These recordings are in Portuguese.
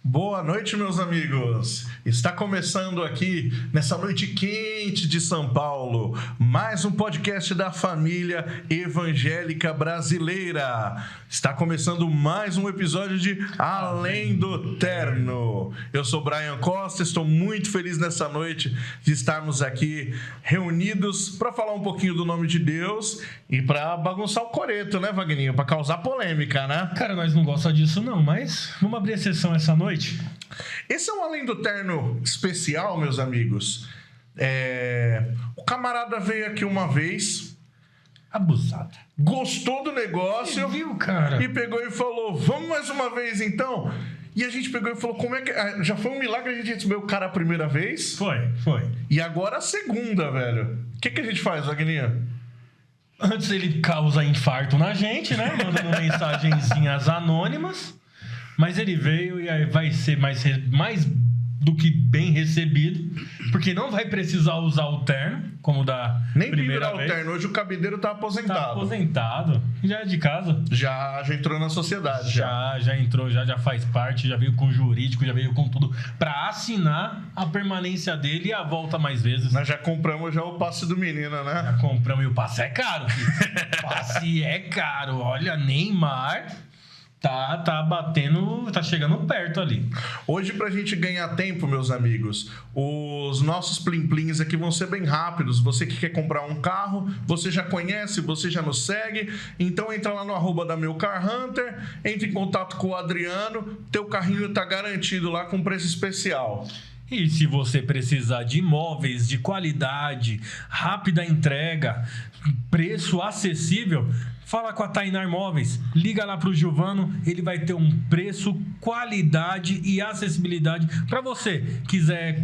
Boa noite, meus amigos. Está começando aqui, nessa noite quente de São Paulo, mais um podcast da família evangélica brasileira. Está começando mais um episódio de Além do Terno. Eu sou Brian Costa, estou muito feliz nessa noite de estarmos aqui reunidos para falar um pouquinho do nome de Deus e para bagunçar o coreto, né, Wagninho? Para causar polêmica, né? Cara, nós não gostamos disso não, mas vamos abrir a sessão essa noite. Esse é um Além do Terno especial, meus amigos. O camarada veio aqui uma vez, Abusado. gostou do negócio. Você viu, cara? E pegou e falou, vamos mais uma vez então? E a gente pegou e falou, como é que... Já foi um milagre a gente receber o cara a primeira vez? Foi. E agora a segunda, velho. O que a gente faz, Wagninho? Antes ele causa infarto na gente, né? Mandando mensagenzinhas anônimas. Mas ele veio e aí vai ser mais do que bem recebido, porque não vai precisar usar o terno, como da Nem primeira pendurar vez. o terno. Hoje o cabideiro tá aposentado. Tá aposentado. Já é de casa. Já entrou na sociedade. Já entrou, já faz parte, já veio com jurídico, já veio com tudo pra assinar a permanência dele e a volta mais vezes. Nós já compramos já o passe do menino, né? Já compramos e o passe é caro, filho. O passe é caro. Olha, Neymar tá batendo, tá chegando perto ali. Hoje, pra gente ganhar tempo, meus amigos, os nossos plim-plins aqui vão ser bem rápidos. Você que quer comprar um carro, você já conhece, você já nos segue, então entra lá no @ da Meu Car Hunter, entre em contato com o Adriano, teu carrinho tá garantido lá com preço especial. E se você precisar de imóveis de qualidade, rápida entrega, preço acessível, fala com a Tainá Imóveis. Liga lá pro Giovano, ele vai ter um preço, qualidade e acessibilidade para você. Quiser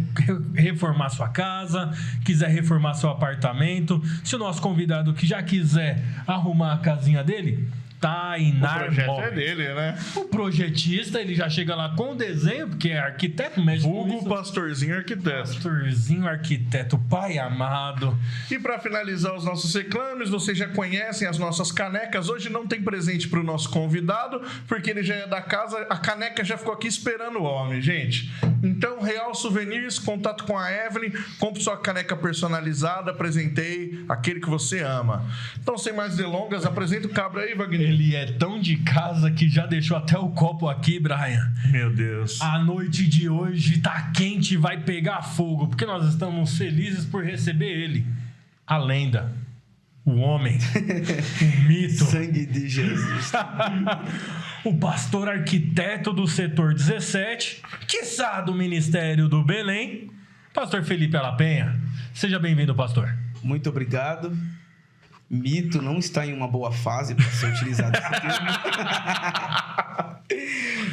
reformar sua casa, quiser reformar seu apartamento. Se o nosso convidado que já quiser arrumar a casinha dele, Tainá O projeto Imóveis. é dele, né? O projetista, ele já chega lá com o desenho, porque é arquiteto, mexe com Vulgo isso. Pastorzinho Arquiteto. Pastorzinho, arquiteto, pai amado. E para finalizar os nossos reclames, vocês já conhecem as nossas canecas. Hoje não tem presente para o nosso convidado, porque ele já é da casa. A caneca já ficou aqui esperando o homem, gente. Então, Real Souvenirs, contato com a Evelyn, compre sua caneca personalizada, presentei aquele que você ama. Então, sem mais delongas, apresenta o cabra aí, Wagner. Ele é tão de casa que já deixou até o copo aqui, Brian. Meu Deus. A noite de hoje tá quente e vai pegar fogo, porque nós estamos felizes por receber ele. A lenda, o homem, o mito. Sangue de Jesus. O pastor arquiteto do setor 17, quiçá do Ministério do Belém, pastor Felipe Alapenha. Seja bem-vindo, pastor. Muito obrigado. Mito não está em uma boa fase para ser utilizado esse termo.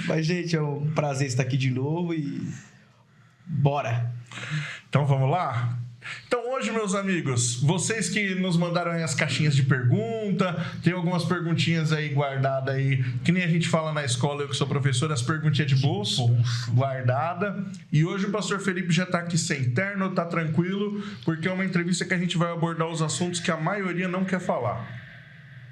Mas, gente, é um prazer estar aqui de novo e bora! Então vamos lá? Então hoje, meus amigos, vocês que nos mandaram aí as caixinhas de pergunta, tem algumas perguntinhas aí guardadas aí, que nem a gente fala na escola, eu que sou professor, as perguntinhas de bolso, guardada. E hoje o pastor Felipe já tá aqui sem terno, tá tranquilo, porque é uma entrevista que a gente vai abordar os assuntos que a maioria não quer falar.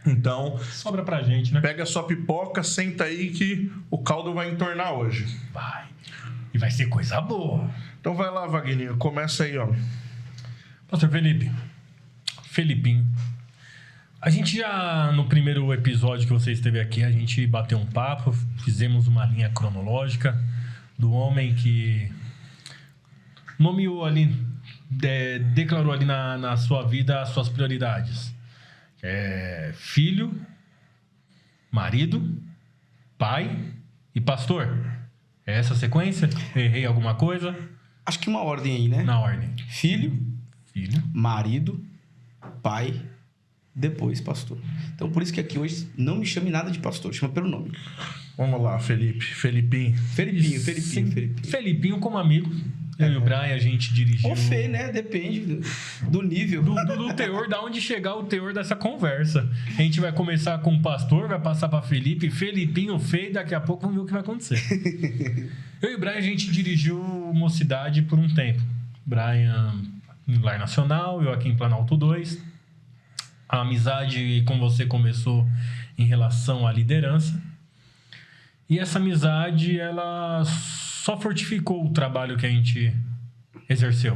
Então, Sobra pra gente, né? pega sua pipoca, senta aí que o caldo vai entornar hoje. Vai. E vai ser coisa boa. Então vai lá, Wagninho, começa aí, ó. Pastor Felipinho, a gente já, no primeiro episódio que você esteve aqui, a gente bateu um papo, fizemos uma linha cronológica do homem que nomeou ali, declarou ali na sua vida as suas prioridades. Filho, marido, pai e pastor. É essa a sequência? Errei alguma coisa? Acho que uma ordem aí, né? Na ordem. Filho, marido, pai, depois pastor. Então, por isso que aqui hoje não me chame nada de pastor, chama pelo nome. Vamos lá, Felipinho. Felipinho como amigo. Eu e o Brian, a gente dirigiu... Ou Fê, né? Depende do nível. Do teor, da onde chegar o teor dessa conversa. A gente vai começar com o pastor, vai passar para Felipinho, Fê, e daqui a pouco vamos ver o que vai acontecer. Eu e o Brian, a gente dirigiu Mocidade por um tempo. Brian em Lar Nacional, eu aqui em Planalto 2. A amizade com você começou em relação à liderança. E essa amizade, ela só fortificou o trabalho que a gente exerceu.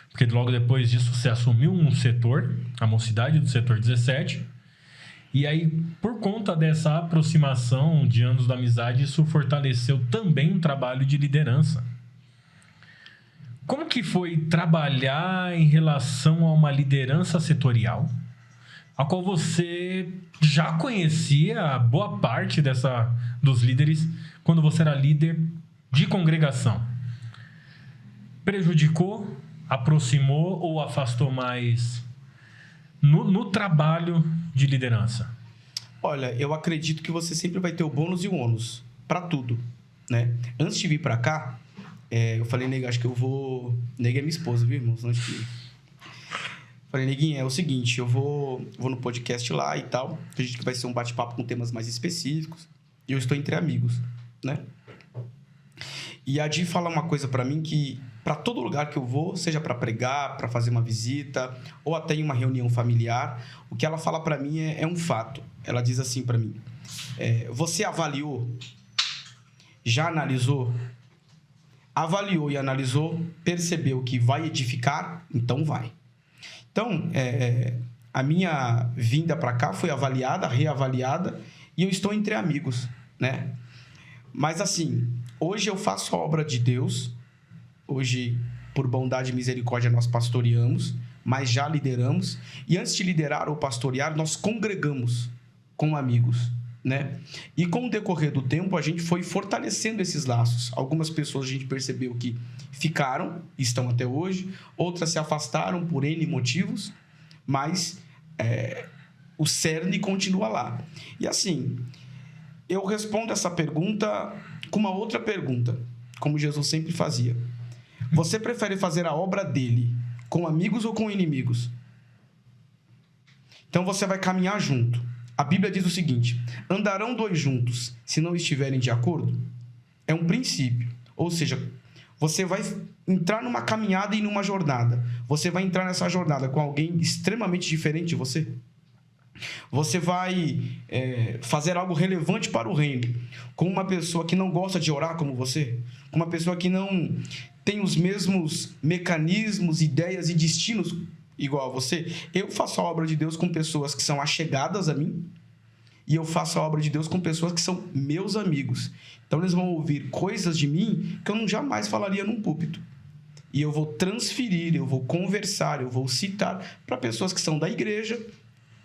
Porque logo depois disso você assumiu um setor, a mocidade do setor 17, e aí, por conta dessa aproximação de anos da amizade, isso fortaleceu também um trabalho de liderança. Como que foi trabalhar em relação a uma liderança setorial, a qual você já conhecia boa parte dos líderes quando você era líder de congregação? Prejudicou, aproximou ou afastou mais no trabalho de liderança? Olha, eu acredito que você sempre vai ter o bônus e o ônus para tudo, né? Antes de vir para cá, eu falei, nega, acho que eu vou... Nega é minha esposa, viu, irmãos? Antes de... Falei, neguinha, é o seguinte, eu vou no podcast lá e tal, acredito que vai ser um bate-papo com temas mais específicos, e eu estou entre amigos, né? E a Di fala uma coisa para mim que, para todo lugar que eu vou, seja para pregar, para fazer uma visita, ou até em uma reunião familiar, o que ela fala para mim é um fato. Ela diz assim para mim, você avaliou? Já analisou? Avaliou e analisou, percebeu que vai edificar? Então vai. Então, a minha vinda para cá foi avaliada, reavaliada, e eu estou entre amigos, né? Mas assim, hoje eu faço a obra de Deus, hoje, por bondade e misericórdia, nós pastoreamos, mas já lideramos, e antes de liderar ou pastorear, nós congregamos com amigos, né? E com o decorrer do tempo, a gente foi fortalecendo esses laços. Algumas pessoas a gente percebeu que ficaram, estão até hoje, outras se afastaram por N motivos, mas o cerne continua lá. E assim, eu respondo essa pergunta com uma outra pergunta, como Jesus sempre fazia. Você prefere fazer a obra dele com amigos ou com inimigos? Então você vai caminhar junto. A Bíblia diz o seguinte: andarão dois juntos se não estiverem de acordo? É um princípio. Ou seja, você vai entrar numa caminhada e numa jornada. Você vai entrar nessa jornada com alguém extremamente diferente de você? Você vai fazer algo relevante para o reino com uma pessoa que não gosta de orar como você? Com uma pessoa que não tem os mesmos mecanismos, ideias e destinos igual a você? Eu faço a obra de Deus com pessoas que são achegadas a mim, e eu faço a obra de Deus com pessoas que são meus amigos. Então eles vão ouvir coisas de mim que eu jamais falaria num púlpito. E eu vou transferir, eu vou conversar, eu vou citar para pessoas que são da igreja,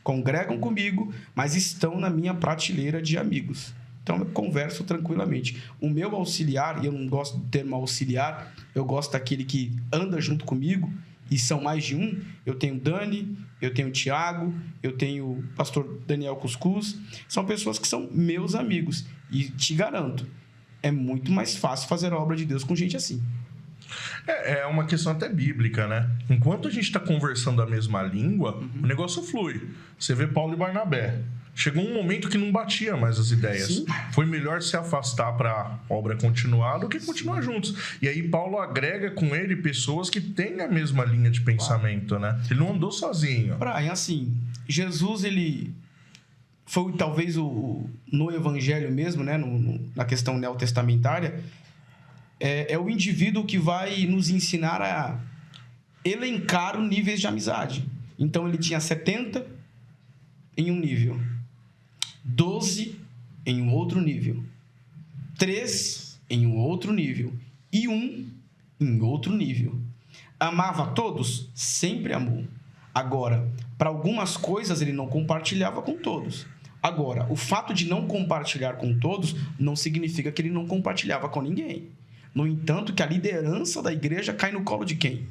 congregam comigo, mas estão na minha prateleira de amigos. Então eu converso tranquilamente. O meu auxiliar, e eu não gosto do termo auxiliar, eu gosto daquele que anda junto comigo, e são mais de um. Eu tenho Dani, eu tenho Tiago, eu tenho o pastor Daniel Cuscuz. São pessoas que são meus amigos. E te garanto, é muito mais fácil fazer a obra de Deus com gente assim. É uma questão até bíblica, né? Enquanto a gente está conversando a mesma língua, o negócio flui. Você vê Paulo e Barnabé. Chegou um momento que não batia mais as ideias. Sim. Foi melhor se afastar para a obra continuar do que continuar juntos. E aí Paulo agrega com ele pessoas que têm a mesma linha de pensamento, né? Ele não andou sozinho. Brian, assim, Jesus, ele foi talvez no evangelho mesmo, né? Na questão neotestamentária, é o indivíduo que vai nos ensinar a elencar os níveis de amizade. Então, ele tinha 70 em um nível, 12 em um outro nível, 3 em um outro nível e 1 em outro nível. Amava todos? Sempre amou. Agora, para algumas coisas ele não compartilhava com todos. Agora, o fato de não compartilhar com todos não significa que ele não compartilhava com ninguém. No entanto, que a liderança da igreja cai no colo de quem?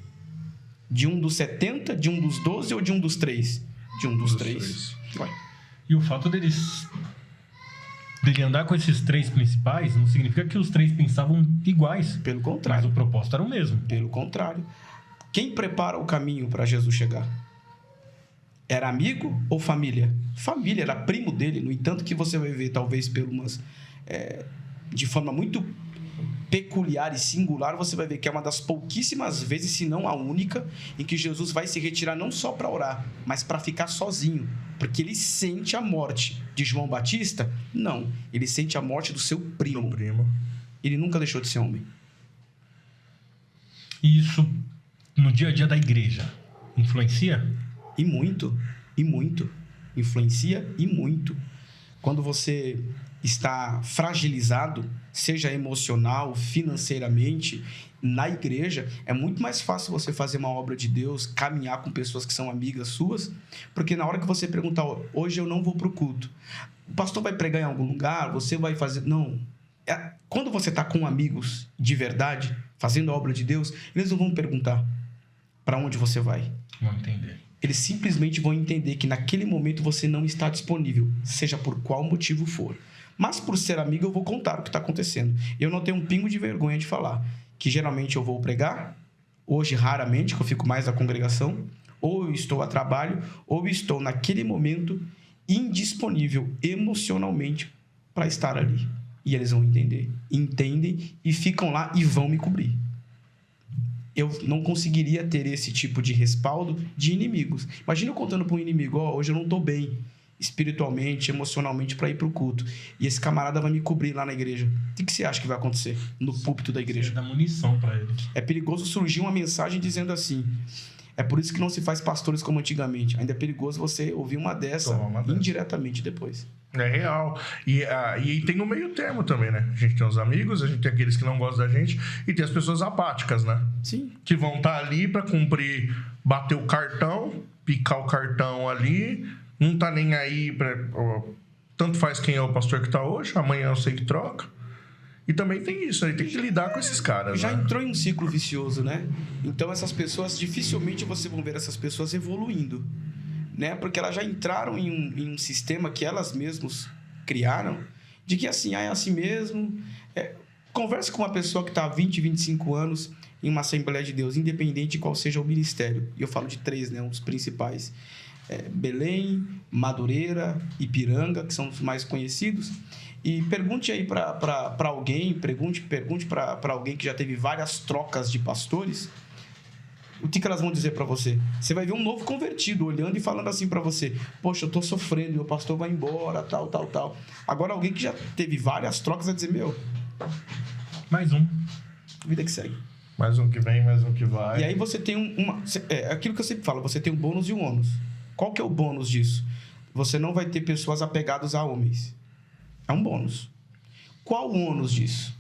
De um dos 70, de um dos 12 ou de um dos 3? De um dos 3. Vai. E o fato dele andar com esses 3 principais não significa que os 3 pensavam iguais. Pelo contrário. Mas o propósito era o mesmo. Pelo contrário. Quem prepara o caminho para Jesus chegar? Era amigo ou família? Família, era primo dele. No entanto, que você vai ver, talvez, de forma muito peculiar e singular, você vai ver que é uma das pouquíssimas vezes, se não a única, em que Jesus vai se retirar não só para orar, mas para ficar sozinho, porque ele sente a morte de João Batista? Não, ele sente a morte do seu primo. ele nunca deixou de ser homem. E isso, no dia a dia da igreja, influencia? E muito. Influencia e muito. Quando você está fragilizado, seja emocional, financeiramente, na igreja, é muito mais fácil você fazer uma obra de Deus, caminhar com pessoas que são amigas suas, porque na hora que você perguntar, hoje eu não vou para o culto, o pastor vai pregar em algum lugar, você vai fazer... Não. Quando você está com amigos de verdade, fazendo a obra de Deus, eles não vão perguntar para onde você vai. Vão entender. Eles simplesmente vão entender que naquele momento você não está disponível, seja por qual motivo for. Mas por ser amigo, eu vou contar o que está acontecendo. Eu não tenho um pingo de vergonha de falar que geralmente eu vou pregar, hoje raramente, que eu fico mais na congregação, ou eu estou a trabalho, ou eu estou naquele momento indisponível emocionalmente para estar ali. E eles vão entender. Entendem e ficam lá e vão me cobrir. Eu não conseguiria ter esse tipo de respaldo de inimigos. Imagina eu contando para um inimigo, hoje eu não estou bem espiritualmente, emocionalmente para ir para o culto. E esse camarada vai me cobrir lá na igreja. O que você acha que vai acontecer no púlpito da igreja? Você dá munição para ele. É perigoso surgir uma mensagem dizendo assim... É por isso que não se faz pastores como antigamente. Ainda é perigoso você ouvir uma dessa indiretamente depois. É real. E tem um meio termo também, né? A gente tem os amigos, a gente tem aqueles que não gostam da gente e tem as pessoas apáticas, né? Sim. Que vão estar ali para cumprir, bater o cartão, picar o cartão ali, não tá nem aí para... Tanto faz quem é o pastor que tá hoje, amanhã eu sei que troca. E também tem isso, aí tem que lidar com esses caras. Já né? entrou em um ciclo vicioso, né? Então essas pessoas, dificilmente você vai ver essas pessoas evoluindo, né? Porque elas já entraram em um sistema que elas mesmas criaram, de que assim, é assim mesmo. Converse com uma pessoa que está há 20, 25 anos em uma Assembleia de Deus, independente de qual seja o ministério. E eu falo de 3, né? Um dos principais. Belém, Madureira, Ipiranga, que são os mais conhecidos. E pergunte aí para alguém, pergunte para alguém que já teve várias trocas de pastores, o que elas vão dizer para você? Você vai ver um novo convertido olhando e falando assim para você: poxa, eu tô sofrendo, meu pastor vai embora, tal. Agora alguém que já teve várias trocas vai dizer: meu, mais um. Vida que segue. Mais um que vem, mais um que vai. E aí você tem aquilo que eu sempre falo, você tem um bônus e um ônus. Qual que é o bônus disso? Você não vai ter pessoas apegadas a homens. É um bônus. Qual o ônus disso?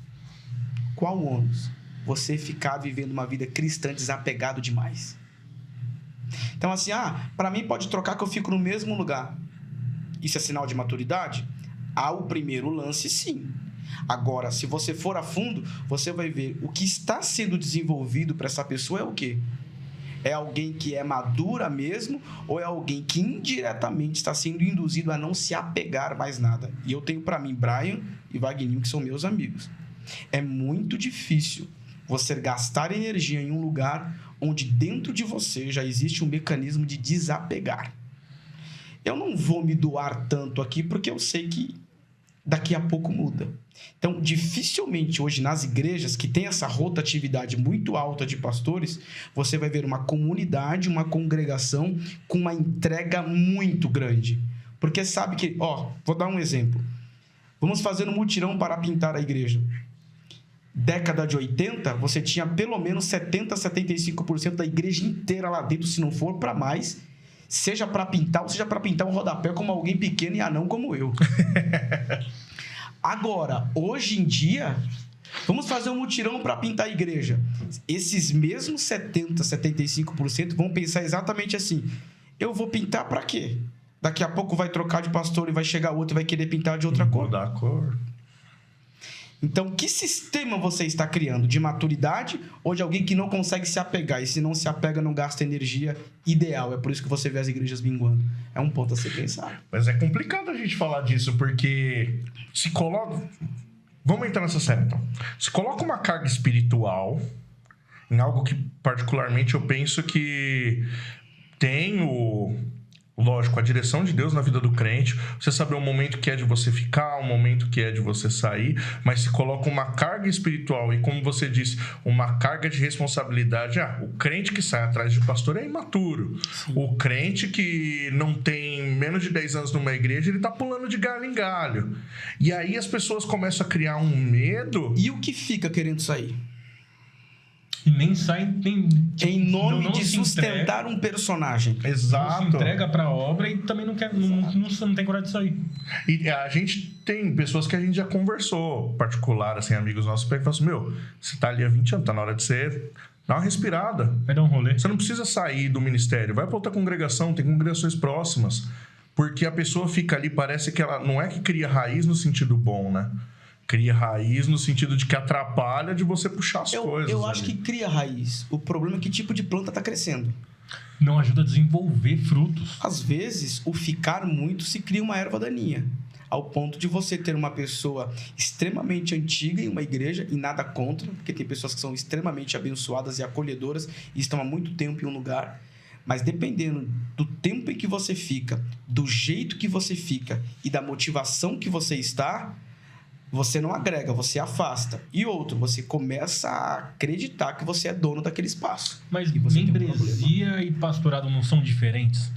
Qual o ônus? Você ficar vivendo uma vida cristã desapegado demais. Então assim, para mim pode trocar que eu fico no mesmo lugar. Isso é sinal de maturidade? Ao primeiro lance, sim. Agora, se você for a fundo, você vai ver o que está sendo desenvolvido para essa pessoa é o quê? É alguém que é madura mesmo ou é alguém que indiretamente está sendo induzido a não se apegar mais nada? E eu tenho para mim Brian e Wagninho, que são meus amigos. É muito difícil você gastar energia em um lugar onde dentro de você já existe um mecanismo de desapegar. Eu não vou me doar tanto aqui porque eu sei que daqui a pouco muda. Então, dificilmente hoje nas igrejas que tem essa rotatividade muito alta de pastores, você vai ver uma comunidade, uma congregação com uma entrega muito grande. Porque sabe que, vou dar um exemplo. Vamos fazer um mutirão para pintar a igreja. Década de 80, você tinha pelo menos 70%, 75% da igreja inteira lá dentro, se não for para mais, seja para pintar ou seja para pintar um rodapé como alguém pequeno e anão como eu. Agora, hoje em dia, vamos fazer um mutirão para pintar a igreja. Esses mesmos 70%, 75% vão pensar exatamente assim: eu vou pintar para quê? Daqui a pouco vai trocar de pastor e vai chegar outro e vai querer pintar de outra cor. Mudar a cor. Então, que sistema você está criando? De maturidade ou de alguém que não consegue se apegar? E se não se apega, não gasta energia ideal. É por isso que você vê as igrejas minguando. É um ponto a ser pensado. Mas é complicado a gente falar disso, porque se coloca... Vamos entrar nessa série, então. Se coloca uma carga espiritual em algo que, particularmente, eu penso que tem Lógico, a direção de Deus na vida do crente, você saber o momento que é de você ficar, o momento que é de você sair, mas se coloca uma carga espiritual e, como você disse, uma carga de responsabilidade. O crente que sai atrás de pastor é imaturo. Sim. O crente que não tem menos de 10 anos numa igreja, ele tá pulando de galho em galho. E aí as pessoas começam a criar um medo. E o que fica querendo sair? E nem sai... em nome de sustentar um personagem. Exato. Não se entrega pra obra e também não quer, não tem coragem de sair. E a gente tem pessoas que a gente já conversou, particular, assim, amigos nossos, que falam assim, você tá ali há 20 anos, tá na hora de você dar uma respirada. Vai dar um rolê. Você não precisa sair do ministério, vai pra outra congregação, tem congregações próximas. Porque a pessoa fica ali, parece que ela não é que cria raiz no sentido bom, né? Cria raiz no sentido de que atrapalha de você puxar as coisas. Eu acho que cria raiz. O problema é que tipo de planta está crescendo. Não ajuda a desenvolver frutos. Às vezes, o ficar muito se cria uma erva daninha. Ao ponto de você ter uma pessoa extremamente antiga em uma igreja, e nada contra, porque tem pessoas que são extremamente abençoadas e acolhedoras e estão há muito tempo em um lugar. Mas dependendo do tempo em que você fica, do jeito que você fica e da motivação que você está... você não agrega, você afasta. E outro, você começa a acreditar que você é dono daquele espaço. Mas membresia e pastorado não são diferentes?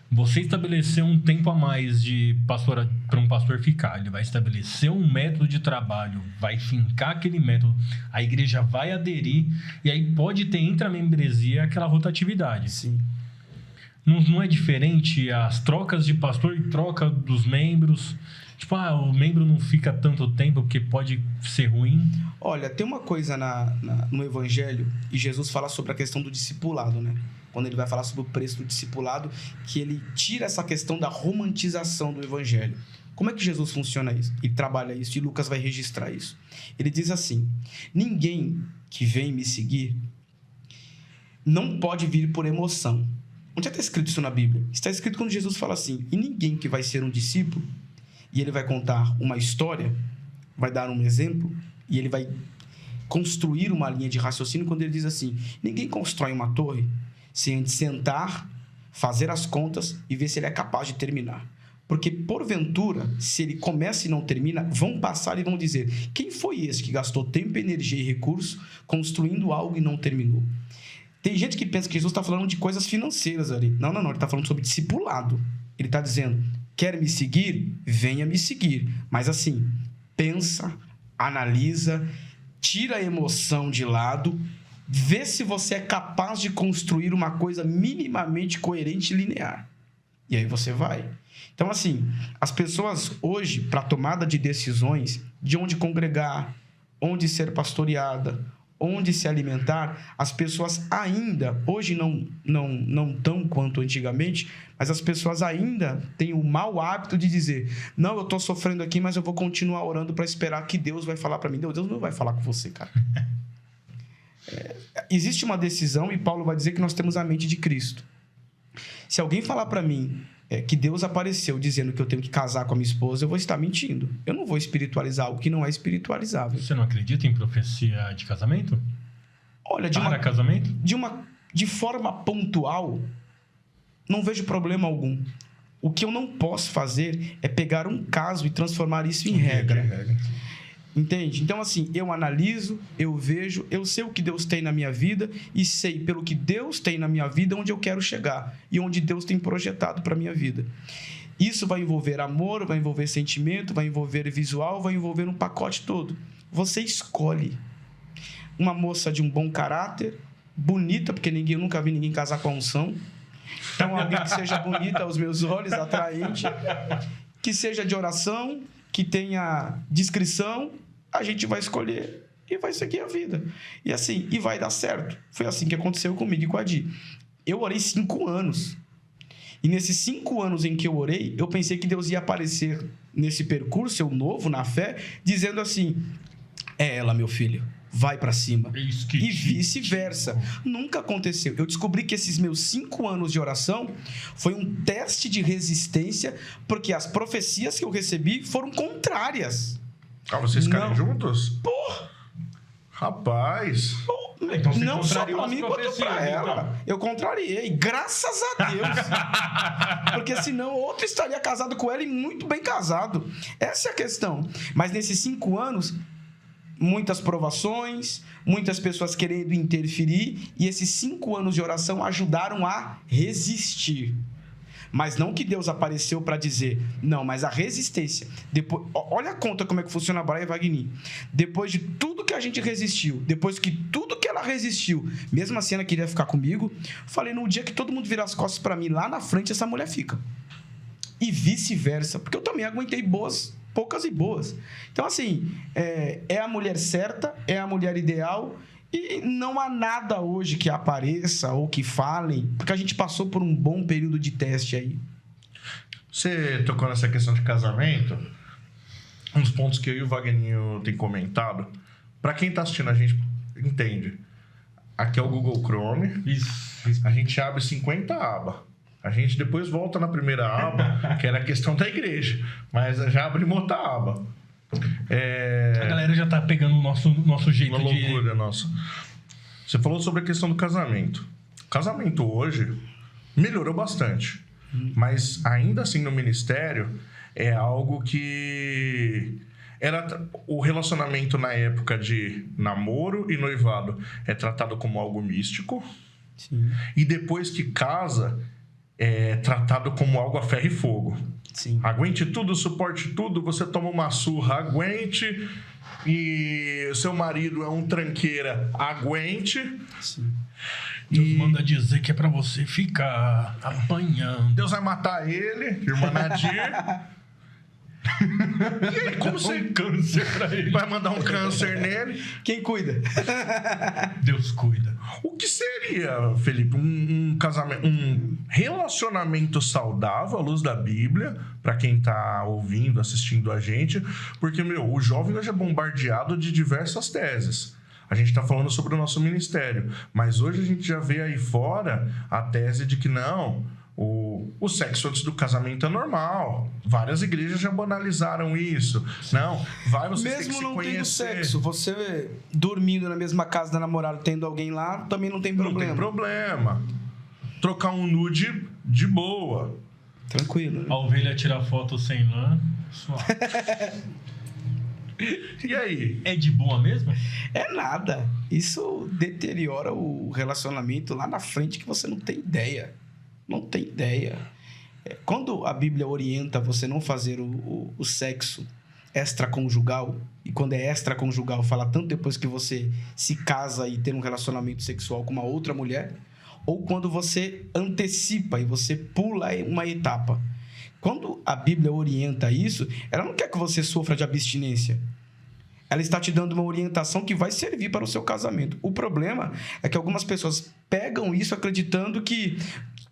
Você estabeleceu um tempo a mais para um pastor ficar. Ele vai estabelecer um método de trabalho, vai fincar aquele método, a igreja vai aderir, e aí pode ter entre a membresia aquela rotatividade. Sim. Não é diferente as trocas de pastor e troca dos membros... Tipo, o membro não fica tanto tempo porque pode ser ruim. Olha, tem uma coisa no Evangelho, e Jesus fala sobre a questão do discipulado, né? Quando ele vai falar sobre o preço do discipulado, que ele tira essa questão da romantização do Evangelho. Como é que Jesus funciona isso? E trabalha isso, e Lucas vai registrar isso. Ele diz assim, ninguém que vem me seguir não pode vir por emoção. Onde está escrito isso na Bíblia? Está escrito quando Jesus fala assim, e ninguém que vai ser um discípulo, e ele vai contar uma história, vai dar um exemplo, e ele vai construir uma linha de raciocínio quando ele diz assim, ninguém constrói uma torre sem antes sentar, fazer as contas e ver se ele é capaz de terminar. Porque, porventura, se ele começa e não termina, vão passar e vão dizer, quem foi esse que gastou tempo, energia e recurso construindo algo e não terminou? Tem gente que pensa que Jesus está falando de coisas financeiras ali. Não, ele está falando sobre discipulado. Ele está dizendo... quer me seguir? Venha me seguir. Mas assim, pensa, analisa, tira a emoção de lado, vê se você é capaz de construir uma coisa minimamente coerente e linear. E aí você vai. Então, assim, as pessoas hoje, para tomada de decisões, de onde congregar, onde ser pastoreada, onde se alimentar, as pessoas ainda, hoje não tão quanto antigamente, mas as pessoas ainda têm o mau hábito de dizer, não, eu estou sofrendo aqui, mas eu vou continuar orando para esperar que Deus vai falar para mim. Deus não vai falar com você, cara. Existe uma decisão, e Paulo vai dizer que nós temos a mente de Cristo. Se alguém falar para mim que Deus apareceu dizendo que eu tenho que casar com a minha esposa, eu vou estar mentindo. Eu não vou espiritualizar algo que não é espiritualizável. Você não acredita em profecia de casamento? Olha, casamento? De forma pontual, não vejo problema algum. O que eu não posso fazer é pegar um caso e transformar isso em regra. Entende? Então, assim, eu analiso, eu vejo, eu sei o que Deus tem na minha vida e sei, pelo que Deus tem na minha vida, onde eu quero chegar e onde Deus tem projetado para a minha vida. Isso vai envolver amor, vai envolver sentimento, vai envolver visual, vai envolver um pacote todo. Você escolhe uma moça de um bom caráter, bonita, porque eu nunca vi ninguém casar com a unção. Então, alguém que seja bonita aos meus olhos, atraente, que seja de oração, que tenha discrição, a gente vai escolher e vai seguir a vida. E assim, e vai dar certo. Foi assim que aconteceu comigo e com a Di. Eu orei 5 anos. E nesses 5 anos em que eu orei, eu pensei que Deus ia aparecer nesse percurso, eu novo na fé, dizendo assim, é ela, meu filho, vai pra cima. E vice-versa. Nunca aconteceu. Eu descobri que esses meus 5 anos de oração foi um teste de resistência, porque as profecias que eu recebi foram contrárias. Vocês ficaram juntos? Porra! Rapaz. Então você Não só contrariou pra as mim, quanto profecias, pra ela. então. Eu contrariei, graças a Deus. Porque senão outro estaria casado com ela e muito bem casado. Essa é a questão. Mas nesses 5 anos, muitas provações, muitas pessoas querendo interferir, e esses 5 anos de oração ajudaram a resistir. Mas não que Deus apareceu para dizer, não, mas a resistência. Depois, olha a conta como é que funciona a Braia Wagner. Depois de tudo que a gente resistiu, depois que tudo que ela resistiu, mesmo assim ela queria ficar comigo, falei, no dia que todo mundo virar as costas para mim, lá na frente essa mulher fica. E vice-versa, porque eu também aguentei poucas e boas. Então, assim, é a mulher certa, é a mulher ideal. E não há nada hoje que apareça ou que falem, porque a gente passou por um bom período de teste aí. Você tocou nessa questão de casamento, um dos pontos que eu e o Wagninho tem comentado, para quem tá assistindo a gente entende, aqui é o Google Chrome, Isso. a gente abre 50 abas, a gente depois volta na primeira aba, que era a questão da igreja, mas já abrimos outra aba. A galera já tá pegando o nosso jeito Uma de... loucura nossa. Você falou sobre a questão do casamento. O casamento hoje melhorou bastante. Mas ainda assim no ministério é algo que... O relacionamento na época de namoro e noivado é tratado como algo místico. Sim. E depois que casa, é tratado como algo a ferro e fogo. Sim. Aguente tudo, suporte tudo, você toma uma surra, aguente. E seu marido é um tranqueira, aguente. Sim. Deus manda dizer que é pra você ficar apanhando. Deus vai matar ele, irmã Nadir. E aí, como você Câncer pra ele. vai mandar um câncer nele? Quem cuida? Deus cuida. O que seria, Felipe, um casamento, um relacionamento saudável à luz da Bíblia, para quem tá ouvindo, assistindo a gente? Porque, o jovem hoje é bombardeado de diversas teses. A gente está falando sobre o nosso ministério, mas hoje a gente já vê aí fora a tese de que não, o sexo antes do casamento é normal. Várias igrejas já banalizaram isso. Não, você tem que Mesmo se não conhecer. tendo sexo, você dormindo na mesma casa da namorada, tendo alguém lá, também não tem problema. Não tem problema. Trocar um nude de boa. Tranquilo. Né? A ovelha tira foto sem lã. Suave. E aí? É de boa mesmo? É nada. Isso deteriora o relacionamento lá na frente que você não tem ideia. Não tem ideia. Quando a Bíblia orienta você não fazer o sexo extraconjugal, e quando é extraconjugal, fala tanto depois que você se casa e tem um relacionamento sexual com uma outra mulher, ou quando você antecipa e você pula uma etapa. Quando a Bíblia orienta isso, ela não quer que você sofra de abstinência. Ela está te dando uma orientação que vai servir para o seu casamento. O problema é que algumas pessoas pegam isso acreditando que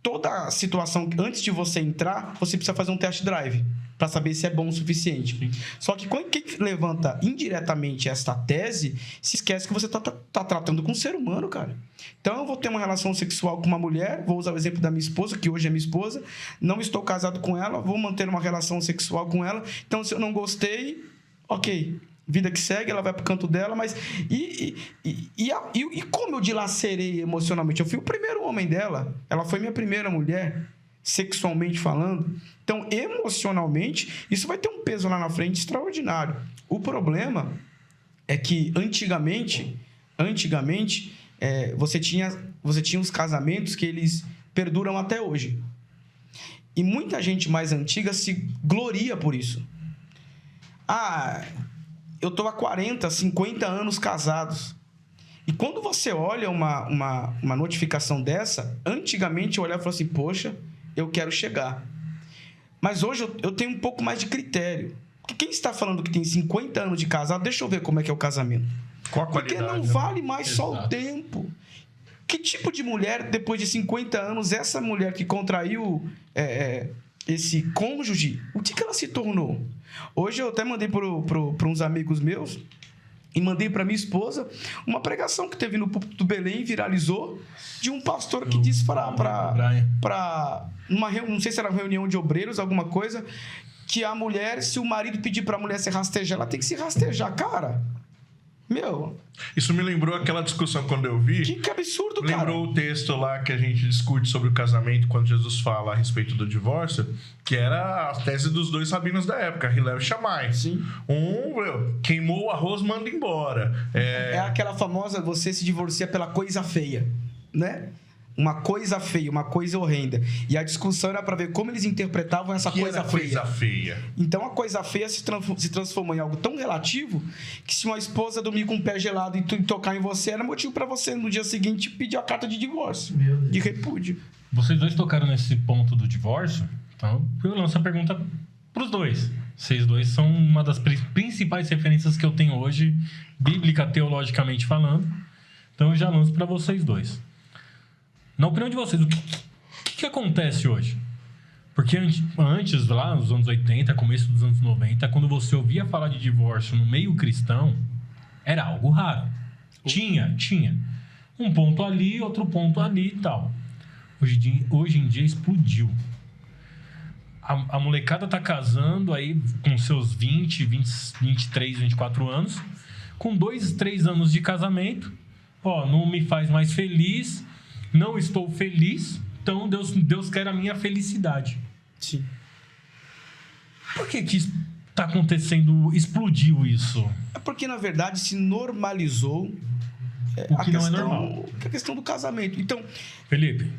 toda situação, antes de você entrar, você precisa fazer um test drive para saber se é bom o suficiente. Sim. Só que quem levanta indiretamente esta tese, se esquece que você está tratando com um ser humano, cara. Então, eu vou ter uma relação sexual com uma mulher, vou usar o exemplo da minha esposa, que hoje é minha esposa, não estou casado com ela, vou manter uma relação sexual com ela. Então, se eu não gostei, ok, vida que segue, ela vai pro canto dela, mas... E como eu dilacerei emocionalmente? Eu fui o primeiro homem dela, ela foi minha primeira mulher, sexualmente falando. Então, emocionalmente, isso vai ter um peso lá na frente extraordinário. O problema é que, antigamente, você tinha os casamentos que eles perduram até hoje. E muita gente mais antiga se gloria por isso. Eu estou há 40, 50 anos casados. E quando você olha uma notificação dessa, antigamente eu olhava e falava assim, poxa, eu quero chegar. Mas hoje eu tenho um pouco mais de critério. Porque quem está falando que tem 50 anos de casado, deixa eu ver como é que é o casamento. Qual a qualidade? Porque não vale mais só Exato. o tempo. Que tipo de mulher, depois de 50 anos, essa mulher que contraiu esse cônjuge, o que ela se tornou? Hoje eu até mandei para uns amigos meus e mandei para minha esposa uma pregação que teve no púlpito do Belém, viralizou, de um pastor que disse para não sei se era uma reunião de obreiros, alguma coisa, que a mulher, se o marido pedir para a mulher se rastejar, ela tem que se rastejar. Cara, Meu, Isso me lembrou aquela discussão quando eu vi. que absurdo, cara. Lembrou o texto lá que a gente discute sobre o casamento quando Jesus fala a respeito do divórcio, que era a tese dos dois rabinos da época, Hillel e Shammai. Sim. Queimou o arroz, manda embora. É aquela famosa, você se divorcia pela coisa feia, né? Uma coisa feia, uma coisa horrenda. E a discussão era para ver como eles interpretavam essa coisa feia. Então a coisa feia se transformou em algo tão relativo que se uma esposa dormir com o pé gelado e tocar em você, era motivo para você no dia seguinte pedir a carta de divórcio, de repúdio. Vocês dois tocaram nesse ponto do divórcio, então eu lanço a pergunta pros dois. Vocês dois são uma das principais referências que eu tenho hoje, bíblica, teologicamente falando. Então eu já lanço para vocês dois. Na opinião de vocês, o que acontece hoje? Porque antes, lá nos anos 80, começo dos anos 90, quando você ouvia falar de divórcio no meio cristão, era algo raro. Tinha. Um ponto ali, outro ponto ali e tal. Hoje em dia explodiu. A molecada tá casando aí com seus 20, 23, 24 anos, com 2, 3 anos de casamento. Não me faz mais feliz, não estou feliz, então Deus quer a minha felicidade. Sim. Por que está acontecendo, explodiu isso? É porque, na verdade, se normalizou o que não é normal. A questão do casamento. Então, Felipe,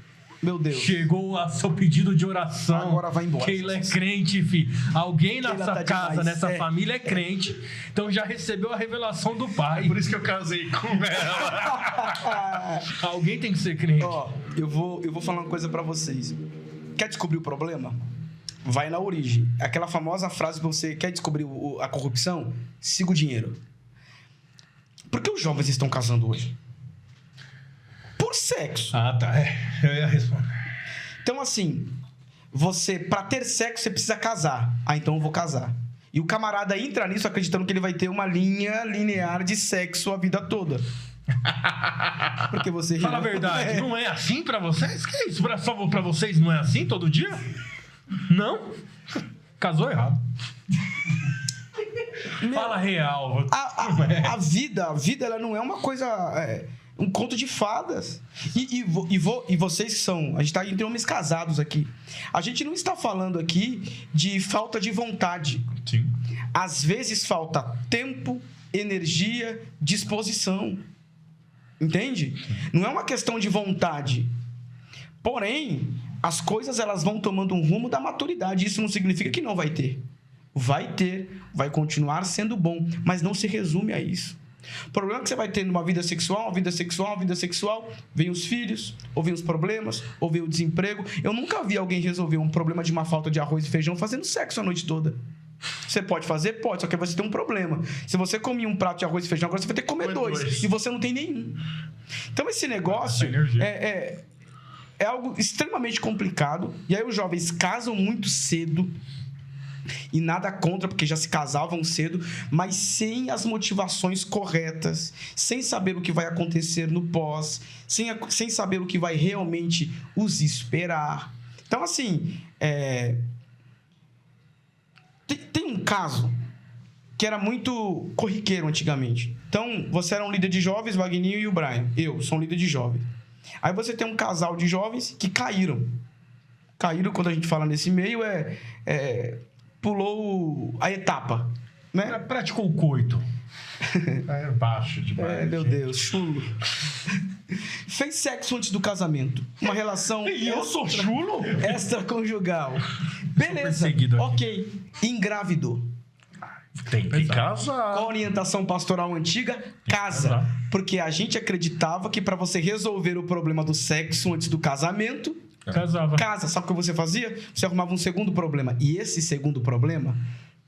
meu Deus. chegou a seu pedido de oração. Agora vai embora. Keila é crente, filho. Alguém Keila nessa tá casa, demais. nessa família é crente. Então já recebeu a revelação do pai. Por isso que eu casei com ela. Alguém tem que ser crente. Ó, eu vou falar uma coisa pra vocês. Quer descobrir o problema? Vai na origem. Aquela famosa frase que você quer descobrir a corrupção? Siga o dinheiro. Por que os jovens estão casando hoje? Por sexo. Ah, tá. Eu ia responder. Então, assim, pra ter sexo, você precisa casar. Então eu vou casar. E o camarada entra nisso acreditando que ele vai ter uma linha linear de sexo a vida toda. Porque você... Fala a verdade, não é assim pra vocês? Que é isso? Só pra vocês não é assim todo dia? Não? Casou errado. Fala real. A vida ela não é uma coisa... um conto de fadas. E vocês que são... A gente está entre homens casados aqui. A gente não está falando aqui de falta de vontade. Sim. Às vezes falta tempo, energia, disposição. Entende? Não é uma questão de vontade. Porém, as coisas elas vão tomando um rumo da maturidade. Isso não significa que não vai ter. Vai ter, vai continuar sendo bom, mas não se resume a isso. O problema é que você vai ter numa vida sexual, vem os filhos, ou vem os problemas, ou vem o desemprego. Eu nunca vi alguém resolver um problema de uma falta de arroz e feijão fazendo sexo a noite toda. Você pode fazer? Pode, só que você tem um problema. Se você comia um prato de arroz e feijão, agora você vai ter que comer dois. E você não tem nenhum. Então esse negócio é algo extremamente complicado. E aí os jovens casam muito cedo. E nada contra, porque já se casavam cedo, mas sem as motivações corretas, sem saber o que vai acontecer no pós, sem saber o que vai realmente os esperar. Então, assim, tem um caso que era muito corriqueiro antigamente. Então, você era um líder de jovens, o Wagninho e o Brian. Eu sou um líder de jovens. Aí você tem um casal de jovens que caíram. Caíram, quando a gente fala nesse meio, pulou a etapa, né? Praticou o coito. É baixo demais. Meu Deus, chulo. Fez sexo antes do casamento. Uma relação... E eu sou chulo? Extraconjugal. Beleza, ok. Engravidou. Tem que casar. Qual a orientação pastoral antiga? Casa. Porque a gente acreditava que para você resolver o problema do sexo antes do casamento... Casa. Sabe o que você fazia? Você arrumava um segundo problema. E esse segundo problema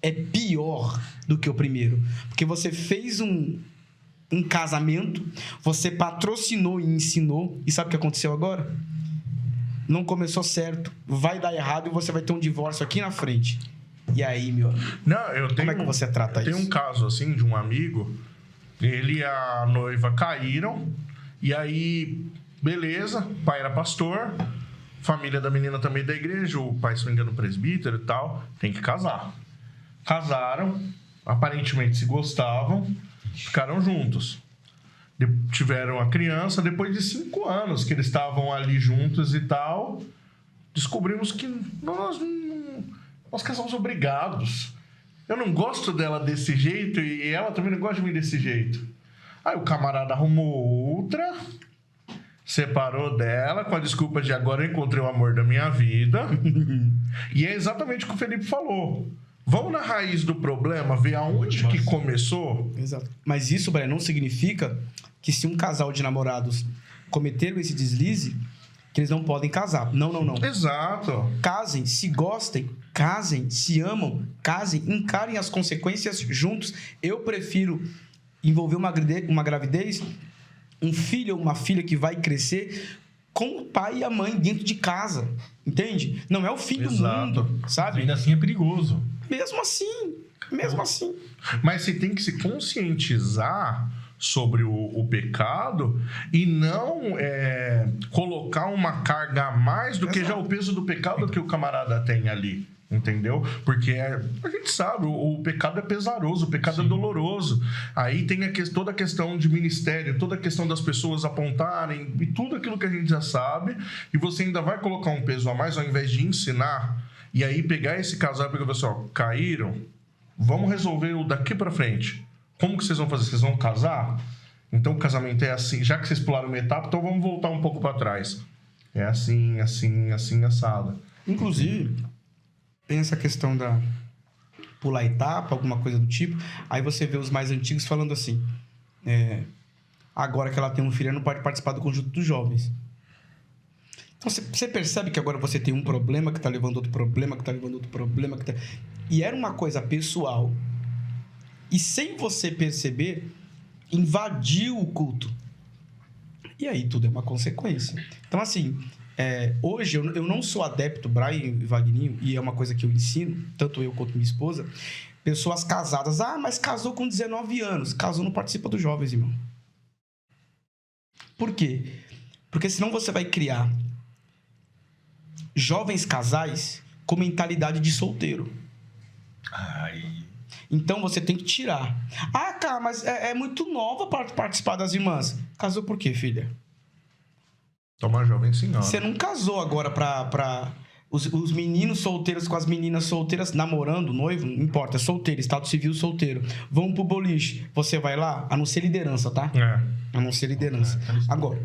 é pior do que o primeiro. Porque você fez um casamento, você patrocinou e ensinou. E sabe o que aconteceu agora? Não começou certo. Vai dar errado e você vai ter um divórcio aqui na frente. E aí, meu amigo? Como é que você trata isso? Tem um caso, assim, de um amigo. Ele e a noiva caíram. E aí, beleza. O pai era pastor. Família da menina também da igreja, o pai, se não me engano, presbítero e tal, tem que casar. Casaram, aparentemente se gostavam, Ficaram juntos. Tiveram a criança, depois de 5 anos que eles estavam ali juntos e tal, descobrimos que nós casamos obrigados. Eu não gosto dela desse jeito e ela também não gosta de mim desse jeito. Aí o camarada arrumou outra, separou dela com a desculpa de agora eu encontrei o amor da minha vida. E é exatamente o que o Felipe falou. Vamos na raiz do problema, ver aonde que começou. Exato. Mas isso, Brian, não significa que se um casal de namorados cometeram esse deslize, que eles não podem casar. Não. Exato. Casem, se gostem, casem, se amam, casem, encarem as consequências juntos. Eu prefiro envolver uma gravidez, um filho ou uma filha que vai crescer com o pai e a mãe dentro de casa, entende? Não é o fim do mundo, sabe? Ainda assim é perigoso. Mesmo assim. Mas você tem que se conscientizar sobre o pecado e não colocar uma carga a mais do que já o peso do pecado que o camarada tem ali. Entendeu? Porque a gente sabe, o pecado é pesaroso, o pecado é doloroso. Aí tem toda a questão de ministério, toda a questão das pessoas apontarem e tudo aquilo que a gente já sabe, e você ainda vai colocar um peso a mais ao invés de ensinar, e aí pegar esse casal e pegar assim, ó, caíram, vamos resolver o daqui pra frente. Como que vocês vão fazer? Vocês vão casar? Então o casamento é assim, já que vocês pularam uma etapa, então vamos voltar um pouco para trás. É assim, assado. Inclusive, tem essa questão da pular etapa, alguma coisa do tipo. Aí você vê os mais antigos falando assim, agora que ela tem um filho, ela não pode participar do conjunto dos jovens. Então você percebe que agora você tem um problema que tá levando outro problema, que tá levando outro problema, e era uma coisa pessoal. E sem você perceber, invadiu o culto. E aí tudo é uma consequência. Então, assim, hoje eu não sou adepto, Brian e Wagninho, e é uma coisa que eu ensino, tanto eu quanto minha esposa, pessoas casadas. Mas casou com 19 anos. Casou, não participa dos jovens, irmão. Por quê? Porque senão você vai criar jovens casais com mentalidade de solteiro. Então você tem que tirar. Cara, mas é muito nova para participar das irmãs. Casou por quê, filha? Toma jovem senhora. Você não casou agora pra os meninos solteiros com as meninas solteiras, namorando, noivo, não importa, é solteiro, estado civil solteiro. Vão pro boliche. Você vai lá, a não ser liderança, tá? A não ser liderança. Agora,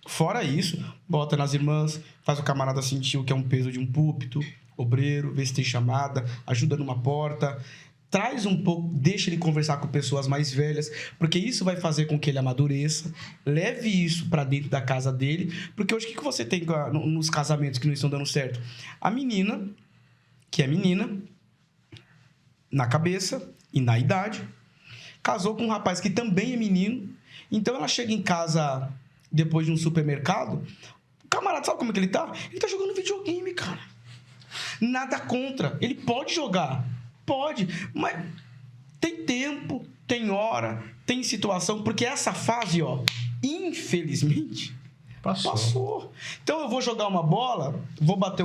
fora isso, bota nas irmãs, faz o camarada sentir o que é um peso de um púlpito, obreiro, vê se tem chamada, ajuda numa porta. Traz um pouco, deixa ele conversar com pessoas mais velhas, porque isso vai fazer com que ele amadureça, leve isso para dentro da casa dele, porque hoje o que você tem nos casamentos que não estão dando certo? A menina, que é menina, na cabeça e na idade, casou com um rapaz que também é menino, então ela chega em casa depois de um supermercado, o camarada sabe como é que ele tá? Ele tá jogando videogame, cara. Nada contra, ele pode jogar. Pode, mas tem tempo, tem hora, tem situação, porque essa fase, infelizmente, passou. Então eu vou jogar uma bola, vou bater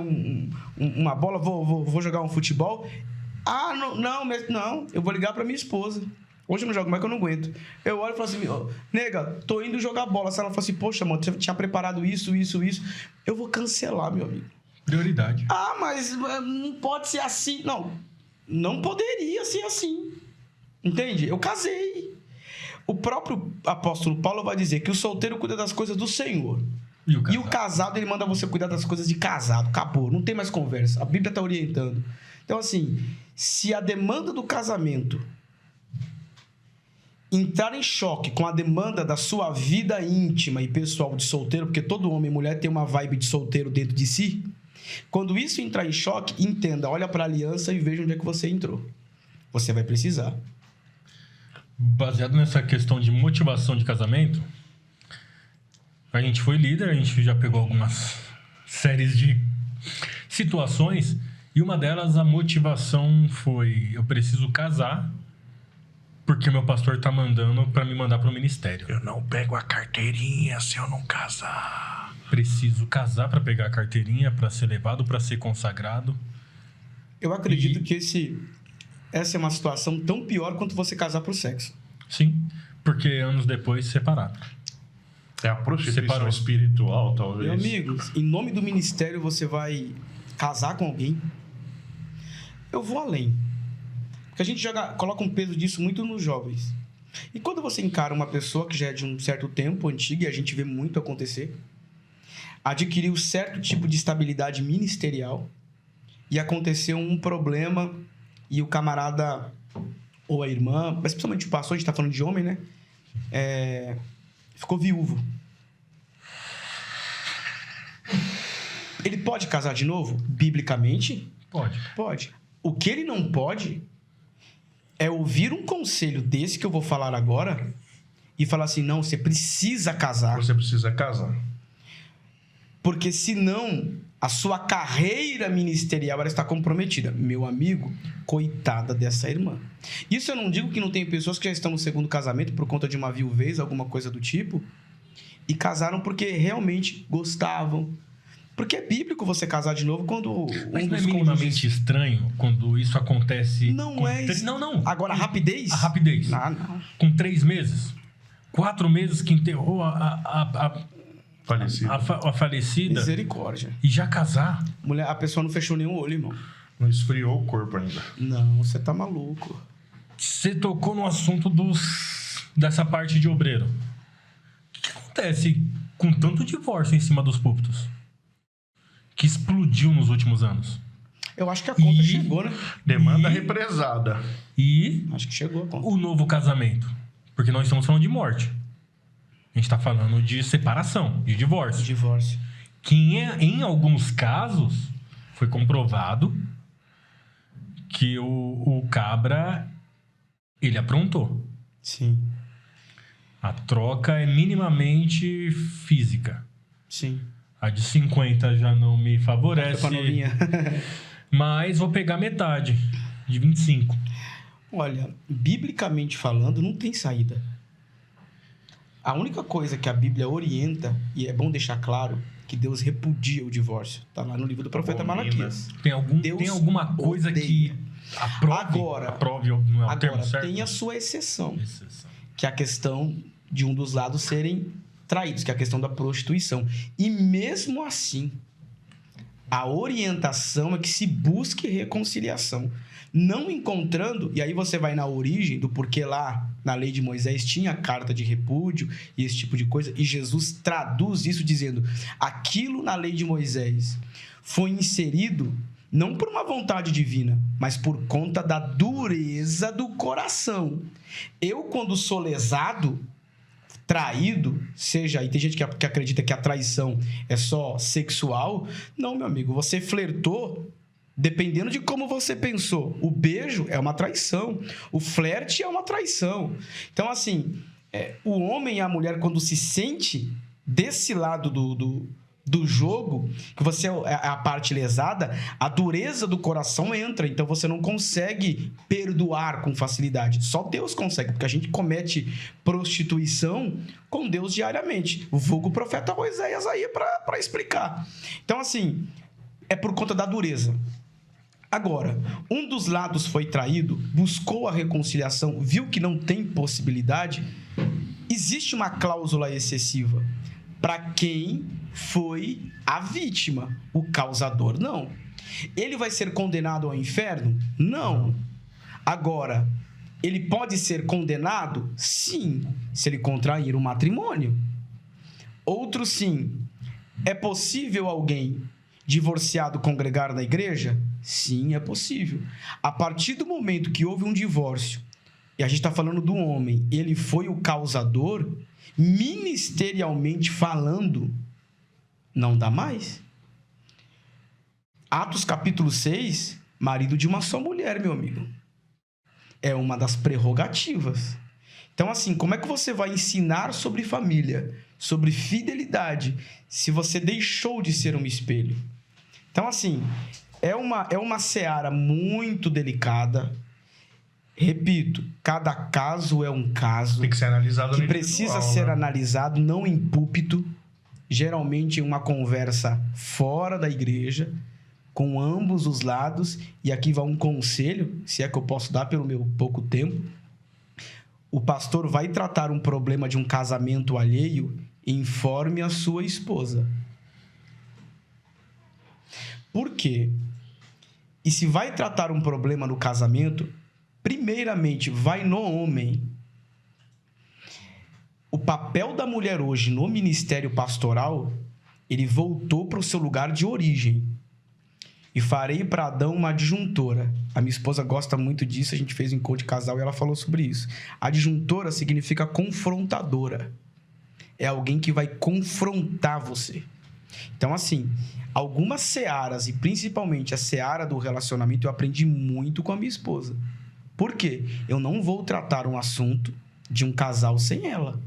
uma bola, vou jogar um futebol. Não, eu vou ligar pra minha esposa. Hoje eu não jogo mais que eu não aguento. Eu olho e falo assim, nega, tô indo jogar bola. Se ela fala assim, poxa, mano, você tinha preparado isso. Eu vou cancelar, meu amigo. Prioridade. Mas não pode ser assim. Não poderia ser assim. Entende? Eu casei. O próprio apóstolo Paulo vai dizer que o solteiro cuida das coisas do Senhor. E o casado, ele manda você cuidar das coisas de casado. Acabou. Não tem mais conversa. A Bíblia está orientando. Então, assim, se a demanda do casamento entrar em choque com a demanda da sua vida íntima e pessoal de solteiro, porque todo homem e mulher tem uma vibe de solteiro dentro de si, quando isso entrar em choque, entenda, olha para a aliança e veja onde é que você entrou. Você vai precisar. Baseado nessa questão de motivação de casamento, a gente foi líder, a gente já pegou algumas séries de situações, e uma delas, a motivação foi: eu preciso casar porque meu pastor tá mandando para me mandar para o ministério. Eu não pego a carteirinha se eu não casar. Preciso casar para pegar a carteirinha, para ser levado, para ser consagrado. Eu acredito que essa é uma situação tão pior quanto você casar pro sexo. Sim, porque anos depois separaram. É a prostituição Separou. espiritual, talvez. Meu amigo, em nome do ministério você vai casar com alguém? Eu vou além. Porque a gente coloca um peso disso muito nos jovens. E quando você encara uma pessoa que já é de um certo tempo, antiga, e a gente vê muito acontecer, adquiriu certo tipo de estabilidade ministerial e aconteceu um problema e o camarada ou a irmã, mas principalmente o pastor, a gente tá falando de homem, né? Ficou viúvo. Ele pode casar de novo? Biblicamente? Pode. Pode. O que ele não pode é ouvir um conselho desse que eu vou falar agora e falar assim, não, você precisa casar. Você precisa casar. Porque senão a sua carreira ministerial ela está comprometida. Meu amigo, coitada dessa irmã. Isso eu não digo que não tem pessoas que já estão no segundo casamento por conta de uma viuvez, alguma coisa do tipo, e casaram porque realmente gostavam. Porque é bíblico você casar de novo quando Mas não é minimamente estranho quando isso acontece... Não é... Não. Agora, a rapidez? A rapidez. Não. Com 3 meses. 4 meses que enterrou a falecida. Misericórdia. E já casar. A pessoa não fechou nenhum olho, irmão. Não esfriou o corpo ainda. Não, você tá maluco. Você tocou no assunto dessa parte de obreiro. O que acontece com tanto divórcio em cima dos púlpitos? Que explodiu nos últimos anos. Eu acho que a conta chegou, né? Demanda represada. E Acho que chegou a conta. o novo casamento. Porque nós estamos falando de morte. A gente está falando de separação, de divórcio. Divórcio. Que em alguns casos foi comprovado que o cabra, ele aprontou. Sim. A troca é minimamente física. Sim. A de 50 já não me favorece. Foi pra novinha. Mas vou pegar metade, de 25. Olha, biblicamente falando, não tem saída. A única coisa que a Bíblia orienta, e é bom deixar claro, que Deus repudia o divórcio. Tá lá no livro do profeta Malaquias. Tem alguma coisa odeia. que aprove, não é o termo certo? Tem a sua exceção, que é a questão de um dos lados serem traídos, que é a questão da prostituição. E mesmo assim, a orientação é que se busque reconciliação. Não encontrando, e aí você vai na origem do porquê lá na lei de Moisés tinha a carta de repúdio e esse tipo de coisa, e Jesus traduz isso dizendo, aquilo na lei de Moisés foi inserido não por uma vontade divina, mas por conta da dureza do coração. Eu, quando sou lesado, traído, seja... E tem gente que acredita que a traição é só sexual. Não, meu amigo, você flertou... Dependendo de como você pensou, o beijo é uma traição, o flerte é uma traição. Então, assim, o homem e a mulher, quando se sente desse lado do jogo, que você é a parte lesada, a dureza do coração entra, então você não consegue perdoar com facilidade. Só Deus consegue, porque a gente comete prostituição com Deus diariamente. O vulgo profeta Oséias aí para explicar. Então, assim, é por conta da dureza. Agora, um dos lados foi traído, buscou a reconciliação, viu que não tem possibilidade, existe uma cláusula excessiva. Para quem foi a vítima, o causador, não. Ele vai ser condenado ao inferno? Não. Agora, ele pode ser condenado? Sim, se ele contrair um matrimônio. Outro sim. É possível alguém divorciado congregar na igreja? Sim, é possível. A partir do momento que houve um divórcio, e a gente está falando do homem, ele foi o causador, ministerialmente falando, não dá mais. Atos capítulo 6, marido de uma só mulher, meu amigo. É uma das prerrogativas. Então, assim, como é que você vai ensinar sobre família, sobre fidelidade, se você deixou de ser um espelho? Então, assim, é uma seara muito delicada. Repito, cada caso é um caso. Tem que ser analisado que precisa ser analisado, não em púlpito, geralmente em uma conversa fora da igreja, com ambos os lados. E aqui vai um conselho, se é que eu posso dar pelo meu pouco tempo. o pastor vai tratar um problema de um casamento alheio, informe a sua esposa. Por quê? E se vai tratar um problema no casamento, primeiramente vai no homem. O papel da mulher hoje no ministério pastoral, ele voltou para o seu lugar de origem. E farei para Adão uma adjuntora. A minha esposa gosta muito disso, a gente fez um encontro de casal e ela falou sobre isso. Adjuntora significa confrontadora. É alguém que vai confrontar você. Então, assim, algumas searas, e principalmente a seara do relacionamento, eu aprendi muito com a minha esposa. Por quê? Eu não vou tratar um assunto de um casal sem ela.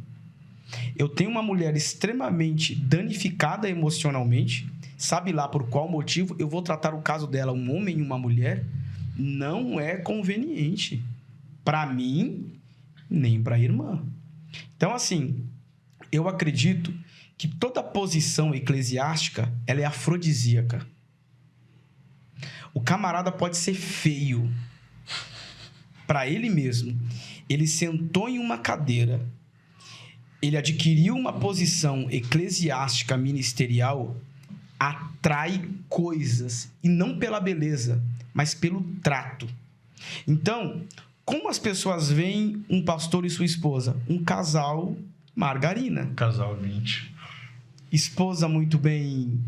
Eu tenho uma mulher extremamente danificada emocionalmente, sabe lá por qual motivo eu vou tratar o caso dela, um homem e uma mulher, não é conveniente para mim, nem para a irmã. Então, assim, eu acredito que toda posição eclesiástica, ela é afrodisíaca. O camarada pode ser feio para ele mesmo. Ele sentou em uma cadeira, ele adquiriu uma posição eclesiástica ministerial, atrai coisas, e não pela beleza, mas pelo trato. Então, como as pessoas veem um pastor e sua esposa? Um casal margarina. Casal 20. Esposa muito bem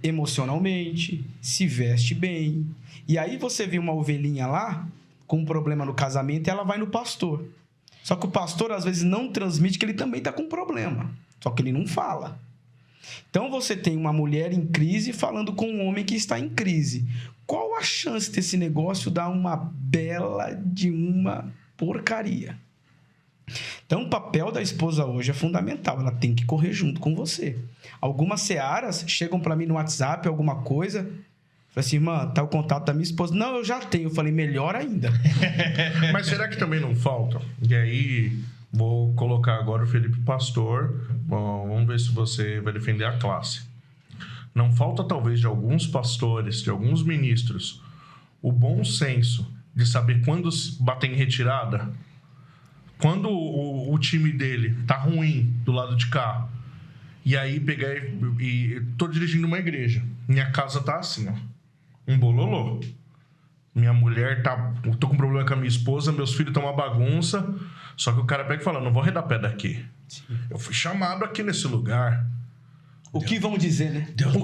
emocionalmente, se veste bem. E aí você vê uma ovelhinha lá, com um problema no casamento, e ela vai no pastor. Só que o pastor, às vezes, não transmite que ele também está com problema. Só que ele não fala. Então, você tem uma mulher em crise falando com um homem que está em crise. Qual a chance desse negócio dar uma bela de uma porcaria? Então, o papel da esposa hoje é fundamental. Ela tem que correr junto com você. Algumas searas chegam para mim no WhatsApp, alguma coisa... Falei assim, irmã, tá o contato da minha esposa. Não, eu já tenho. Eu falei, melhor ainda. Mas será que também não falta? E aí, vou colocar agora o Felipe Pastor. Bom, vamos ver se você vai defender a classe. Não falta, talvez, de alguns pastores, de alguns ministros, o bom senso de saber quando bater em retirada? Quando o time dele tá ruim do lado de cá, e aí pegar e tô dirigindo uma igreja. Minha casa tá assim, ó. Um bololô. Minha mulher tá... Eu tô com problema com a minha esposa, meus filhos estão uma bagunça. Só que o cara pega e fala, não vou arredar pé daqui. Sim. Eu fui chamado aqui nesse lugar. O que vão dizer, né? Deus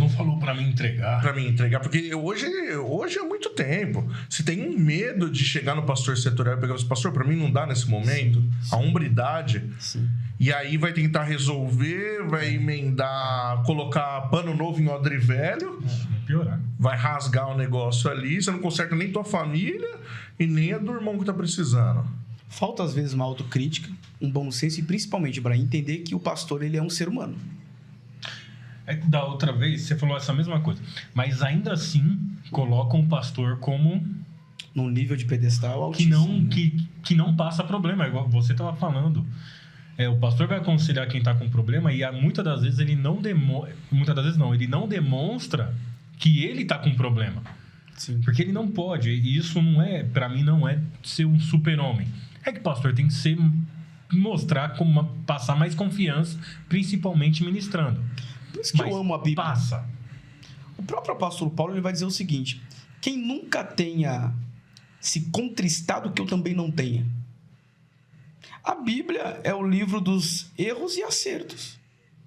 não falou pra me entregar. Pra me entregar, porque hoje é muito tempo. Se tem um medo de chegar no pastor setorial e pegar esse pastor, pra mim não dá nesse momento. Sim. A hombridade. Sim. E aí vai tentar resolver, vai emendar, colocar pano novo em odre velho. Vai piorar. Vai rasgar o negócio ali, você não conserta nem tua família e nem a do irmão que tá precisando. Falta, às vezes, uma autocrítica, um bom senso e, principalmente, para entender que o pastor ele é um ser humano. Da outra vez, você falou essa mesma coisa. Mas, ainda assim, colocam o pastor como... Num nível de pedestal altíssimo. Que não passa problema, igual você estava falando. O pastor vai aconselhar quem está com problema e, muitas das vezes, ele não demonstra que ele está com problema. Sim. Porque ele não pode. E isso não é, para mim, não é ser um super-homem. É que o pastor tem que mostrar como passar mais confiança, principalmente ministrando. Por isso que eu amo a Bíblia. Passa. O próprio apóstolo Paulo ele vai dizer o seguinte: quem nunca tenha se contristado que eu também não tenha. A Bíblia é o livro dos erros e acertos.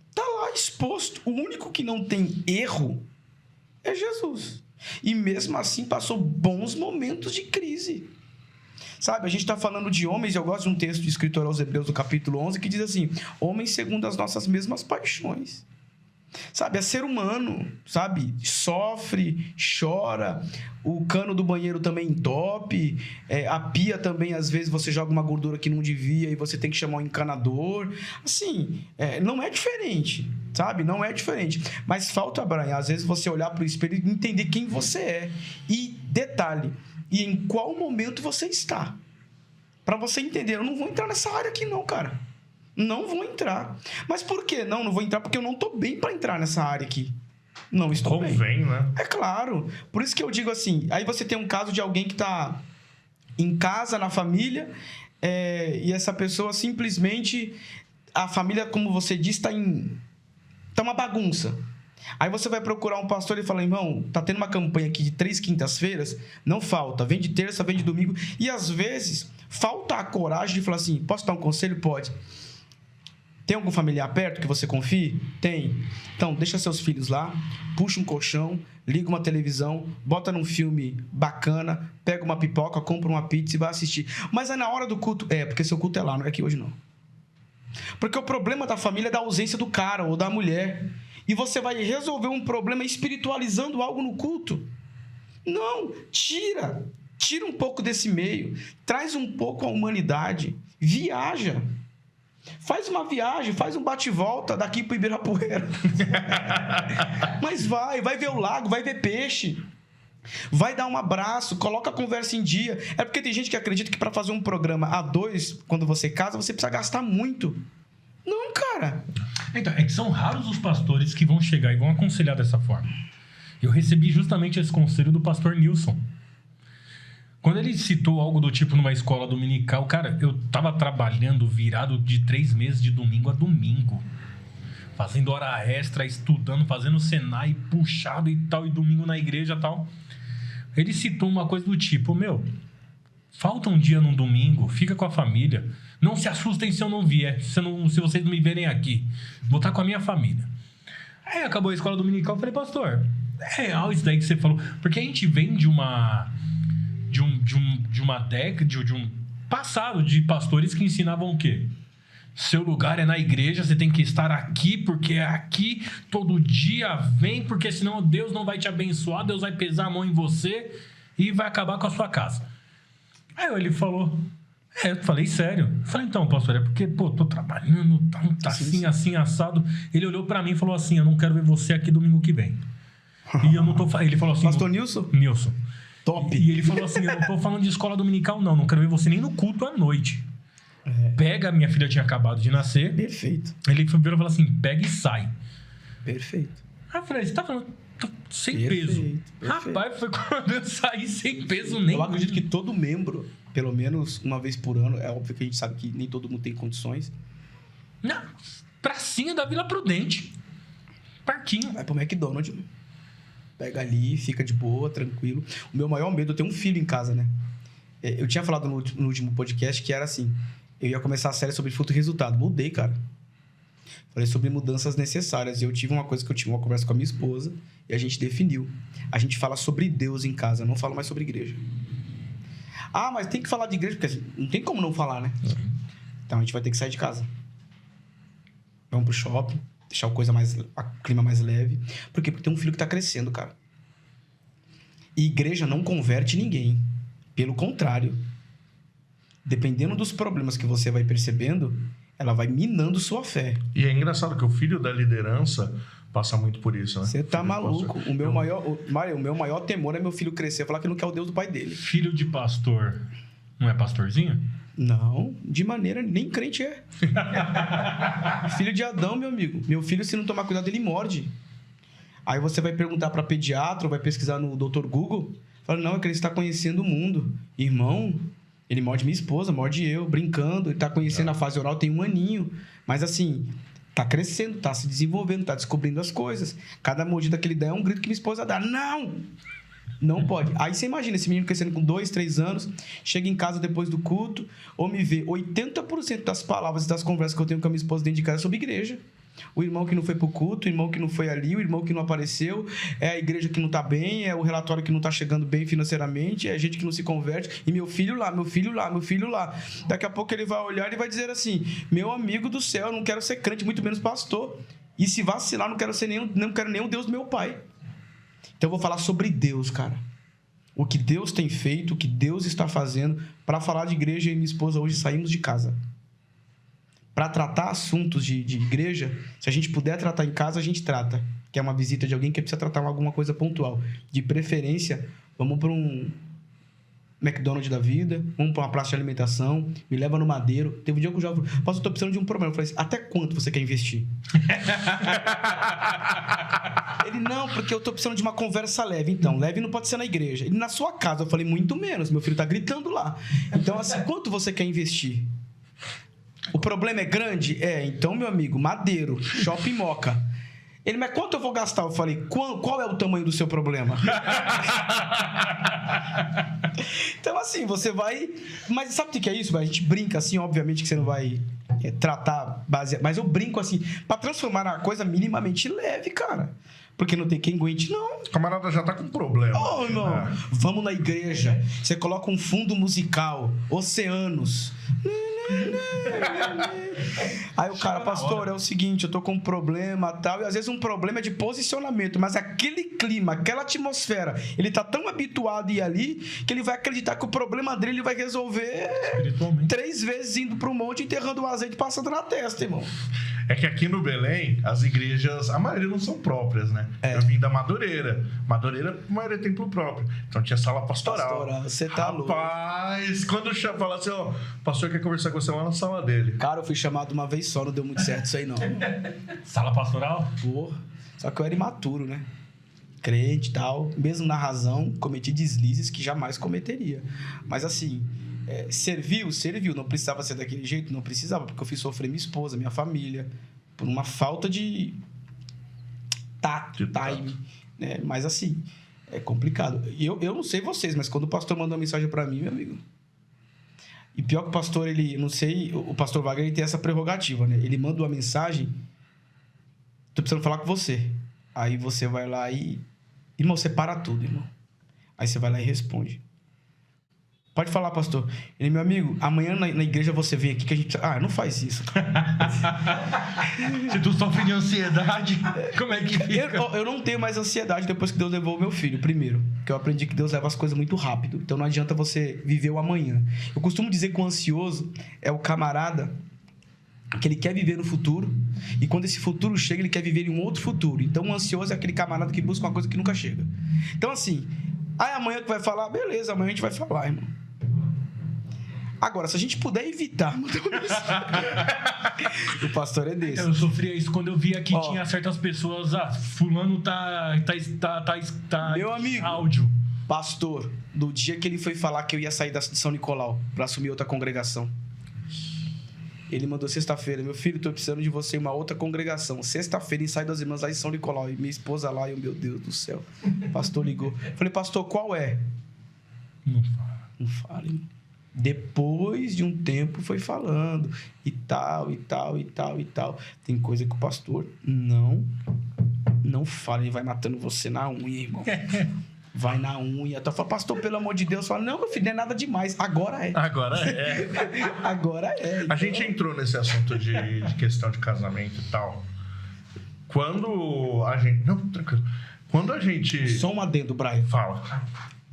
Está lá exposto. O único que não tem erro é Jesus. E mesmo assim passou bons momentos de crise. Sabe, a gente está falando de homens, eu gosto de um texto de escritor aos Hebreus, do capítulo 11, que diz assim, homens segundo as nossas mesmas paixões. Sabe, é ser humano, sabe? Sofre, chora, o cano do banheiro também entope, a pia também, às vezes, você joga uma gordura que não devia e você tem que chamar um encanador. Assim, não é diferente, sabe? Não é diferente. Mas falta, Brian, às vezes você olhar para o espelho e entender quem você é. E, detalhe, e em qual momento você está. Para você entender, eu não vou entrar nessa área aqui não, cara. Não vou entrar. Mas por quê? Não vou entrar porque eu não estou bem para entrar nessa área aqui. Não estou bem. Convém, né? É claro. Por isso que eu digo assim, aí você tem um caso de alguém que está em casa, na família, e essa pessoa simplesmente... A família, como você disse, tá uma bagunça. Aí você vai procurar um pastor e fala, irmão, tá tendo uma campanha aqui de 3 quintas-feiras, não falta, vem de terça, vem de domingo. E às vezes, falta a coragem de falar assim, posso dar um conselho? Pode. Tem algum familiar perto que você confie? Tem. Então, deixa seus filhos lá, puxa um colchão, liga uma televisão, bota num filme bacana, pega uma pipoca, compra uma pizza e vai assistir. Mas é na hora do culto. Porque seu culto é lá, não é aqui hoje não. Porque o problema da família é da ausência do cara ou da mulher. E você vai resolver um problema espiritualizando algo no culto. Não, tira um pouco desse meio, traz um pouco a humanidade, viaja. Faz uma viagem, faz um bate-volta daqui para o Ibirapuera. Mas vai ver o lago, vai ver peixe. Vai dar um abraço, coloca a conversa em dia. É porque tem gente que acredita que para fazer um programa A2, quando você casa, você precisa gastar muito. Não, cara. Então, é que são raros os pastores que vão chegar e vão aconselhar dessa forma. Eu recebi justamente esse conselho do pastor Nilson. Quando ele citou algo do tipo numa escola dominical, cara, eu tava trabalhando virado de 3 meses de domingo a domingo. Fazendo hora extra, estudando, fazendo Senai, puxado e tal, e domingo na igreja e tal. Ele citou uma coisa do tipo, falta um dia num domingo, fica com a família. Não se assustem se eu não vier, se vocês não me verem aqui. Vou estar com a minha família. Aí acabou a escola dominical, eu falei, pastor, é real isso daí que você falou. Porque a gente vem de uma década, de um passado de pastores que ensinavam o quê? Seu lugar é na igreja, você tem que estar aqui, porque é aqui, todo dia vem, porque senão Deus não vai te abençoar, Deus vai pesar a mão em você e vai acabar com a sua casa. Aí ele falou, eu falei, sério? Eu falei, então, pastor, é porque, tô trabalhando, tá assim, assado. Ele olhou pra mim e falou assim, eu não quero ver você aqui domingo que vem. E eu não tô... Ele falou assim... Pastor Nilson? Nilson. Top. E ele falou assim, eu não tô falando de escola dominical, não quero ver você nem no culto à noite. Pega, minha filha tinha acabado de nascer. Perfeito. Ele virou e falou assim, pega e sai. Perfeito. Aí eu falei, você tá falando sem peso. Rapaz, foi quando eu saí sem peso nenhum. Eu acredito que todo membro, pelo menos uma vez por ano, é óbvio que a gente sabe que nem todo mundo tem condições. Não, pracinha da Vila Prudente. Parquinho. Vai pro McDonald's. Pega ali, fica de boa, tranquilo. O meu maior medo, eu tenho um filho em casa, né? Eu tinha falado no último podcast que era assim, eu ia começar a série sobre fruto e resultado. Mudei, cara. Falei sobre mudanças necessárias. E eu tive uma conversa com a minha esposa e a gente definiu. A gente fala sobre Deus em casa, não fala mais sobre igreja. Ah, mas tem que falar de igreja, porque não tem como não falar, né? Então a gente vai ter que sair de casa. Vamos pro shopping, deixar o clima mais leve. Por quê? Porque tem um filho que tá crescendo, cara. E igreja não converte ninguém. Pelo contrário. Dependendo dos problemas que você vai percebendo, ela vai minando sua fé. E é engraçado que o filho da liderança passa muito por isso, né? Você tá maluco. O meu maior temor é meu filho crescer e falar que não quer o Deus do pai dele. Filho de pastor não é pastorzinho? Não, de maneira nem crente é. Filho de Adão, meu amigo. Meu filho, se não tomar cuidado, ele morde. Aí você vai perguntar para pediatra, ou vai pesquisar no Dr. Google. Fala, não, é que ele está conhecendo o mundo. Irmão, ele morde minha esposa, morde eu, brincando. Ele está conhecendo a fase oral, tem 1 aninho. Mas assim, tá crescendo, tá se desenvolvendo, tá descobrindo as coisas. Cada mordida que ele der é um grito que minha esposa dá. Não! Não pode. Aí você imagina esse menino crescendo com 2, 3 anos, chega em casa depois do culto, ou me vê 80% das palavras e das conversas que eu tenho com a minha esposa dentro de casa é sobre igreja. O irmão que não foi pro culto, o irmão que não foi ali, o irmão que não apareceu, é a igreja que não tá bem, é o relatório que não tá chegando bem financeiramente, é a gente que não se converte, e meu filho lá. Daqui a pouco ele vai olhar e vai dizer assim, meu amigo do céu, eu não quero ser crente, muito menos pastor. E se vacilar, não quero nem o Deus do meu pai. Então eu vou falar sobre Deus, cara. O que Deus tem feito, o que Deus está fazendo. Para falar de igreja, eu e minha esposa hoje saímos de casa. Para tratar assuntos de igreja, se a gente puder tratar em casa, a gente trata. Que é uma visita de alguém que precisa tratar alguma coisa pontual. De preferência, vamos para McDonald's da vida, vamos pra uma praça de alimentação, me leva no Madeiro. Teve um dia que eu já falei, pastor, eu tô precisando de um problema. Eu falei assim, até quanto você quer investir? Ele, não, porque eu tô precisando de uma conversa leve. Então, leve não pode ser na igreja. Ele, na sua casa. Eu falei, muito menos, meu filho tá gritando lá. Então, assim, quanto você quer investir? O problema é grande? Então, meu amigo, Madeiro, Shopping Moca. Ele, mas quanto eu vou gastar? Eu falei, qual é o tamanho do seu problema? Então, assim, você vai... Mas sabe o que é isso? A gente brinca assim, obviamente que você não vai tratar baseado... Mas eu brinco assim, pra transformar na coisa minimamente leve, cara. Porque não tem quem aguente, não. O camarada já tá com problema. Oh, irmão, vamos na igreja. Você coloca um fundo musical, oceanos. Aí o cara, pastor, é o seguinte, eu tô com um problema e tal. E às vezes um problema é de posicionamento, mas aquele clima, aquela atmosfera, ele tá tão habituado a ir ali que ele vai acreditar que o problema dele ele vai resolver 3 vezes indo pro monte, enterrando o azeite e passando na testa, irmão. É que aqui no Belém, as igrejas, a maioria não são próprias, né? Eu vim da Madureira. Madureira, a maioria é templo próprio. Então tinha sala pastoral. Você tá louco. Rapaz, quando eu falo assim, ó, o pastor quer conversar com você lá na sala dele. Cara, eu fui chamado uma vez só, não deu muito certo isso aí, não. Sala pastoral? Porra. Só que eu era imaturo, né? Crente e tal. Mesmo na razão, cometi deslizes que jamais cometeria. Mas assim... serviu. Não precisava ser daquele jeito? Não precisava, porque eu fiz sofrer minha esposa, minha família, por uma falta de time, né? Mas assim, é complicado. E eu não sei vocês, mas quando o pastor mandou uma mensagem pra mim, meu amigo... E pior que o pastor, ele... Não sei, o pastor Wagner, ele tem essa prerrogativa, né? Ele manda uma mensagem, tô precisando falar com você. Aí você vai lá e... Irmão, você para tudo, irmão. Aí você vai lá e responde. Pode falar, pastor. Ele, meu amigo, amanhã na igreja você vem aqui que a gente... não faz isso. Se tu sofre de ansiedade, como é que fica? Eu não tenho mais ansiedade depois que Deus levou o meu filho, primeiro. Porque eu aprendi que Deus leva as coisas muito rápido. Então não adianta você viver o amanhã. Eu costumo dizer que o ansioso é o camarada que ele quer viver no futuro. E quando esse futuro chega, ele quer viver em um outro futuro. Então o ansioso é aquele camarada que busca uma coisa que nunca chega. Então assim... amanhã que vai falar? Beleza, amanhã a gente vai falar, irmão. Agora, se a gente puder evitar... O pastor é desse. Eu sofria isso quando eu via que tinha certas pessoas... fulano tá meu amigo, áudio. Pastor, do dia que ele foi falar que eu ia sair de São Nicolau para assumir outra congregação. Ele mandou sexta-feira, meu filho, tô precisando de você em uma outra congregação. Sexta-feira, ensaio das irmãs lá em São Nicolau. E minha esposa lá, e eu, meu Deus do céu. O pastor ligou. Falei, pastor, qual é? Não fala. Não fala, irmão. Depois de um tempo foi falando. E tal. Tem coisa que o pastor não fala. Ele vai matando você na unha, irmão. Vai na unha. Então eu falo, pastor, pelo amor de Deus. Fala, não, meu filho, não é nada demais. Agora é. Agora é. Então... A gente entrou nesse assunto de questão de casamento e tal. Quando a gente... Não, tranquilo. Quando a gente... Só um adendo, Brian. Fala.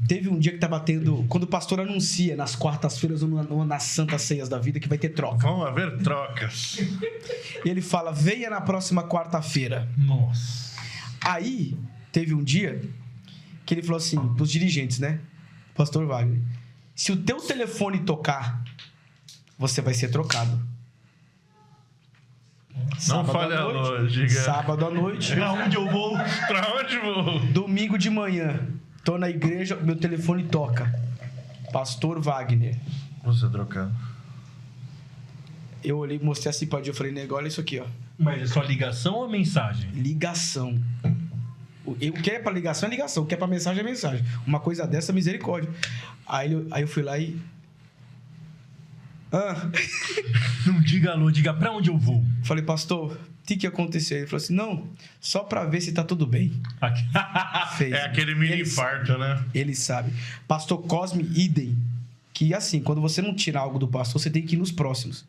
Teve um dia que tava tendo... Quando o pastor anuncia nas quartas-feiras ou nas santas ceias da vida que vai ter troca. Vão haver trocas. E ele fala, venha na próxima quarta-feira. Nossa. Aí, teve um dia... que ele falou assim, pros dirigentes, né? Pastor Wagner, se o teu telefone tocar, você vai ser trocado. Não fale a noite. Sábado à noite. Pra onde eu vou? Pra onde vou? Domingo de manhã, tô na igreja, meu telefone toca. Pastor Wagner. Você trocado. Eu olhei, mostrei assim pra dia, eu falei, nego, olha isso aqui, ó. Mas é só ligação ou mensagem? Ligação. O que é pra ligação é ligação, o que é pra mensagem é mensagem. Uma coisa dessa, misericórdia. Aí eu fui lá e... Não diga alô, diga pra onde eu vou. Falei, pastor, o que aconteceu? Ele falou assim, não, só pra ver se tá tudo bem. Fez. É aquele mini infarto, né? Ele sabe. Pastor Cosme idem, que assim, quando você não tira algo do pastor, você tem que ir nos próximos.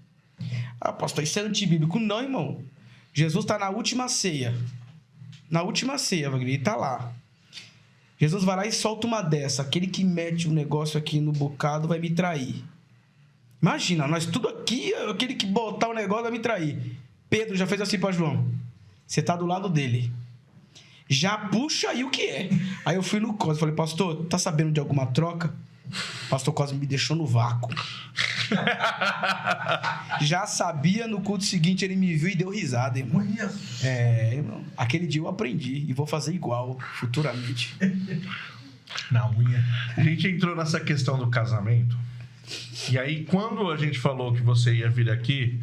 Pastor, isso é antibíblico. Não, irmão. Jesus tá na última ceia. Na última ceia, Wagner, ele tá lá. Jesus vai lá e solta uma dessa. Aquele que mete um negócio aqui no bocado vai me trair. Imagina, nós tudo aqui, aquele que botar o negócio vai me trair. Pedro já fez assim para João. Você tá do lado dele. Já puxa aí o que é. Aí eu fui no código, falei, pastor, tá sabendo de alguma troca? O pastor Cosme me deixou no vácuo. Já sabia, no culto seguinte ele me viu e deu risada, irmão. Irmão. Aquele dia eu aprendi e vou fazer igual futuramente. Na unha. A gente entrou nessa questão do casamento. E aí, quando a gente falou que você ia vir aqui,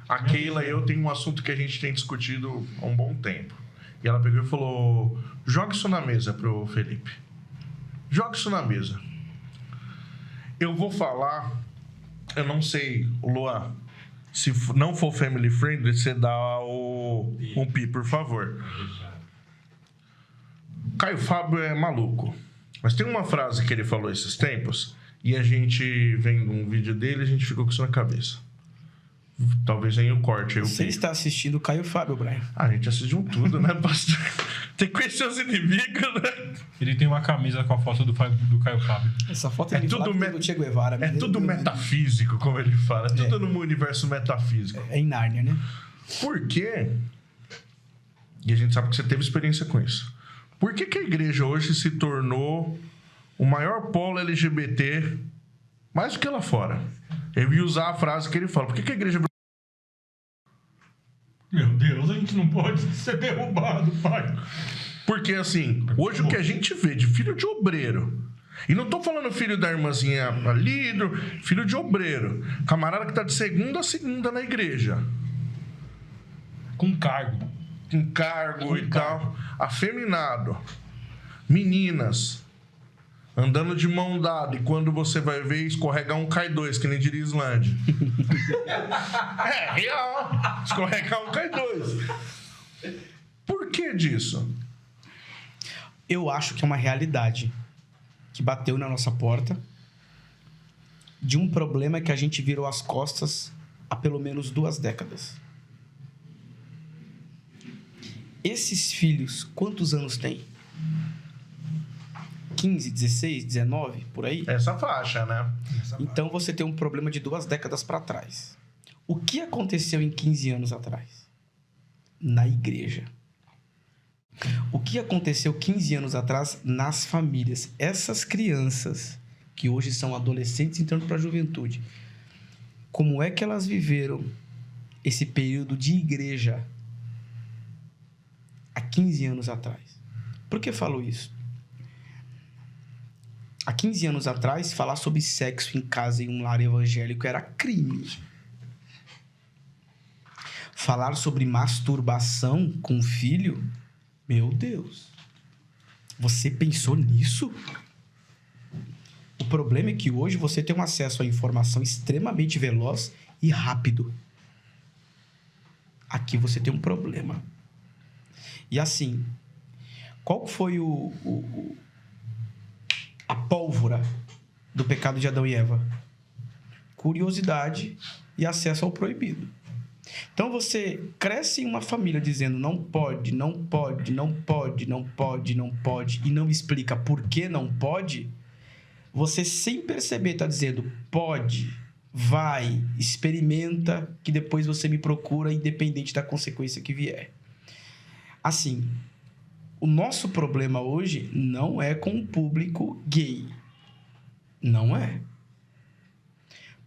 a Keila e eu tem um assunto que a gente tem discutido há um bom tempo. E ela pegou e falou: joga isso na mesa pro Felipe. Joga isso na mesa. Eu vou falar, eu não sei, Luan, se não for family friendly, você dá um pi, por favor. Caio Fábio é maluco. Mas tem uma frase que ele falou esses tempos, e a gente, vendo um vídeo dele, a gente ficou com isso na cabeça. Talvez venha o corte aí. Você está assistindo o Caio Fábio, Brian. A gente assistiu tudo, né, pastor? Tem que conhecer os inimigos, né? Ele tem uma camisa com a foto do Caio Fábio. Essa foto é tudo do Che Guevara. É tudo metafísico, como ele fala. É tudo no universo metafísico. É em Nárnia, né? Por quê? E a gente sabe que você teve experiência com isso. Por que a igreja hoje se tornou o maior polo LGBT mais do que lá fora? Eu ia usar a frase que ele fala. Por que a igreja... Meu Deus, a gente não pode ser derrubado, pai. Porque, assim, hoje o que a gente vê de filho de obreiro... E não tô falando filho da irmãzinha ali, filho de obreiro. Camarada que tá de segunda a segunda na igreja. Com cargo. Com cargo e tal. Afeminado. Meninas... andando de mão dada, e quando você vai ver, escorregar um cai dois, que nem diria Islândia. É real. Escorregar um cai dois. Por que disso? Eu acho que é uma realidade que bateu na nossa porta de um problema que a gente virou as costas há pelo menos 2 décadas. Esses filhos, quantos anos têm? 15, 16, 19, por aí? Essa faixa, né? Então você tem um problema de 2 décadas para trás. O que aconteceu em 15 anos atrás? Na igreja. O que aconteceu 15 anos atrás nas famílias? Essas crianças que hoje são adolescentes entrando para a juventude, como é que elas viveram esse período de igreja há 15 anos atrás? Por que falo isso? Há 15 anos atrás, falar sobre sexo em casa em um lar evangélico era crime. Falar sobre masturbação com o filho, meu Deus. Você pensou nisso? O problema é que hoje você tem um acesso à informação extremamente veloz e rápido. Aqui você tem um problema. E assim, qual foi a pólvora do pecado de Adão e Eva? Curiosidade e acesso ao proibido. Então você cresce em uma família dizendo não pode, não pode, não pode, não pode, não pode, e não explica por que não pode. Você, sem perceber, está dizendo pode, vai, experimenta, que depois você me procura, independente da consequência que vier. Assim, o nosso problema hoje não é com o público gay. Não é.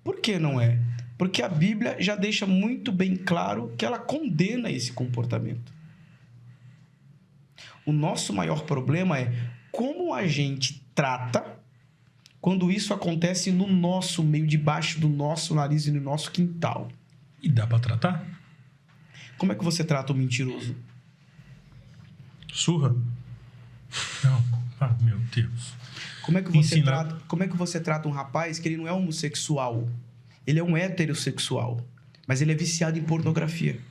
Por que não é? Porque a Bíblia já deixa muito bem claro que ela condena esse comportamento. O nosso maior problema é como a gente trata quando isso acontece no nosso meio, debaixo do nosso nariz e no nosso quintal. E dá pra tratar? Como é que você trata o mentiroso? Surra. Não. Ah, meu Deus. Como é que você trata um rapaz que ele não é homossexual? Ele é um heterossexual, mas ele é viciado em pornografia.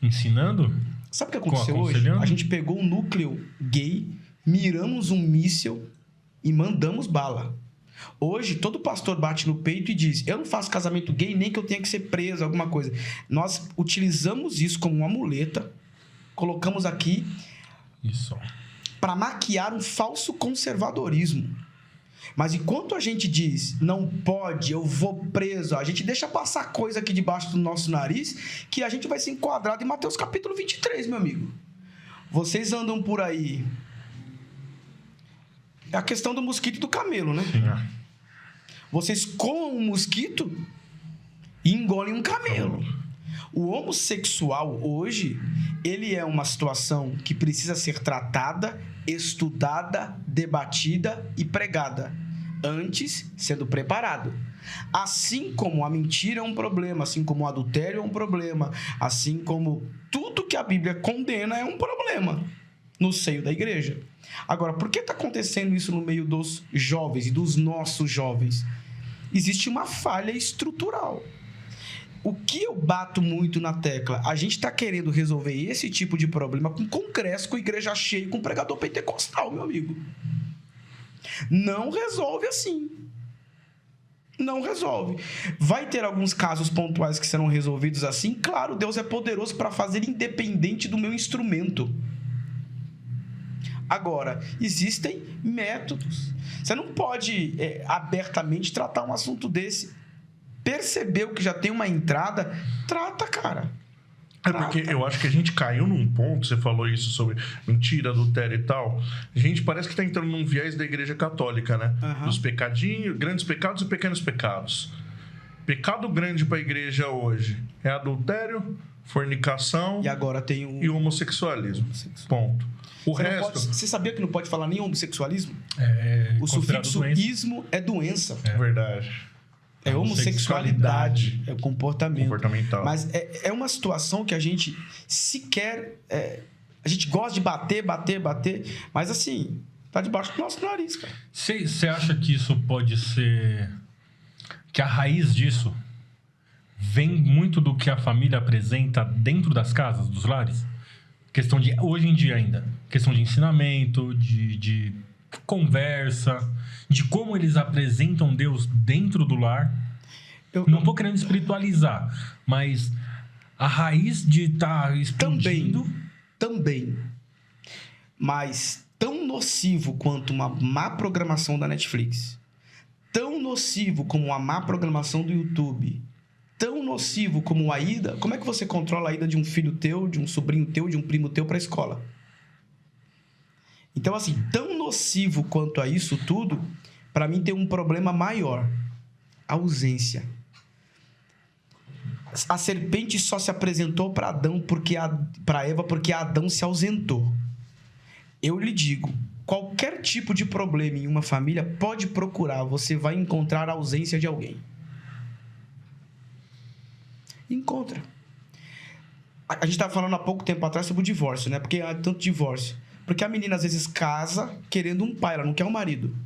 Ensinando? Sabe o que aconteceu hoje? A gente pegou um núcleo gay, miramos um míssil e mandamos bala. Hoje, todo pastor bate no peito e diz: eu não faço casamento gay nem que eu tenha que ser preso, alguma coisa. Nós utilizamos isso como uma muleta, colocamos aqui para maquiar um falso conservadorismo. Mas enquanto a gente diz, não pode, eu vou preso, a gente deixa passar coisa aqui debaixo do nosso nariz, que a gente vai ser enquadrado em Mateus capítulo 23, meu amigo. Vocês andam por aí É a questão do mosquito e do camelo, né? Sim. Vocês comam um mosquito e engolem um camelo. O homossexual hoje, ele é uma situação que precisa ser tratada, estudada, debatida e pregada, antes sendo preparado. Assim como a mentira é um problema, assim como o adultério é um problema, assim como tudo que a Bíblia condena é um problema no seio da igreja. Agora, por que está acontecendo isso no meio dos jovens e dos nossos jovens? Existe uma falha estrutural. O que eu bato muito na tecla, a gente está querendo resolver esse tipo de problema com congresso, com igreja cheia, com pregador pentecostal, meu amigo. Não resolve assim. Não resolve. Vai ter alguns casos pontuais que serão resolvidos assim? Claro, Deus é poderoso para fazer independente do meu instrumento. Agora, existem métodos. Você não pode abertamente tratar um assunto desse. Percebeu que já tem uma entrada, trata, cara. Porque eu acho que a gente caiu num ponto, você falou isso sobre mentira, adultério e tal. A gente parece que tá entrando num viés da igreja católica, né? Dos pecadinhos, grandes pecados e pequenos pecados. Pecado grande pra igreja hoje é adultério, fornicação e agora tem e o homossexualismo. Ponto. O resto... Você sabia que não pode falar nem homossexualismo? O sufixo ismo é doença. É verdade. É homossexualidade, é comportamental. Mas é uma situação que a gente sequer... a gente gosta de bater, mas assim, tá debaixo do nosso nariz, cara. Você acha que isso pode ser... que a raiz disso vem muito do que a família apresenta dentro das casas, dos lares? Questão de... hoje em dia ainda. Questão de ensinamento, de conversa, de como eles apresentam Deus dentro do lar. Eu não tô querendo espiritualizar, mas a raiz de estar explodindo... Também. Mas tão nocivo quanto uma má programação da Netflix, tão nocivo como uma má programação do YouTube, tão nocivo como a ida... Como é que você controla a ida de um filho teu, de um sobrinho teu, de um primo teu para a escola? Então, assim, tão nocivo quanto a isso tudo, para mim tem um problema maior. A ausência. A serpente só se apresentou para Eva porque Adão se ausentou. Eu lhe digo, qualquer tipo de problema em uma família pode procurar, você vai encontrar a ausência de alguém. Encontra. A gente estava falando há pouco tempo atrás sobre o divórcio, né? Porque há tanto divórcio. Porque a menina às vezes casa querendo um pai, ela não quer um marido.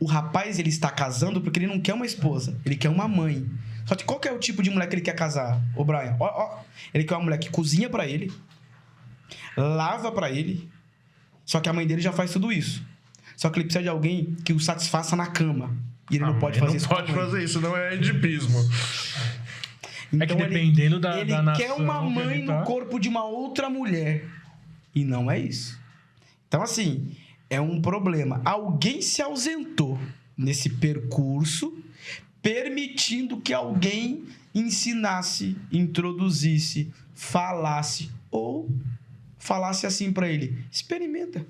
O rapaz, ele está casando porque ele não quer uma esposa, ele quer uma mãe. Só que qual que é o tipo de mulher que ele quer casar, ô Brian? Ele quer uma mulher que cozinha pra ele, lava pra ele, só que a mãe dele já faz tudo isso. Só que ele precisa de alguém que o satisfaça na cama. E ele não pode fazer isso. Não pode fazer isso, não é edipismo. Então, é que dependendo da nação... Ele quer uma mãe no corpo de uma outra mulher. E não é isso. Então, assim, é um problema. Alguém se ausentou nesse percurso, permitindo que alguém ensinasse, introduzisse, falasse, ou falasse assim para ele: experimenta.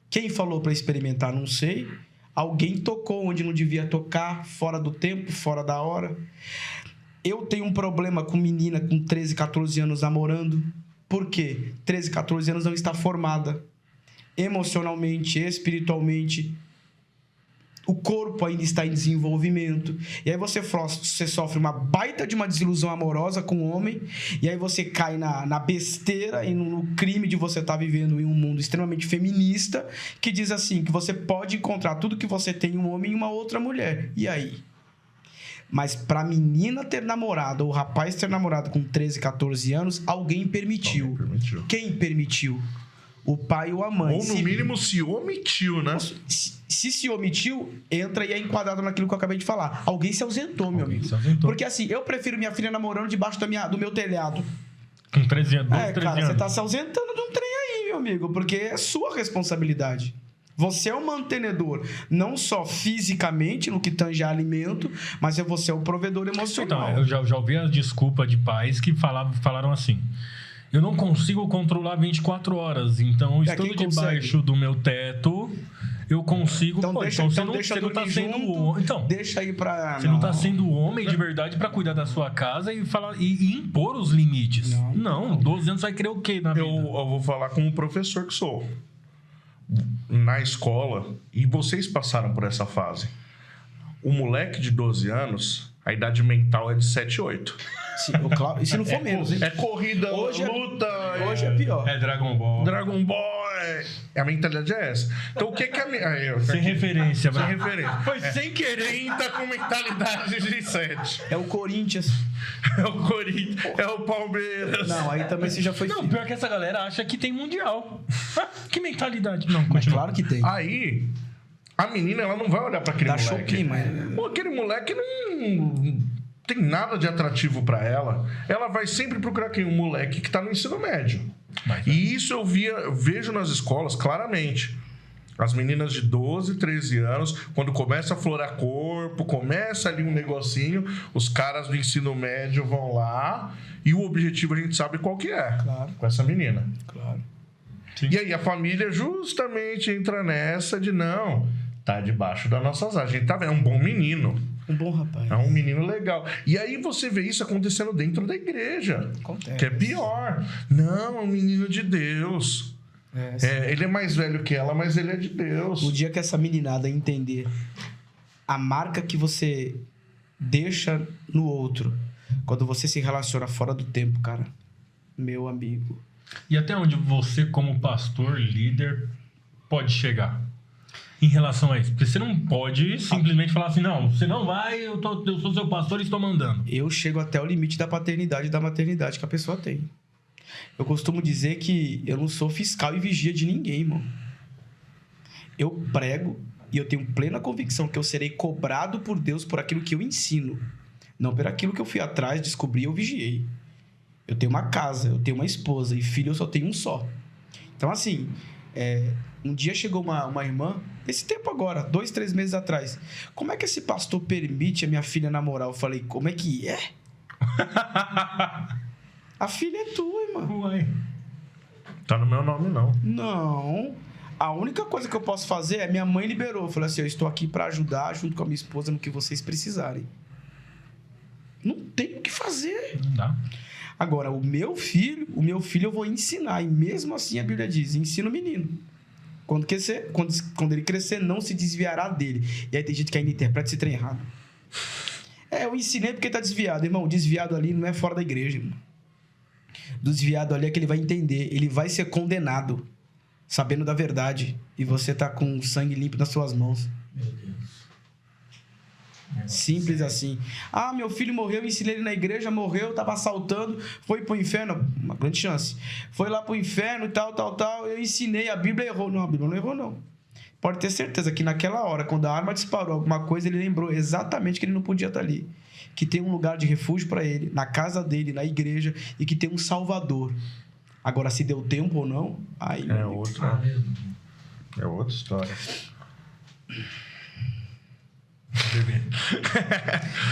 Quem falou para experimentar, não sei. Alguém tocou onde não devia tocar, fora do tempo, fora da hora. Eu tenho um problema com menina com 13, 14 anos namorando. Por quê? 13, 14 anos não está formada emocionalmente, espiritualmente. O corpo ainda está em desenvolvimento. E aí você sofre uma baita de uma desilusão amorosa com o homem. E aí você cai na besteira e no crime de você estar vivendo em um mundo extremamente feminista, que diz assim, que você pode encontrar tudo que você tem em um homem em uma outra mulher. E aí? Mas para a menina ter namorado ou o rapaz ter namorado com 13, 14 anos, alguém permitiu. Quem permitiu? O pai ou a mãe. Ou, no mínimo, se omitiu, né? Se omitiu, entra e é enquadrado naquilo que eu acabei de falar. Alguém se ausentou, meu amigo. Porque assim, eu prefiro minha filha namorando debaixo do meu telhado. Com 13 anos. 13 cara, anos. Você tá se ausentando de um trem aí, meu amigo. Porque é sua responsabilidade. Você é o mantenedor, não só fisicamente, no que tange a alimento, mas você é o provedor emocional. Então, eu já ouvi a desculpa de pais que falaram assim: Eu não consigo controlar 24 horas. Então, estando debaixo do meu teto, eu consigo... Então, você não tá sendo... Então, deixa aí pra... Você não tá sendo homem de verdade pra cuidar da sua casa e falar e impor os limites. Não, 12 anos vai querer o quê na vida? Eu vou falar como professor que sou. Na escola, e vocês passaram por essa fase. O moleque de 12 anos, a idade mental é de 7, 8. E se não for menos, hein? É corrida, Hoje luta. Hoje é pior. É Dragon Ball. Dragon Ball. A mentalidade é essa. Então, o que é a minha... Sem referência, Sem mano. referência. Foi sem querer. Quem tá com mentalidade de 7? É o Corinthians. É o Corinthians. É o Palmeiras. Não, aí também você já foi... Não, pior que essa galera acha que tem mundial. Que mentalidade. Não, Mas continua. claro que tem. Aí, a menina, ela não vai olhar pra aquele Dá moleque. choquinho, mas... Pô, aquele moleque não tem nada de atrativo pra ela. Ela vai sempre procurar quem? Um moleque que tá no ensino médio. E isso eu vejo nas escolas claramente. As meninas de 12, 13 anos, quando começa a florar corpo, começa ali um negocinho, os caras do ensino médio vão lá e o objetivo a gente sabe qual que é. Claro. Com essa menina. Claro. Sim. E aí a família justamente entra nessa de não, tá debaixo das nossas asas. A gente tá vendo, é um bom menino. Um bom rapaz. É um menino legal. E aí você vê isso acontecendo dentro da igreja. Acontece. Que é pior. Não, é um menino de Deus. Ele é mais velho que ela, mas ele é de Deus. O dia que essa meninada entender a marca que você deixa no outro, quando você se relaciona fora do tempo, cara, meu amigo. E até onde você, como pastor, líder, pode chegar em relação a isso? Porque você não pode simplesmente falar assim, não, você não vai, eu sou seu pastor e estou mandando. Eu chego até o limite da paternidade e da maternidade que a pessoa tem. Eu costumo dizer que eu não sou fiscal e vigia de ninguém, irmão. Eu prego e eu tenho plena convicção que eu serei cobrado por Deus por aquilo que eu ensino. Não por aquilo que eu fui atrás, descobri ou vigiei. Eu tenho uma casa, eu tenho uma esposa e filho eu só tenho um só. Então, assim, um dia chegou uma irmã, esse tempo agora, 2, 3 meses atrás. Como é que esse pastor permite a minha filha namorar? Eu falei, como é que é? A filha é tua, irmão. Uai. Tá no meu nome, não. Não. A única coisa que eu posso fazer é minha mãe liberou. Eu falei assim, eu estou aqui para ajudar junto com a minha esposa no que vocês precisarem. Não tem o que fazer. Não dá. Agora, o meu filho eu vou ensinar. E mesmo assim a Bíblia diz, ensina o menino. Quando ele crescer, não se desviará dele. E aí tem gente que ainda interpreta esse trem errado. Eu ensinei porque tá desviado. Irmão, desviado ali não é fora da igreja, irmão. Desviado ali é que ele vai entender. Ele vai ser condenado, sabendo da verdade. E você tá com o sangue limpo nas suas mãos. Meu Deus. Simples assim. Ah, meu filho morreu, ensinei ele na igreja, morreu, tava assaltando, foi pro inferno. Uma grande chance. Foi lá pro inferno e tal. Eu ensinei, a Bíblia errou. Não, a Bíblia não errou, não. Pode ter certeza que naquela hora, quando a arma disparou alguma coisa, ele lembrou exatamente que ele não podia estar ali. Que tem um lugar de refúgio para ele, na casa dele, na igreja, e que tem um salvador. Agora, se deu tempo ou não, aí... É outra história.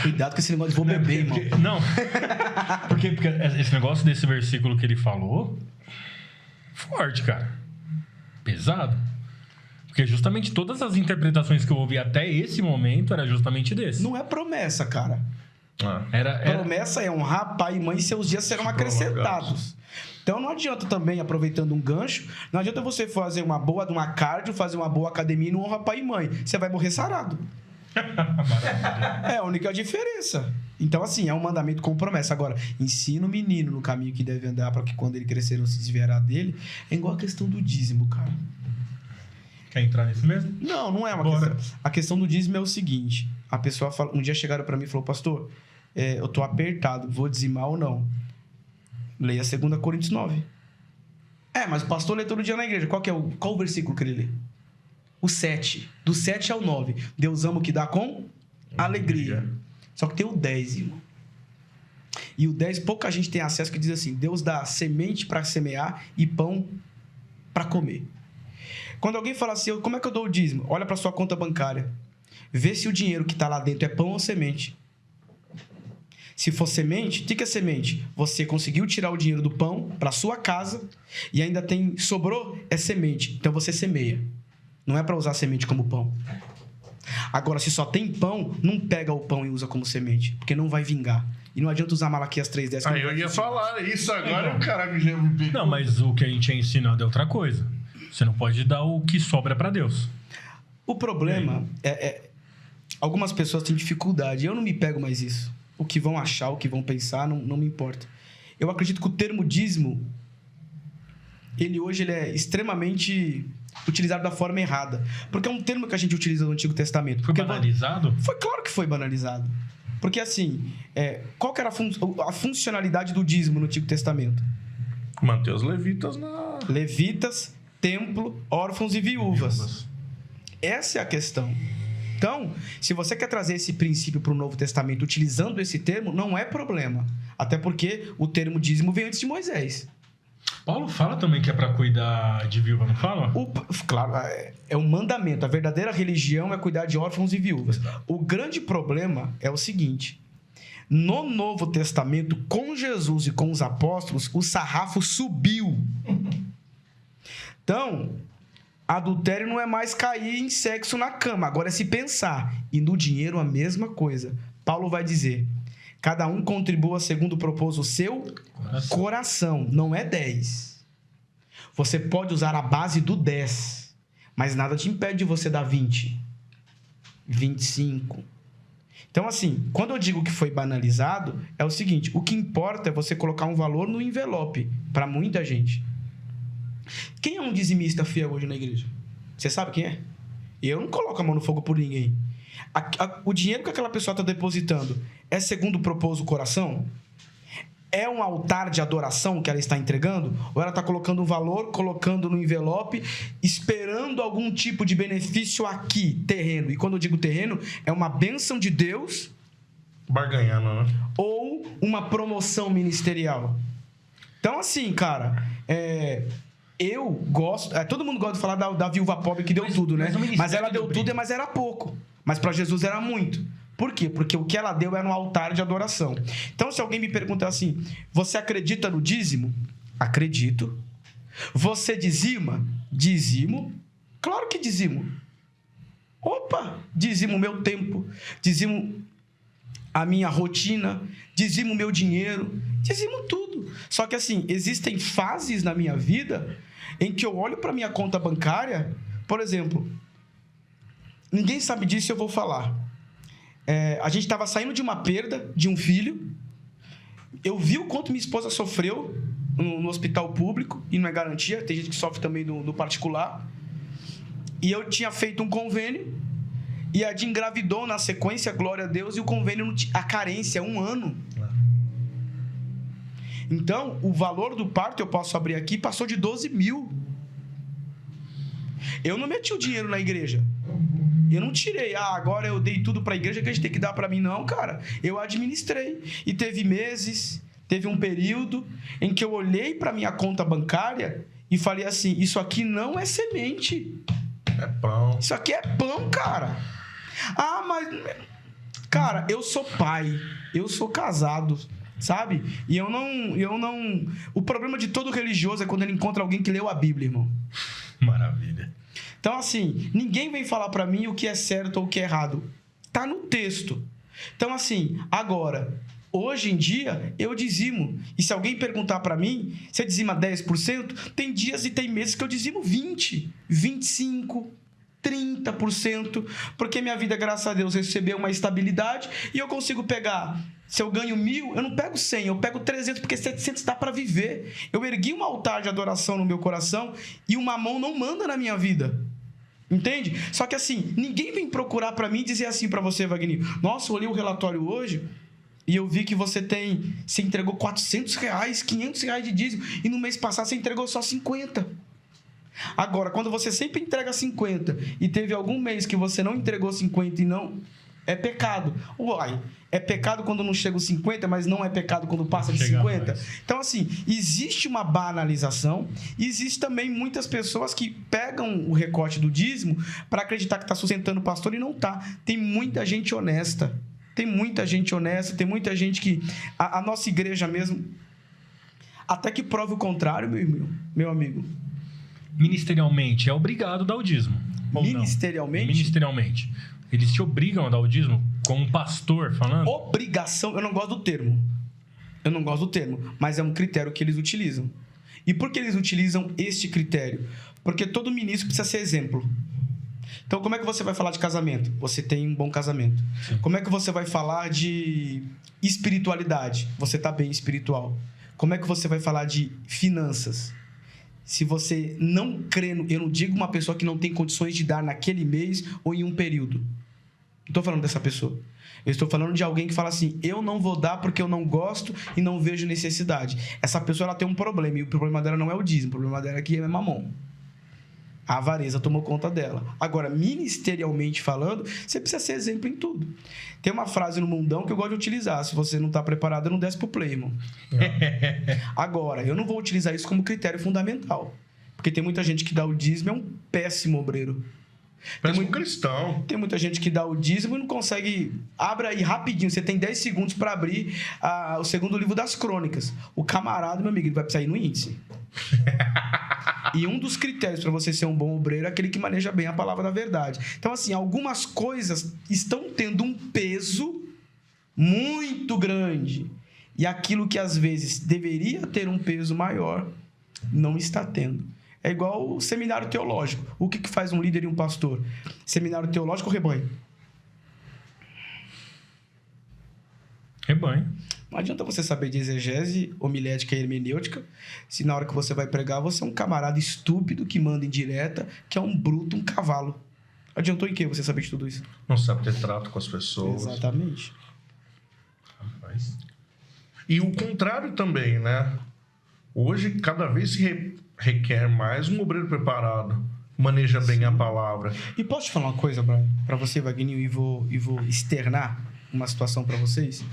Cuidado com esse negócio de vou beber, irmão. Não. Porque esse negócio desse versículo que ele falou, forte, cara. Pesado. Porque justamente todas as interpretações que eu ouvi até esse momento era justamente desse. Não é promessa, cara. Era... Promessa é honrar pai e mãe e seus dias serão acrescentados. Então não adianta também, aproveitando um gancho, não adianta você fazer uma boa de uma cardio, fazer uma boa academia e não honrar pai e mãe. Você vai morrer sarado. É a única diferença. Então, assim, é um mandamento com promessa. Agora, ensina o menino no caminho que deve andar para que quando ele crescer não se desviará dele. É igual a questão do dízimo, cara. Quer entrar nisso mesmo? Não é uma questão. A questão do dízimo é o seguinte. A pessoa fala, um dia chegaram para mim e falou, pastor, eu tô apertado, vou dizimar ou não? Leia 2 Coríntios 9. Mas o pastor lê todo dia na igreja. Qual o versículo que ele lê? O 7. Do 7 ao 9. Deus ama o que dá com alegria. Só que tem o 10, irmão. E o 10, pouca gente tem acesso, que diz assim, Deus dá semente para semear e pão para comer. Quando alguém fala assim, como é que eu dou o dízimo? Olha para sua conta bancária. Vê se o dinheiro que está lá dentro é pão ou semente. Se for semente, o que é semente? Você conseguiu tirar o dinheiro do pão para sua casa e ainda sobrou, é semente. Então você semeia. Não é para usar semente como pão. Agora, se só tem pão, não pega o pão e usa como semente, porque não vai vingar. E não adianta usar Malaquias 3:10. Eu ia falar isso agora, o cara já me pediu. Não, mas o que a gente é ensinado é outra coisa. Você não pode dar o que sobra para Deus. O problema algumas pessoas têm dificuldade. Eu não me pego mais isso. O que vão achar, o que vão pensar, não me importa. Eu acredito que o termo dízimo, hoje ele é extremamente utilizado da forma errada. Porque é um termo que a gente utiliza no Antigo Testamento. Foi banalizado? Foi claro que foi banalizado. Porque assim, qual que era a funcionalidade do dízimo no Antigo Testamento? Manter os levitas na... Levitas, templo, órfãos e viúvas. Essa é a questão. Então, se você quer trazer esse princípio para o Novo Testamento utilizando esse termo, não é problema. Até porque o termo dízimo veio antes de Moisés. Paulo fala também que é para cuidar de viúva, não fala? Claro, é um mandamento. A verdadeira religião é cuidar de órfãos e viúvas. O grande problema é o seguinte. No Novo Testamento, com Jesus e com os apóstolos, o sarrafo subiu. Então, adultério não é mais cair em sexo na cama, agora é se pensar. E no dinheiro a mesma coisa. Paulo vai dizer, cada um contribua segundo propôs o seu coração. Não é 10. Você pode usar a base do 10, mas nada te impede de você dar 20, 25. Então, assim, quando eu digo que foi banalizado, é o seguinte, o que importa é você colocar um valor no envelope para muita gente. Quem é um dizimista fiel hoje na igreja? Você sabe quem é? Eu não coloco a mão no fogo por ninguém. O dinheiro que aquela pessoa está depositando é segundo propôs o coração? É um altar de adoração que ela está entregando? Ou ela está colocando um valor, colocando no envelope, esperando algum tipo de benefício aqui, terreno? E quando eu digo terreno, é uma bênção de Deus... Barganhando, né? Ou uma promoção ministerial. Então, assim, cara... Eu gosto... todo mundo gosta de falar da viúva pobre que deu tudo, né? Mas ela deu tudo, mas era pouco. Mas para Jesus era muito. Por quê? Porque o que ela deu era no altar de adoração. Então, se alguém me perguntar assim, você acredita no dízimo? Acredito. Você dizima? Dizimo. Claro que dizimo. Opa! Dizimo o meu tempo. Dizimo a minha rotina. Dizimo o meu dinheiro. Dizimo tudo. Só que assim, existem fases na minha vida em que eu olho para minha conta bancária, por exemplo, ninguém sabe disso e eu vou falar. A gente estava saindo de uma perda de um filho. Eu vi o quanto minha esposa sofreu no hospital público, e não é garantia, tem gente que sofre também do particular. E eu tinha feito um convênio, e a Jean engravidou na sequência, glória a Deus, e o convênio, a carência é 1 ano. Então, o valor do parto, eu posso abrir aqui, passou de 12 mil. Eu não meti o dinheiro na igreja. Eu não tirei, agora eu dei tudo para a igreja que a gente tem que dar para mim. Não, cara. Eu administrei. E teve meses, teve um período em que eu olhei para minha conta bancária e falei assim, isso aqui não é semente. É pão. Isso aqui é pão, cara. Mas... Cara, eu sou pai. Eu sou casado, sabe? E eu não... O problema de todo religioso é quando ele encontra alguém que leu a Bíblia, irmão. Maravilha. Então, assim, ninguém vem falar pra mim o que é certo ou o que é errado. Tá no texto. Então, assim, agora, hoje em dia, eu dizimo. E se alguém perguntar pra mim, você dizima 10%? Tem dias e tem meses que eu dizimo 20%, 25%, 30%. Porque minha vida, graças a Deus, recebeu uma estabilidade e eu consigo pegar... Se eu ganho 1.000, eu não pego 100, eu pego 300, porque 700 dá para viver. Eu ergui um altar de adoração no meu coração e o mamão não manda na minha vida. Entende? Só que assim, ninguém vem procurar para mim e dizer assim para você, Wagner. Nossa, eu olhei o relatório hoje e eu vi que você entregou R$400, R$500 de dízimo e no mês passado você entregou só 50. Agora, quando você sempre entrega 50 e teve algum mês que você não entregou 50 e não... É pecado. Uai, é pecado quando não chega os 50, mas não é pecado quando passa de 50? Então, assim, existe uma banalização e existe também muitas pessoas que pegam o recorte do dízimo para acreditar que está sustentando o pastor e não está. Tem muita gente honesta. Tem muita gente honesta, tem muita gente que... A nossa igreja mesmo, até que prove o contrário, meu amigo. Ministerialmente, é obrigado a dar o dízimo. Ou Ministerialmente? Não? Ministerialmente. Eles te obrigam a dar o dízimo, como um pastor falando? Obrigação, eu não gosto do termo. Mas é um critério que eles utilizam. E por que eles utilizam este critério? Porque todo ministro precisa ser exemplo. Então, como é que você vai falar de casamento? Você tem um bom casamento. Sim. Como é que você vai falar de espiritualidade? Você está bem espiritual. Como é que você vai falar de finanças? Se você não crê... Eu não digo uma pessoa que não tem condições de dar naquele mês ou em um período. Não estou falando dessa pessoa. Eu estou falando de alguém que fala assim, eu não vou dar porque eu não gosto e não vejo necessidade. Essa pessoa ela tem um problema, e o problema dela não é o dízimo, o problema dela é que é mamão. A avareza tomou conta dela. Agora, ministerialmente falando, você precisa ser exemplo em tudo. Tem uma frase no mundão que eu gosto de utilizar, se você não está preparado, não desce pro play, irmão. Agora, eu não vou utilizar isso como critério fundamental, porque tem muita gente que dá o dízimo, é um péssimo obreiro. Péssimo cristão. Tem muita gente que dá o dízimo e não consegue... Abre aí rapidinho, você tem 10 segundos para abrir o segundo livro das crônicas. O camarada, meu amigo, ele vai precisar ir no índice. E um dos critérios para você ser um bom obreiro é aquele que maneja bem a palavra da verdade. Então, assim, algumas coisas estão tendo um peso muito grande. E aquilo que, às vezes, deveria ter um peso maior, não está tendo. É igual o seminário teológico. O que faz um líder e um pastor? Seminário teológico ou rebanho? Rebanho. Não adianta você saber de exegese, homilética e hermenêutica, se na hora que você vai pregar, você é um camarada estúpido que manda indireta, que é um bruto, um cavalo. Adiantou em que você saber de tudo isso? Não sabe ter trato com as pessoas. Exatamente. Rapaz. E o contrário também, né? Hoje, cada vez se requer mais um obreiro preparado, maneja bem a palavra. E posso te falar uma coisa, Brian? Para você, Wagninho, e vou externar uma situação para vocês?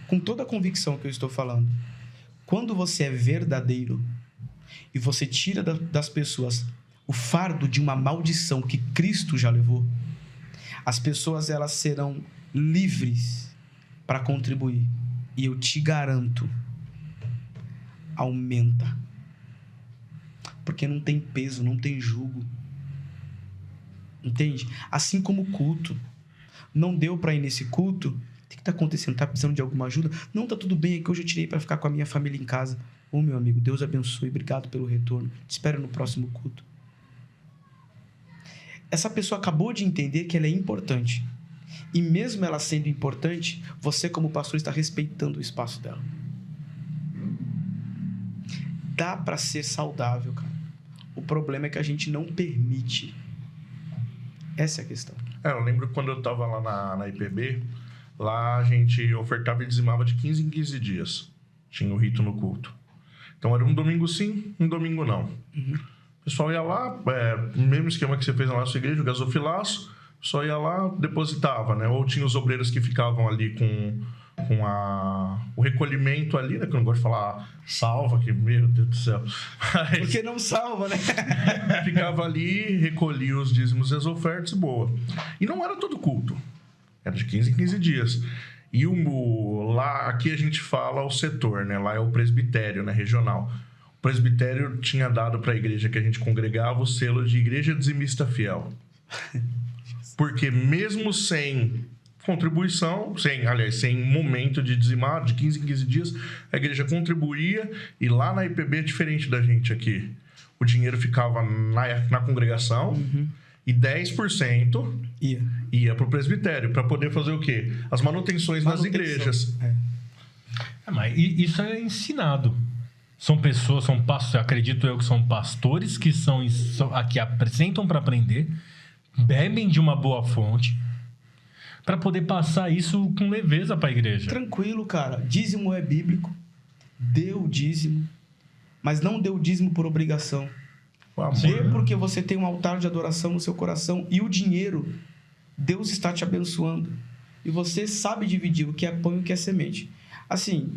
Com toda a convicção que eu estou falando, quando você é verdadeiro e você tira das pessoas o fardo de uma maldição que Cristo já levou, as pessoas elas serão livres para contribuir. E eu te garanto, aumenta. Porque não tem peso, não tem jugo. Entende? Assim como o culto. Não deu para ir nesse culto? O que está acontecendo? Está precisando de alguma ajuda? Não, está tudo bem, é que hoje eu tirei para ficar com a minha família em casa. Ô, meu amigo, Deus abençoe, obrigado pelo retorno. Te espero no próximo culto. Essa pessoa acabou de entender que ela é importante. E mesmo ela sendo importante, você como pastor está respeitando o espaço dela. Dá para ser saudável, cara. O problema é que a gente não permite. Essa é a questão. Eu lembro quando eu estava lá na IPB, lá a gente ofertava e dizimava de 15 em 15 dias. Tinha o rito no culto. Então era um domingo sim, um domingo não. Uhum. O pessoal ia lá, mesmo esquema que você fez lá na sua igreja, o gasofilaço, só ia lá, depositava, né? Ou tinha os obreiros que ficavam ali com o recolhimento ali, né? Que eu não gosto de falar salva, que meu Deus do céu. Mas... Porque não salva, né? Ficava ali, recolhia os dízimos e as ofertas e boa. E não era todo culto. Era de 15 em 15 dias. E lá, aqui a gente fala o setor, né? Lá é o presbitério, né? Regional. O presbitério tinha dado para a igreja que a gente congregava o selo de igreja dizimista fiel. Porque mesmo sem contribuição, sem momento de dizimar, de 15 em 15 dias, a igreja contribuía, e lá na IPB é diferente da gente aqui. O dinheiro ficava na congregação, uhum, e 10% ia para o presbitério, para poder fazer o quê? As manutenções nas igrejas. Mas isso é ensinado. São pessoas, acredito eu que são pastores que aqui apresentam para aprender, bebem de uma boa fonte, para poder passar isso com leveza para a igreja. Tranquilo, cara. Dízimo é bíblico. Dê o dízimo. Mas não dê o dízimo por obrigação. Dê porque você tem um altar de adoração no seu coração. E o dinheiro, Deus está te abençoando. E você sabe dividir o que é pão e o que é semente. Assim,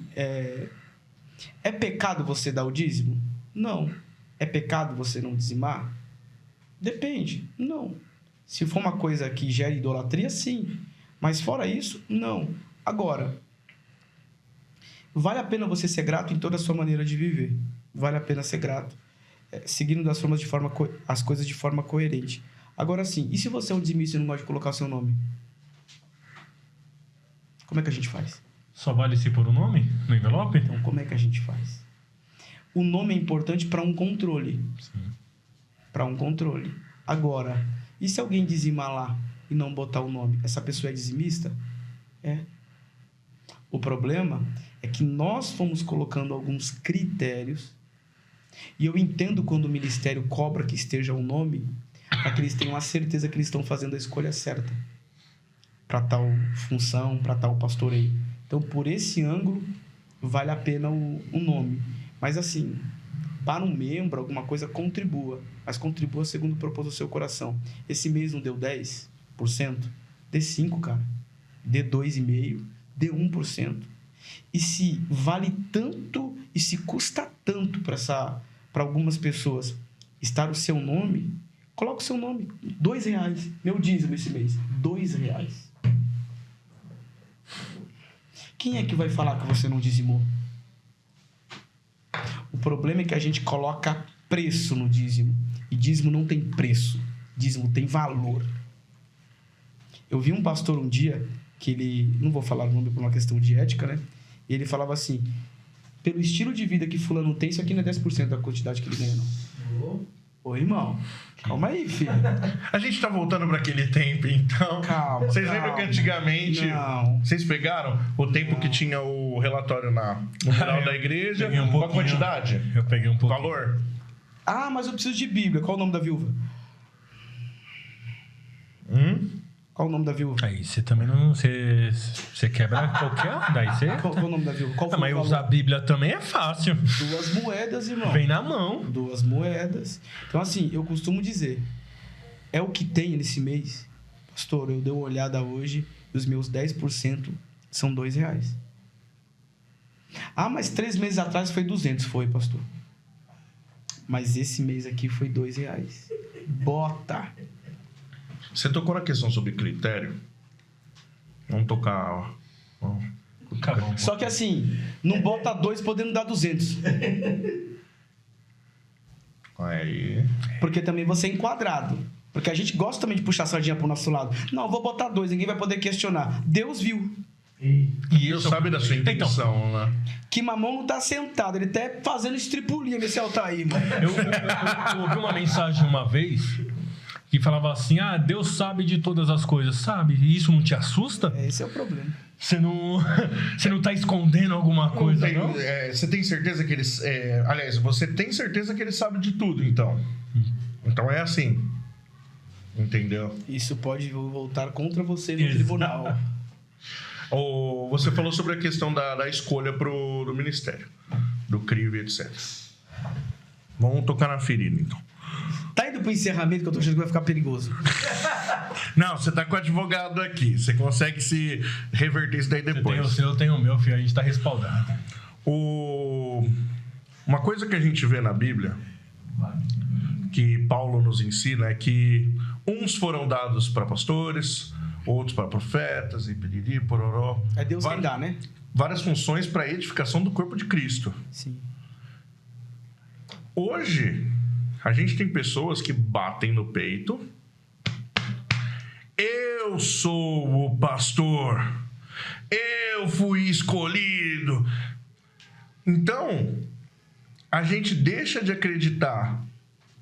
é pecado você dar o dízimo? Não. É pecado você não dizimar? Depende. Não. Se for uma coisa que gera idolatria, sim. Mas fora isso, não. Agora, vale a pena você ser grato em toda a sua maneira de viver. Vale a pena ser grato. Seguindo as coisas de forma coerente. Agora sim, e se você é um dizimista e não gosta de colocar seu nome? Como é que a gente faz? Só vale se pôr o nome no envelope? Então, como é que a gente faz? O nome é importante para um controle. Sim. Para um controle. Agora, e se alguém dizimar lá e não botar o nome? Essa pessoa é dizimista? É. O problema é que nós fomos colocando alguns critérios, e eu entendo quando o ministério cobra que esteja o nome, para que eles tenham a certeza que eles estão fazendo a escolha certa para tal função, para tal pastoreio. Então, por esse ângulo, vale a pena o nome. Mas assim, para um membro, alguma coisa, contribua. Mas contribua segundo propôs o seu coração. Esse mês não deu 10%? Dê 5%, cara. Dê 2,5%. Dê 1%. E se vale tanto e se custa tanto para algumas pessoas estar o seu nome, coloca o seu nome. R$2. Meu dízimo esse mês. R$2. Quem é que vai falar que você não dizimou? O problema é que a gente coloca preço no dízimo. E dízimo não tem preço. Dízimo tem valor. Eu vi um pastor um dia, que ele... Não vou falar o nome por uma questão de ética, né? E ele falava assim, pelo estilo de vida que fulano tem, isso aqui não é 10% da quantidade que ele ganha, não. Ô, irmão, calma aí, filho. A gente tá voltando para aquele tempo, então. Calma. Vocês lembram que antigamente... Não. Vocês pegaram o tempo que tinha o relatório no mural da igreja? Com a quantidade? Eu peguei um pouco. Valor? Ah, mas eu preciso de Bíblia. Qual o nome da viúva? Qual o nome da viúva? Aí você também não... Você quebra qualquer... Daí você... Qual o nome da viúva? Qual foi Mas o valor? usar a Bíblia também é fácil. 2 moedas, irmão. Vem na mão. 2 moedas. Então, assim, eu costumo dizer, é o que tem nesse mês. Pastor, eu dei uma olhada hoje e os meus 10% são R$2. Ah, mas 3 meses atrás foi 200. Foi, pastor. Mas esse mês aqui foi R$2. Bota. Você tocou na questão sobre critério. Vamos tocar... Só que assim, não bota 2 podendo dar 200. Aí... Porque também você é enquadrado. Porque a gente gosta também de puxar a sardinha pro nosso lado. Não, vou botar 2, ninguém vai poder questionar. Deus viu. E Deus sabe da sua intenção, né? Que Mamão não tá sentado, ele tá fazendo estripulia nesse altar aí, mano. Eu ouvi uma mensagem uma vez que falava assim, Deus sabe de todas as coisas, sabe? E isso não te assusta? Esse é o problema. Você não tá escondendo alguma coisa, não? Você tem certeza que eles... aliás, você tem certeza que ele sabe de tudo, então. Então é assim. Entendeu? Isso pode voltar contra você no tribunal. Você falou sobre a questão da escolha do ministério. Do crivo e etc. Vamos tocar na ferida, então. Tá indo pro encerramento que eu tô achando que vai ficar perigoso. Não, você tá com o advogado aqui. Você consegue se reverter isso daí depois. Você tem o seu, eu tenho o meu, filho. A gente tá respaldado. Uma coisa que a gente vê na Bíblia, que Paulo nos ensina, é que uns foram dados para pastores, outros para profetas, e piriri, pororó. É Deus quem dá, né? Várias funções para a edificação do corpo de Cristo. Sim. Hoje, a gente tem pessoas que batem no peito. Eu sou o pastor. Eu fui escolhido. Então, a gente deixa de acreditar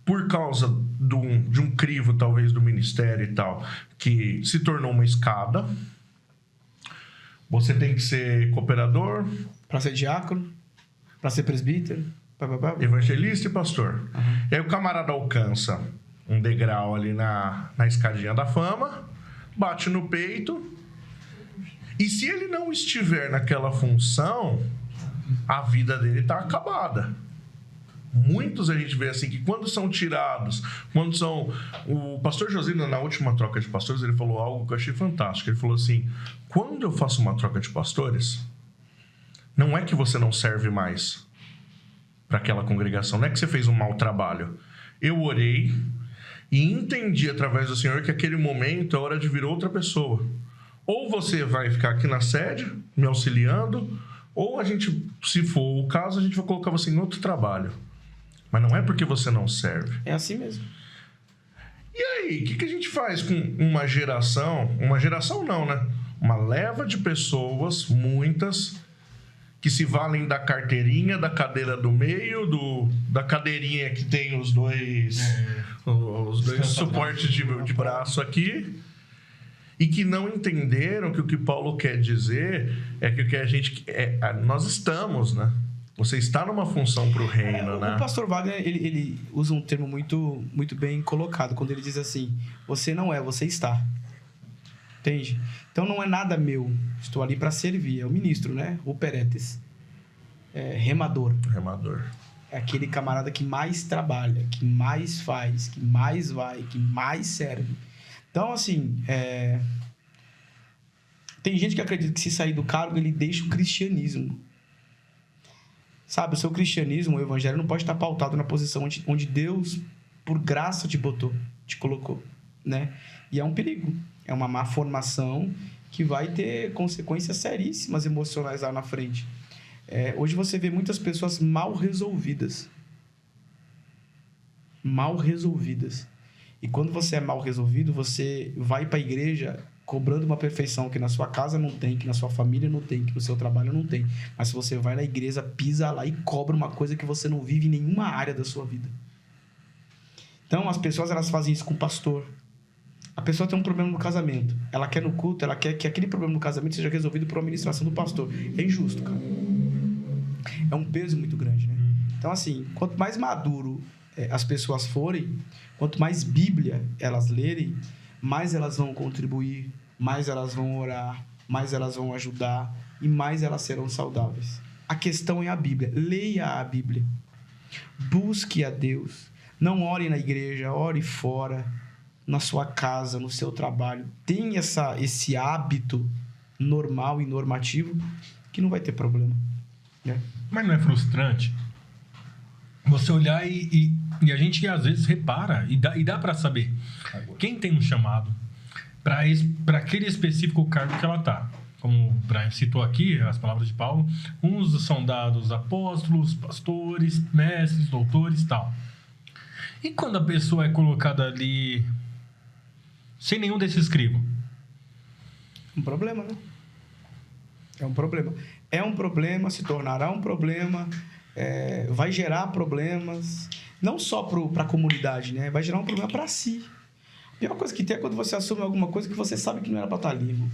por causa de um crivo, talvez, do ministério e tal, que se tornou uma escada. Você tem que ser cooperador. Para ser diácono, para ser presbítero, evangelista e pastor. E aí o camarada alcança um degrau ali na escadinha da fama, bate no peito, e se ele não estiver naquela função, a vida dele está acabada. Muitos a gente vê assim, que quando são tirados, quando são... O pastor Josino, na última troca de pastores, ele falou algo que eu achei fantástico. Ele falou assim, quando eu faço uma troca de pastores, não é que você não serve mais para aquela congregação, não é que você fez um mau trabalho. Eu orei e entendi através do Senhor que aquele momento é hora de vir outra pessoa. Ou você vai ficar aqui na sede, me auxiliando, ou a gente, se for o caso, a gente vai colocar você em outro trabalho. Mas não é porque você não serve. É assim mesmo. E aí, o que a gente faz com uma geração não, né? Uma leva de pessoas, muitas, que se valem da carteirinha, da cadeira do meio, da cadeirinha que tem os dois suportes de braço aqui, e que não entenderam que o que Paulo quer dizer é que o que a gente... nós estamos, né? Você está numa função para o reino, né? O pastor Wagner, ele usa um termo muito, muito bem colocado, quando ele diz assim, você não é, você está. Entende? Então não é nada meu, estou ali para servir. É o ministro, né? O peretes. Remador. Remador. É aquele camarada que mais trabalha, que mais faz, que mais vai, que mais serve. Então, assim, tem gente que acredita que se sair do cargo, ele deixa o cristianismo. Sabe, o seu cristianismo, o evangelho, não pode estar pautado na posição onde Deus, por graça, te botou, te colocou, né? E é um perigo. É uma má formação que vai ter consequências seríssimas emocionais lá na frente. Hoje você vê muitas pessoas mal resolvidas. Mal resolvidas. E quando você é mal resolvido, você vai para a igreja cobrando uma perfeição que na sua casa não tem, que na sua família não tem, que no seu trabalho não tem. Mas se você vai na igreja, pisa lá e cobra uma coisa que você não vive em nenhuma área da sua vida. Então, as pessoas, elas fazem isso com o pastor. A pessoa tem um problema no casamento. Ela quer no culto, ela quer que aquele problema no casamento seja resolvido por uma administração do pastor. É injusto, cara. É um peso muito grande, né? Então, assim, quanto mais maduro as pessoas forem, quanto mais Bíblia elas lerem, mais elas vão contribuir, mais elas vão orar, mais elas vão ajudar e mais elas serão saudáveis. A questão é a Bíblia. Leia a Bíblia. Busque a Deus. Não ore na igreja, ore fora, na sua casa, no seu trabalho. Tenha esse hábito normal e normativo que não vai ter problema, né? Mas não é frustrante você olhar e a gente às vezes repara e dá para saber quem tem um chamado para aquele específico cargo que ela tá. Como o Brian citou aqui, as palavras de Paulo, uns são dados apóstolos, pastores, mestres, doutores e tal. E quando a pessoa é colocada ali sem nenhum desses crivos? Um problema, né? É um problema. É um problema, se tornará um problema, vai gerar problemas, não só para a comunidade, né? Vai gerar um problema para si. A pior coisa que tem é quando você assume alguma coisa que você sabe que não era para estar ali, irmão.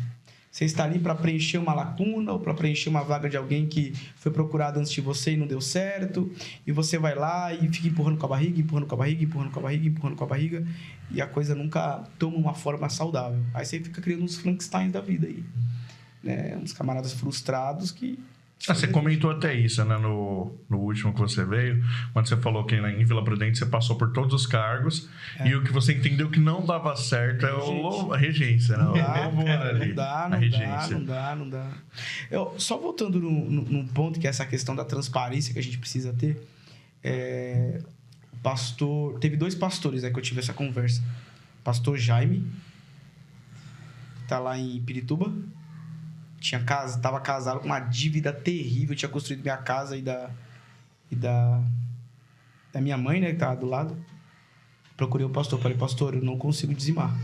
Você está ali para preencher uma lacuna ou para preencher uma vaga de alguém que foi procurado antes de você e não deu certo, e você vai lá e fica empurrando com a barriga, empurrando com a barriga, empurrando com a barriga, empurrando com a barriga, e a coisa nunca toma uma forma saudável. Aí você fica criando uns Frankensteins da vida aí, né? Uns camaradas frustrados que... Você comentou até isso, né? No último que você veio, quando você falou que em Vila Prudente você passou por todos os cargos e o que você entendeu que não dava certo é a regência, né? Não dá. Só voltando num ponto que é essa questão da transparência que a gente precisa ter, teve 2 pastores, que eu tive essa conversa. Pastor Jaime, que tá lá em Pirituba, tava casado com uma dívida terrível, tinha construído minha casa e da minha mãe, né, que tava do lado. Procurei o pastor, falei, pastor, eu não consigo dizimar.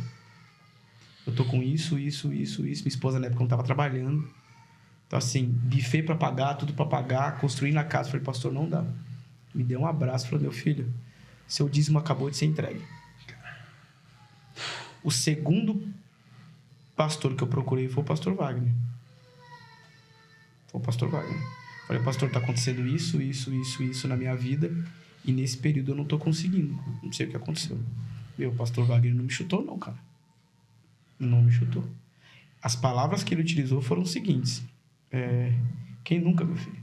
Eu tô com isso. Minha esposa na época não tava trabalhando. Então, assim, buffet pra pagar, tudo pra pagar, construir na casa. Falei, pastor, não dá. Me deu um abraço, falou, meu filho, seu dízimo acabou de ser entregue. O segundo pastor que eu procurei foi o pastor Wagner. Falei, pastor, tá acontecendo isso na minha vida e nesse período eu não tô conseguindo. Não sei o que aconteceu. Meu, o pastor Wagner não me chutou não, cara. Não me chutou. As palavras que ele utilizou foram as seguintes. Quem nunca, meu filho?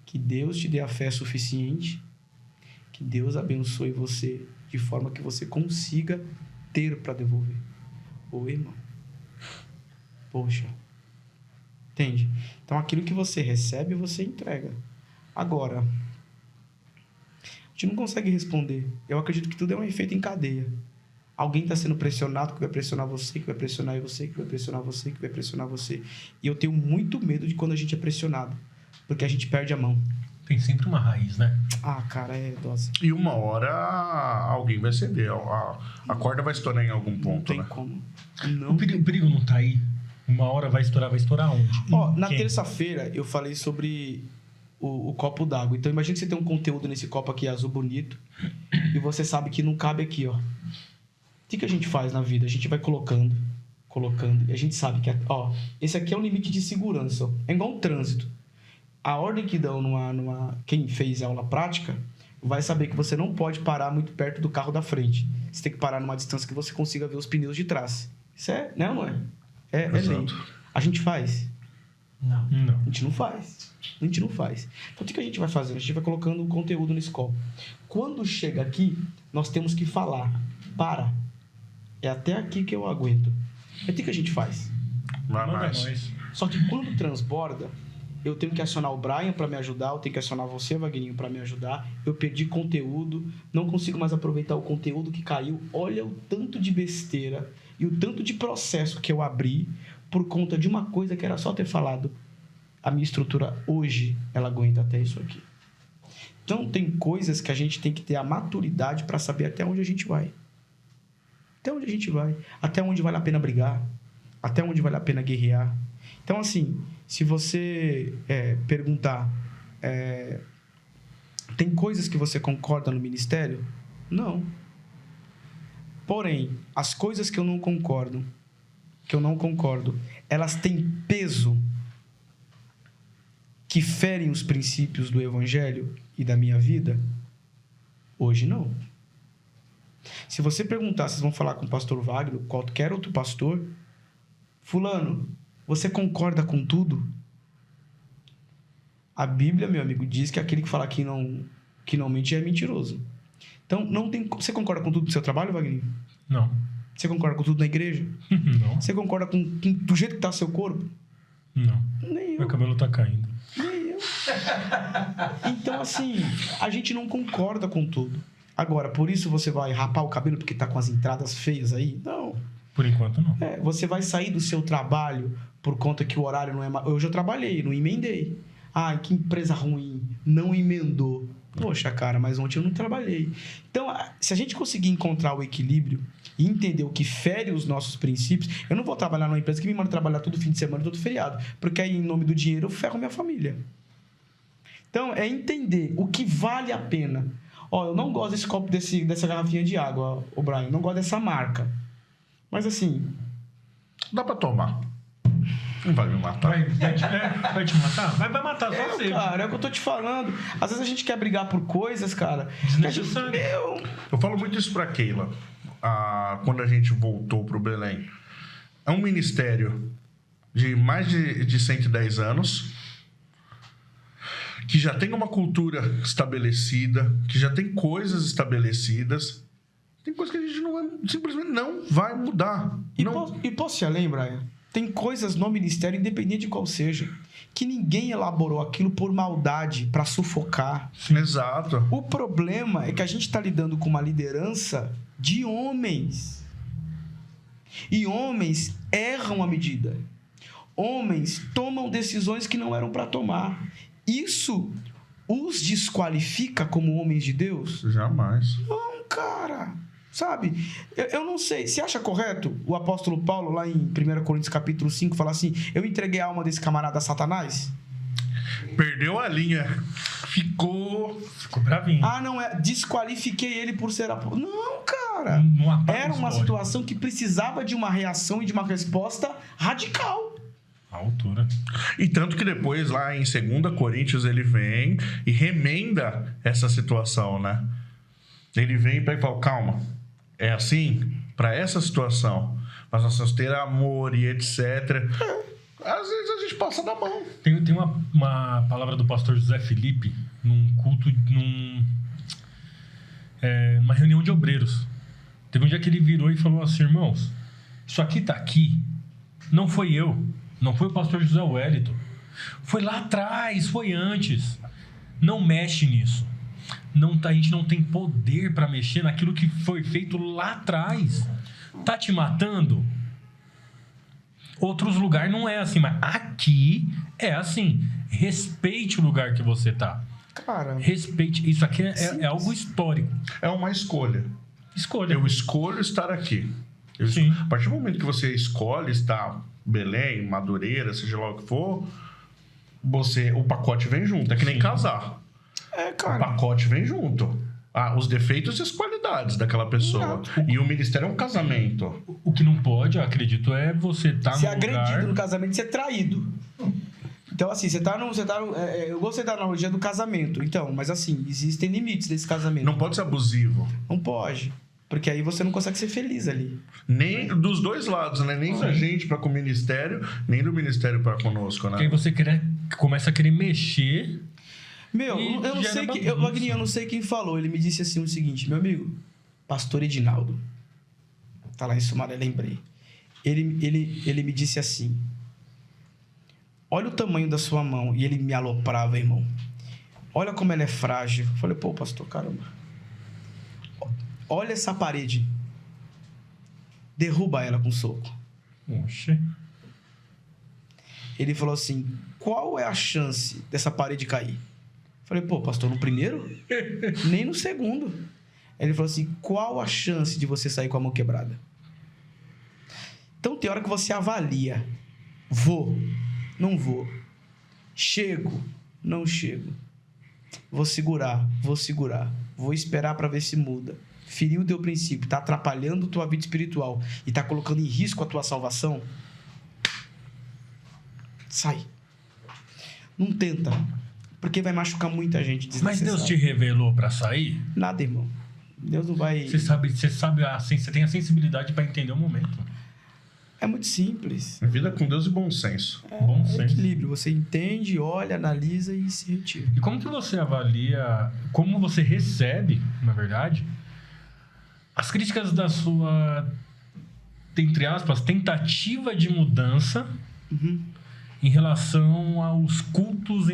Que Deus te dê a fé suficiente, que Deus abençoe você de forma que você consiga ter para devolver. Ô, irmão. Poxa. Entende? Então, aquilo que você recebe, você entrega. Agora, a gente não consegue responder. Eu acredito que tudo é um efeito em cadeia. alguém está sendo pressionado que vai pressionar você, que vai pressionar você, que vai pressionar você, que vai pressionar você. E eu tenho muito medo de quando a gente é pressionado, porque a gente perde a mão. Tem sempre uma raiz, né? Ah, cara, é dose. E uma hora alguém vai ceder. A corda vai estourar em algum ponto, Não tem né? como. O Não. perigo não tá aí. Uma hora vai estourar onde? Ó, na Quem? terça-feira eu falei sobre o copo d'água. Então imagina que você tem um conteúdo nesse copo aqui azul bonito e você sabe que não cabe aqui, ó. O que a gente faz na vida? A gente vai colocando, e a gente sabe que, ó, esse aqui é o limite de segurança. Ó. É igual um trânsito. A ordem que dão quem fez a aula prática vai saber que você não pode parar muito perto do carro da frente. Você tem que parar numa distância que você consiga ver os pneus de trás. Isso é, né ou não é? É lei. A gente faz? Não. A gente não faz. Então o que a gente vai fazendo? A gente vai colocando o conteúdo nesse copo. Quando chega aqui, nós temos que falar. Para. É até aqui que eu aguento. É o que a gente faz? Vai Manda mais. nós. Só que quando transborda, eu tenho que acionar o Brian para me ajudar, eu tenho que acionar você, Wagninho, para me ajudar. Eu perdi conteúdo, não consigo mais aproveitar o conteúdo que caiu. Olha o tanto de besteira e o tanto de processo que eu abri por conta de uma coisa que era só ter falado. A minha estrutura hoje, ela aguenta até isso aqui. Então, tem coisas que a gente tem que ter a maturidade para saber até onde a gente vai. Até onde vale a pena brigar. Até onde vale a pena guerrear. Então, assim, se você perguntar... tem coisas que você concorda no ministério? Não. Porém, as coisas que eu não concordo, elas têm peso que ferem os princípios do evangelho e da minha vida? Hoje não. Se você perguntar, vocês vão falar com o pastor Wagner, qualquer outro pastor, fulano, você concorda com tudo? A Bíblia, meu amigo, diz que aquele que fala que não mente é mentiroso. Então, não tem. Você concorda com tudo do seu trabalho, Wagner? Não. Você concorda com tudo na igreja? Não. Você concorda com do jeito que está seu corpo? Não. Nem eu. Meu cabelo tá caindo. Nem eu. Então, assim, a gente não concorda com tudo. Agora, por isso você vai rapar o cabelo porque tá com as entradas feias aí? Não. Por enquanto, não. Você vai sair do seu trabalho por conta que o horário não é... Hoje eu trabalhei, não emendei. Ah, que empresa ruim, não emendou. Poxa, cara, mas ontem eu não trabalhei. Então, se a gente conseguir encontrar o equilíbrio e entender o que fere os nossos princípios... Eu não vou trabalhar numa empresa que me manda trabalhar todo fim de semana e todo feriado, porque aí, em nome do dinheiro, eu ferro minha família. Então, é entender o que vale a pena. Ó, eu não gosto desse copo, dessa garrafinha de água, ô Brian. Não gosto dessa marca. Mas, assim... Dá pra tomar. Não vai me matar. Vai te matar? Vai matar só você. Cara, é o que eu tô te falando. Às vezes a gente quer brigar por coisas, cara. Desnecessário. Eu falo muito isso pra Keila. Quando a gente voltou pro Belém. É um ministério de mais de 110 anos, que já tem uma cultura estabelecida, que já tem coisas estabelecidas. Tem coisas que a gente simplesmente não vai mudar. E posso te além, Brian? Tem coisas no ministério, independente de qual seja, que ninguém elaborou aquilo por maldade, para sufocar. Exato. O problema é que a gente está lidando com uma liderança de homens. E homens erram a medida. Homens tomam decisões que não eram para tomar. Isso os desqualifica como homens de Deus? Jamais. Não, cara. Sabe? Eu não sei. Você acha correto o apóstolo Paulo, lá em 1 Coríntios capítulo 5, falar assim: eu entreguei a alma desse camarada a Satanás? Perdeu a linha. Ficou bravinho. Ah, não, desqualifiquei ele por ser apóstolo. Não, cara. Era uma situação que precisava de uma reação e de uma resposta radical. A altura. E tanto que depois, lá em 2 Coríntios, ele vem e remenda essa situação, né? Ele vem e fala: calma, é assim? Para essa situação, mas nós temos que ter amor e etc. Às vezes a gente passa na mão. Tem uma palavra do pastor José Felipe num culto, numa reunião de obreiros. Teve um dia que ele virou e falou assim: irmãos, isso aqui tá aqui, não foi eu, não foi o pastor José Wellington, foi lá atrás, foi antes. Não mexe nisso. a gente não tem poder para mexer naquilo que foi feito lá atrás. Tá te matando? Outros lugares não é assim, mas aqui é assim. Respeite o lugar que você tá. Cara, Respeite. Isso aqui é algo histórico. É uma escolha. Escolha. Eu escolho estar aqui. Sim. A partir do momento que você escolhe estar em Belém, Madureira, seja lá o que for, o pacote vem junto. É que nem Sim. casar. O cara. pacote vem junto. Os defeitos e as qualidades daquela pessoa. E o ministério é um casamento. O que não pode, eu acredito, é você estar Ser no agredido lugar... no casamento e ser traído. Então, assim, eu gostei da analogia do casamento. Então, mas assim, existem limites desse casamento. Não pode ser abusivo. Não pode. Porque aí você não consegue ser feliz ali. Nem dos dois lados, né? Nem da gente para com o ministério, nem do ministério para conosco, né? Porque aí você começa a querer mexer... Meu, E eu não gera sei bagunça. Wagner, eu não sei quem falou. Ele me disse assim o seguinte, meu amigo, pastor Edinaldo. Tá lá em Sumaré, lembrei. Ele me disse assim: olha o tamanho da sua mão. E ele me aloprava, irmão. Olha como ela é frágil. Eu falei, pô, pastor, caramba. Olha essa parede. Derruba ela com soco. Oxe. Ele falou assim, qual é a chance dessa parede cair? Eu falei, pô, pastor, no primeiro? Nem no segundo. Ele falou assim, qual a chance de você sair com a mão quebrada? Então tem hora que você avalia. Vou, não vou. Chego, não chego. Vou segurar. Vou esperar para ver se muda. Feriu o teu princípio, tá atrapalhando tua vida espiritual e tá colocando em risco a tua salvação. Sai. Não tenta. Porque vai machucar muita gente. Mas Deus te revelou pra sair? Nada, irmão. Deus não vai... Você tem a sensibilidade pra entender o momento. É muito simples. Vida com Deus e bom senso. Bom É senso. equilíbrio. Você entende, olha, analisa e se retira. E como que você avalia, como você recebe, na verdade, as críticas da sua, entre aspas, tentativa de mudança em relação aos cultos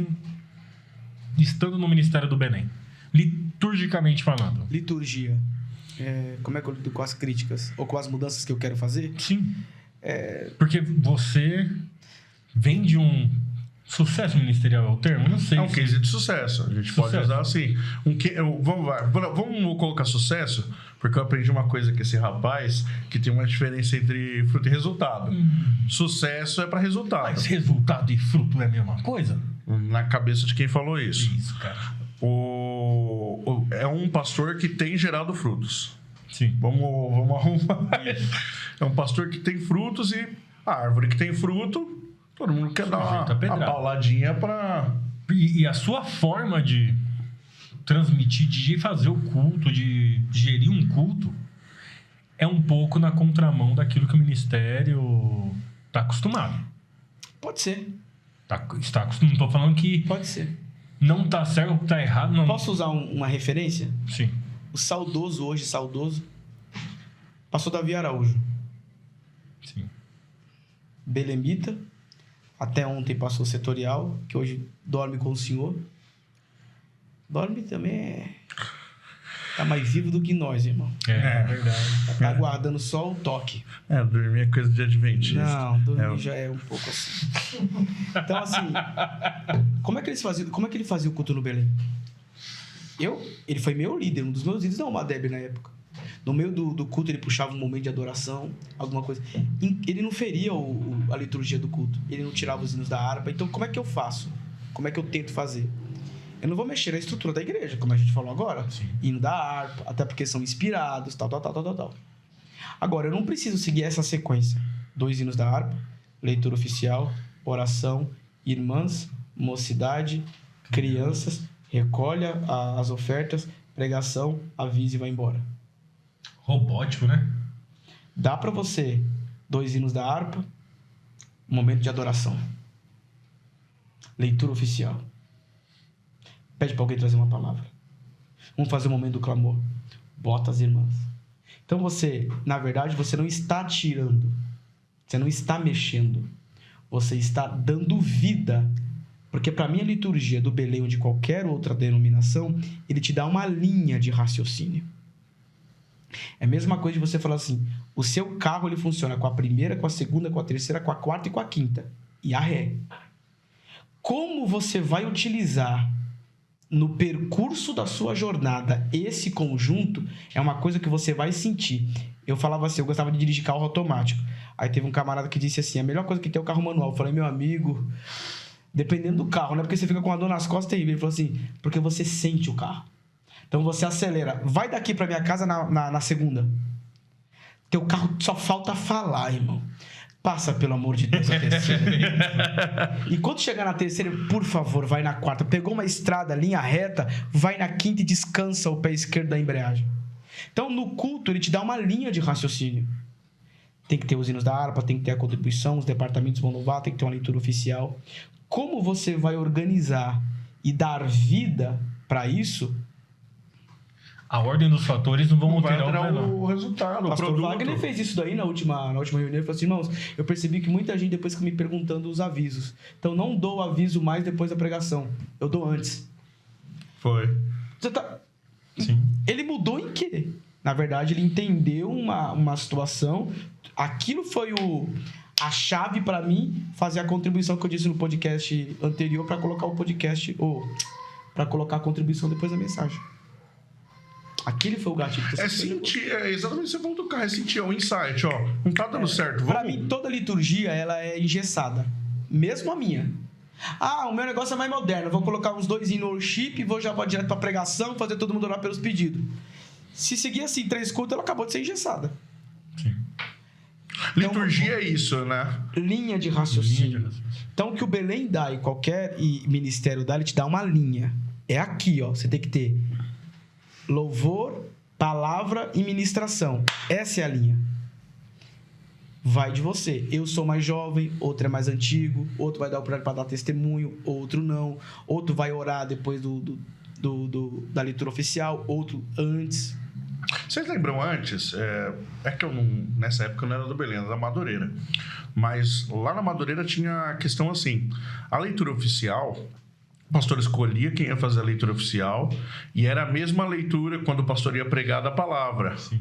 estando no Ministério do Belém? Liturgicamente falando. Liturgia. Como é que eu lido com as críticas? Ou com as mudanças que eu quero fazer? Sim. Porque você vem de um sucesso ministerial, é o termo? Não sei. É um case de sucesso. A gente pode usar assim. Vamos colocar sucesso, porque eu aprendi uma coisa com esse rapaz, que tem uma diferença entre fruto e resultado. Sucesso é para resultado. Mas resultado e fruto é a mesma coisa? Na cabeça de quem falou isso. Isso, cara. É um pastor que tem gerado frutos. Sim. Vamos arrumar. É um pastor que tem frutos e a árvore que tem fruto, todo mundo quer dar uma pauladinha para... E a sua forma de transmitir, de fazer o culto, de gerir um culto, é um pouco na contramão daquilo que o ministério está acostumado. Pode ser. Está acostumado. Não estou falando que Pode ser. não está certo ou está errado. Não. Posso usar uma referência? Sim. O saudoso, pastor Davi Araújo. Sim. Belemita, até ontem pastor setorial, que hoje dorme com o senhor. Dorme também tá mais vivo do que nós, irmão. É verdade. Tá aguardando só o toque. Dormir é coisa de adventista. Não, dormir já é um pouco assim. Então, assim, como é que ele fazia o culto no Belém? Ele foi meu líder, um dos meus líderes da Almadeb na época. No meio do culto, ele puxava um momento de adoração, alguma coisa. Ele não feria a liturgia do culto. Ele não tirava os hinos da harpa. Então, como é que eu faço? Como é que eu tento fazer? Eu não vou mexer na estrutura da igreja, como a gente falou agora. Sim. Hino da harpa, até porque são inspirados, tal. Agora, eu não preciso seguir essa sequência. 2 hinos da harpa, leitura oficial, oração, irmãs, mocidade, crianças, recolha as ofertas, pregação, avise e vai embora. Robótico, né? Dá para você 2 hinos da harpa, momento de adoração, leitura oficial. Pede para alguém trazer uma palavra. Vamos fazer o momento do clamor. Bota as irmãs. Então você, na verdade, você não está tirando. Você não está mexendo. Você está dando vida Porque para mim a liturgia do Belém ou de qualquer outra denominação, ele te dá uma linha de raciocínio. É a mesma coisa de você falar assim, o seu carro ele funciona com a primeira, com a segunda, com a terceira, com a quarta e com a quinta. E a ré. Como você vai utilizar no percurso da sua jornada esse conjunto é uma coisa que você vai sentir. Eu falava assim, eu gostava de dirigir carro automático. Aí teve um camarada que disse assim, a melhor coisa que tem é o carro manual. Eu falei, meu amigo, dependendo do carro, não é porque você fica com a dor nas costas terrível. Ele falou assim, porque você sente o carro. Então você acelera. Vai daqui pra minha casa na segunda. Teu carro só falta falar, irmão. Passa, pelo amor de Deus, a terceira. E quando chegar na terceira, por favor, vai na quarta. Pegou uma estrada, linha reta, vai na quinta e descansa o pé esquerdo da embreagem. Então, no culto, ele te dá uma linha de raciocínio. Tem que ter os hinos da harpa, tem que ter a contribuição, os departamentos vão louvar, tem que ter uma leitura oficial. Como você vai organizar e dar vida para isso? A ordem dos fatores não vão alterar o resultado, o pastor o produto. Wagner fez isso daí na última reunião. Ele falou assim, irmãos, eu percebi que muita gente depois fica me perguntando os avisos. Então, não dou aviso mais depois da pregação. Eu dou antes. Foi. Você tá... Sim. Ele mudou em quê? Na verdade, ele entendeu uma situação. Aquilo foi a chave para mim fazer a contribuição que eu disse no podcast anterior para colocar o podcast... para colocar a contribuição depois da mensagem. Aquele foi o gatilho que você sentir, exatamente, você falou do carro, é sentir, um insight, ó, não tá dando certo. Pra mim, toda liturgia, ela é engessada. Mesmo a minha. O meu negócio é mais moderno, eu vou colocar uns 2 hinos no worship e vou já direto pra pregação, fazer todo mundo orar pelos pedidos. Se seguir assim 3 cultos, ela acabou de ser engessada. Sim. Liturgia é isso, né? Linha de raciocínio. Então, o que o Belém dá e qualquer ministério dá, ele te dá uma linha. É aqui, ó, você tem que ter louvor, palavra e ministração. Essa é a linha. Vai de você. Eu sou mais jovem, outro é mais antigo, outro vai dar o prazer para dar testemunho, outro não. Outro vai orar depois da leitura oficial, outro antes. Vocês lembram antes? É que eu não... Nessa época eu não era do Belém, era da Madureira. Mas lá na Madureira tinha a questão assim. A leitura oficial... O pastor escolhia quem ia fazer a leitura oficial e era a mesma leitura quando o pastor ia pregar da palavra. Sim.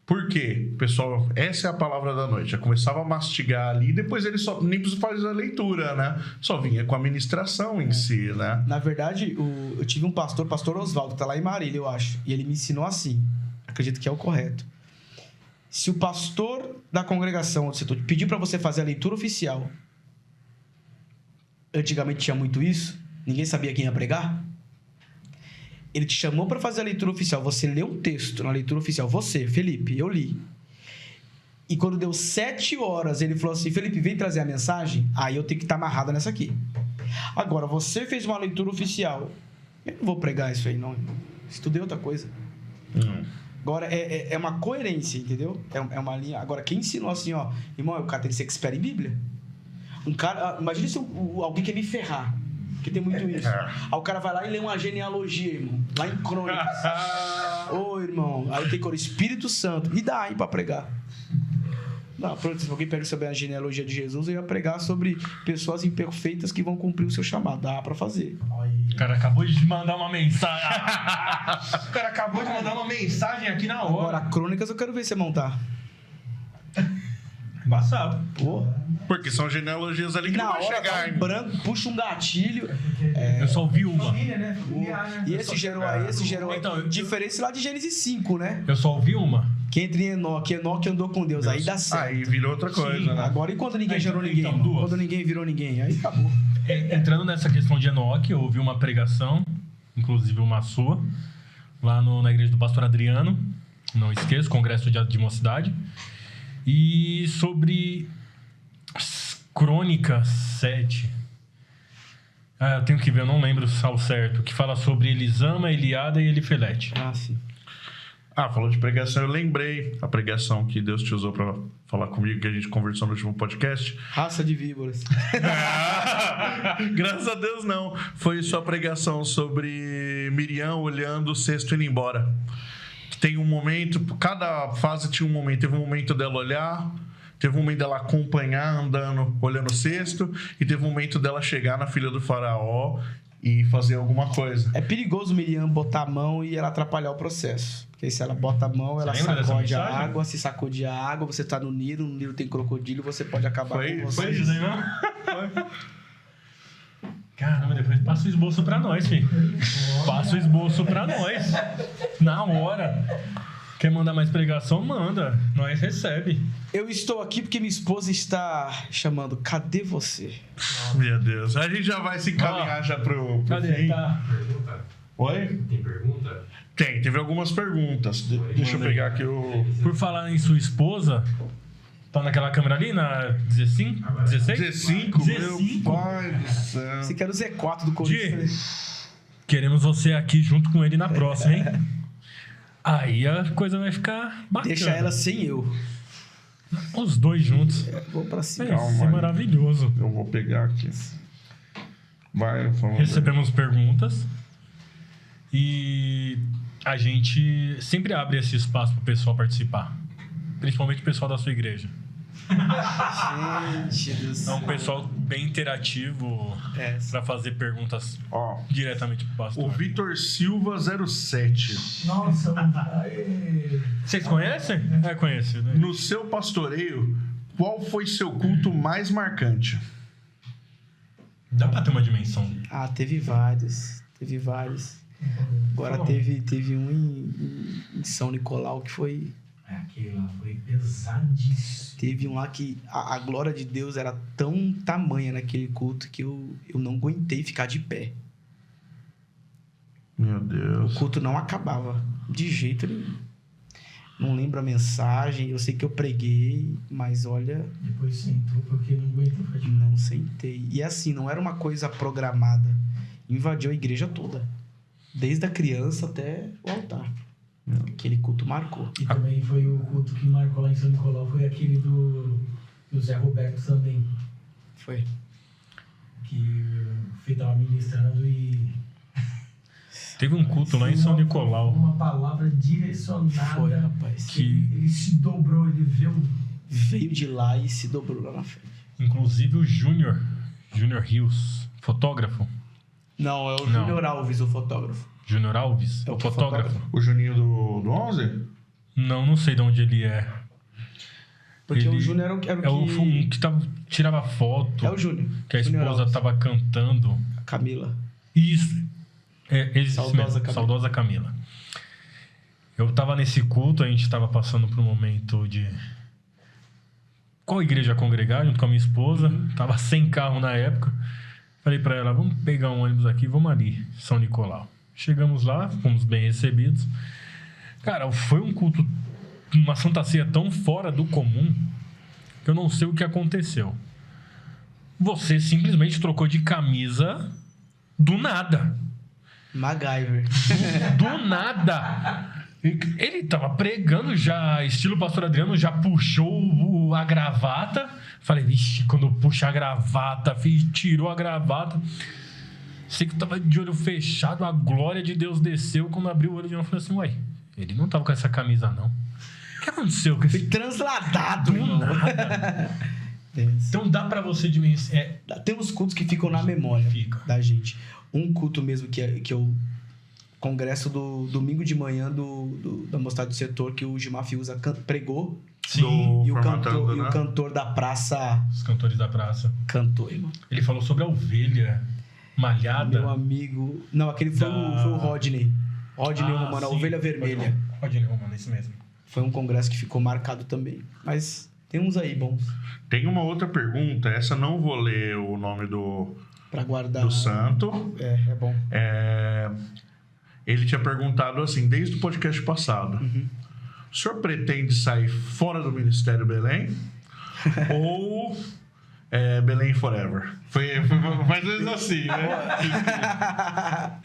Por quê? Pessoal, essa é a palavra da noite. Já começava a mastigar ali e depois ele só nem precisava fazer a leitura, né? Só vinha com a ministração em si, né? Na verdade, eu tive um pastor Oswaldo, que tá lá em Marília, eu acho. E ele me ensinou assim. Acredito que é o correto. Se o pastor da congregação onde você está pedir para você fazer a leitura oficial, antigamente tinha muito isso, ninguém sabia quem ia pregar. Ele te chamou para fazer a leitura oficial. Você leu um texto na leitura oficial. Você, Felipe, eu li. E quando deu 7 horas, ele falou assim, Felipe, vem trazer a mensagem. Aí eu tenho que estar amarrado nessa aqui. Agora, você fez uma leitura oficial. Eu não vou pregar isso aí, não. Estudei outra coisa. Agora, é uma coerência, entendeu? É uma linha. Agora, quem ensinou assim, ó... Irmão, o cara tem que ser expert em Bíblia. Um cara... Imagina se alguém quer me ferrar. Porque tem muito isso. Aí o cara vai lá e lê uma genealogia, irmão. Lá em Crônicas. Ô, irmão. Aí tem que orar Espírito Santo. E dá aí pra pregar. Não, pronto, se alguém pega sobre a genealogia de Jesus, eu ia pregar sobre pessoas imperfeitas que vão cumprir o seu chamado. Dá pra fazer. O cara acabou de mandar uma mensagem. O cara acabou de mandar uma mensagem aqui na hora. Agora, Crônicas eu quero ver você montar. Embaçado. Pô. Porque são genealogias ali que Na não vai hora, chegar. tá um branco, puxa um gatilho. Eu só ouvi uma. Família, né? Familiar, né? E esse gerou aí, esse gerou aí. Então, Diferença lá de Gênesis 5, né? Eu só ouvi uma. Que entre Enoque andou com Deus. Aí dá certo. Aí virou outra coisa, Sim, né? Agora, e quando ninguém Então, gerou ninguém? então, Irmão? duas. Quando ninguém virou ninguém. Aí acabou. Entrando nessa questão de Enoque, eu ouvi uma pregação, inclusive uma sua, lá na igreja do pastor Adriano, não esqueço, Congresso de Mocidade, e sobre Crônicas 7. Eu tenho que ver, eu não lembro ao certo, que fala sobre Elisama, Eliada e Elifelete. Ah, sim. Falou de pregação, eu lembrei a pregação que Deus te usou pra falar comigo, que a gente conversou no último podcast. Raça de víboras. Graças a Deus não. Foi sua pregação sobre Miriam olhando o cesto indo embora. Tem um momento, cada fase tinha um momento. Teve um momento dela olhar, Teve um momento dela acompanhar andando, olhando o cesto, e teve um momento dela chegar na filha do faraó e fazer alguma coisa. É perigoso Miriam botar a mão e ela atrapalhar o processo. Porque se ela bota a mão, ela lembra dessa sacode a mensagem? água. Se sacode a água, você tá no Nilo tem crocodilo, você pode acabar com você. Foi isso aí, não? Caramba, depois passa o esboço pra nós, filho. Passa o esboço pra nós. Na hora. Quer mandar mais pregação? Manda. Nós recebe. Eu estou aqui porque minha esposa está chamando. Cadê você? Meu Deus. A gente já vai se encaminhar já pro Cadê? fim. Tá. Pergunta? Oi? Tem pergunta? Teve algumas perguntas. Deixa eu pegar aqui o... Por falar em sua esposa, tá naquela câmera ali, na 15? 16? 15, meu 15. pai do céu. Você quer o Z4 do Corinthians? Queremos você aqui junto com ele na próxima, hein? Aí a coisa vai ficar bacana. Deixa ela sem eu. Os dois juntos. Vou pra cima. Vai ser maravilhoso. Eu vou pegar aqui. Vai, vamos ver. Recebemos perguntas e a gente sempre abre esse espaço pro pessoal participar. Principalmente o pessoal da sua igreja. Gente do É céu. um pessoal bem interativo para fazer perguntas Ó, diretamente pro pastor. o Vitor Silva 07. Nossa, aê. Vocês conhecem? É conhecido. Né? No seu pastoreio, qual foi seu culto mais marcante? Dá pra ter uma dimensão. Ah, teve vários. Agora teve um em São Nicolau que foi... Aquele lá foi pesadíssimo. Teve um lá que a glória de Deus era tão tamanha naquele culto que eu não aguentei ficar de pé. Meu O Deus. culto não acabava, de jeito nenhum. Não lembro a mensagem, eu sei que eu preguei, mas olha, Depois você entrou porque não aguentou ficar de pé. não sentei. E assim, não era uma coisa programada. Invadiu a igreja toda. Desde a criança até o altar. Aquele culto marcou. E também foi o culto que marcou lá em São Nicolau, foi aquele do Zé Roberto também. Foi. Que o filho tava ministrando e... Teve um culto lá em São Nicolau. Uma palavra direcionada. Foi, rapaz. Que ele se dobrou, ele Veio de lá e se dobrou lá na frente. Inclusive o Júnior Rios, fotógrafo. Não, é o Não. Júnior Alves, o fotógrafo. Júnior Alves, É o o fotógrafo. O Juninho do 11? Não sei de onde ele é. Porque Ele o Júnior era o que... É um que tirava foto. É o Júnior. Que a Júnior esposa Alves. tava cantando. Camila. Isso. Esse Saudosa mesmo, Camila. Saudosa Camila. Eu tava nesse culto, a gente tava passando por um momento de... Qual igreja congregar, junto com a minha esposa. Tava sem carro na época. Falei pra ela, vamos pegar um ônibus aqui, vamos ali, São Nicolau. Chegamos lá, fomos bem recebidos. Cara, foi um culto, uma Santa Ceia tão fora do comum, que eu não sei o que aconteceu. Você simplesmente trocou de camisa do nada. MacGyver. Do nada. Ele tava pregando já, estilo pastor Adriano, já puxou a gravata. Falei, vixe, quando puxa a gravata, tirou a gravata. Sei que eu tava de olho fechado, a glória de Deus desceu. Quando abriu o olho de novo, eu falei assim, ué, ele não tava com essa camisa, não. O que aconteceu com Foi esse... transladado, Do irmão. nada. Então dá pra você dimensionar... Tem uns cultos que ficam na memória Fica. da gente. Um culto mesmo que eu... Congresso do domingo de manhã da Mocidade do Setor, que o Gilmar Fiuza pregou. Sim, E o formatando, né? cantor da praça os cantores da praça. cantou, irmão. Ele falou sobre a ovelha malhada. Meu amigo... Não, aquele foi, foi o Rodney. Rodney Romano, a sim. Ovelha Vermelha. Rodney Romano, isso mesmo. Foi um congresso que ficou marcado também. Mas tem uns aí bons Tem uma outra pergunta, essa não vou ler o nome do pra guardar. santo. É bom. Ele tinha perguntado assim, desde o podcast passado. O senhor pretende sair fora do Ministério Belém? Ou Belém Forever? Foi mais ou menos assim, né?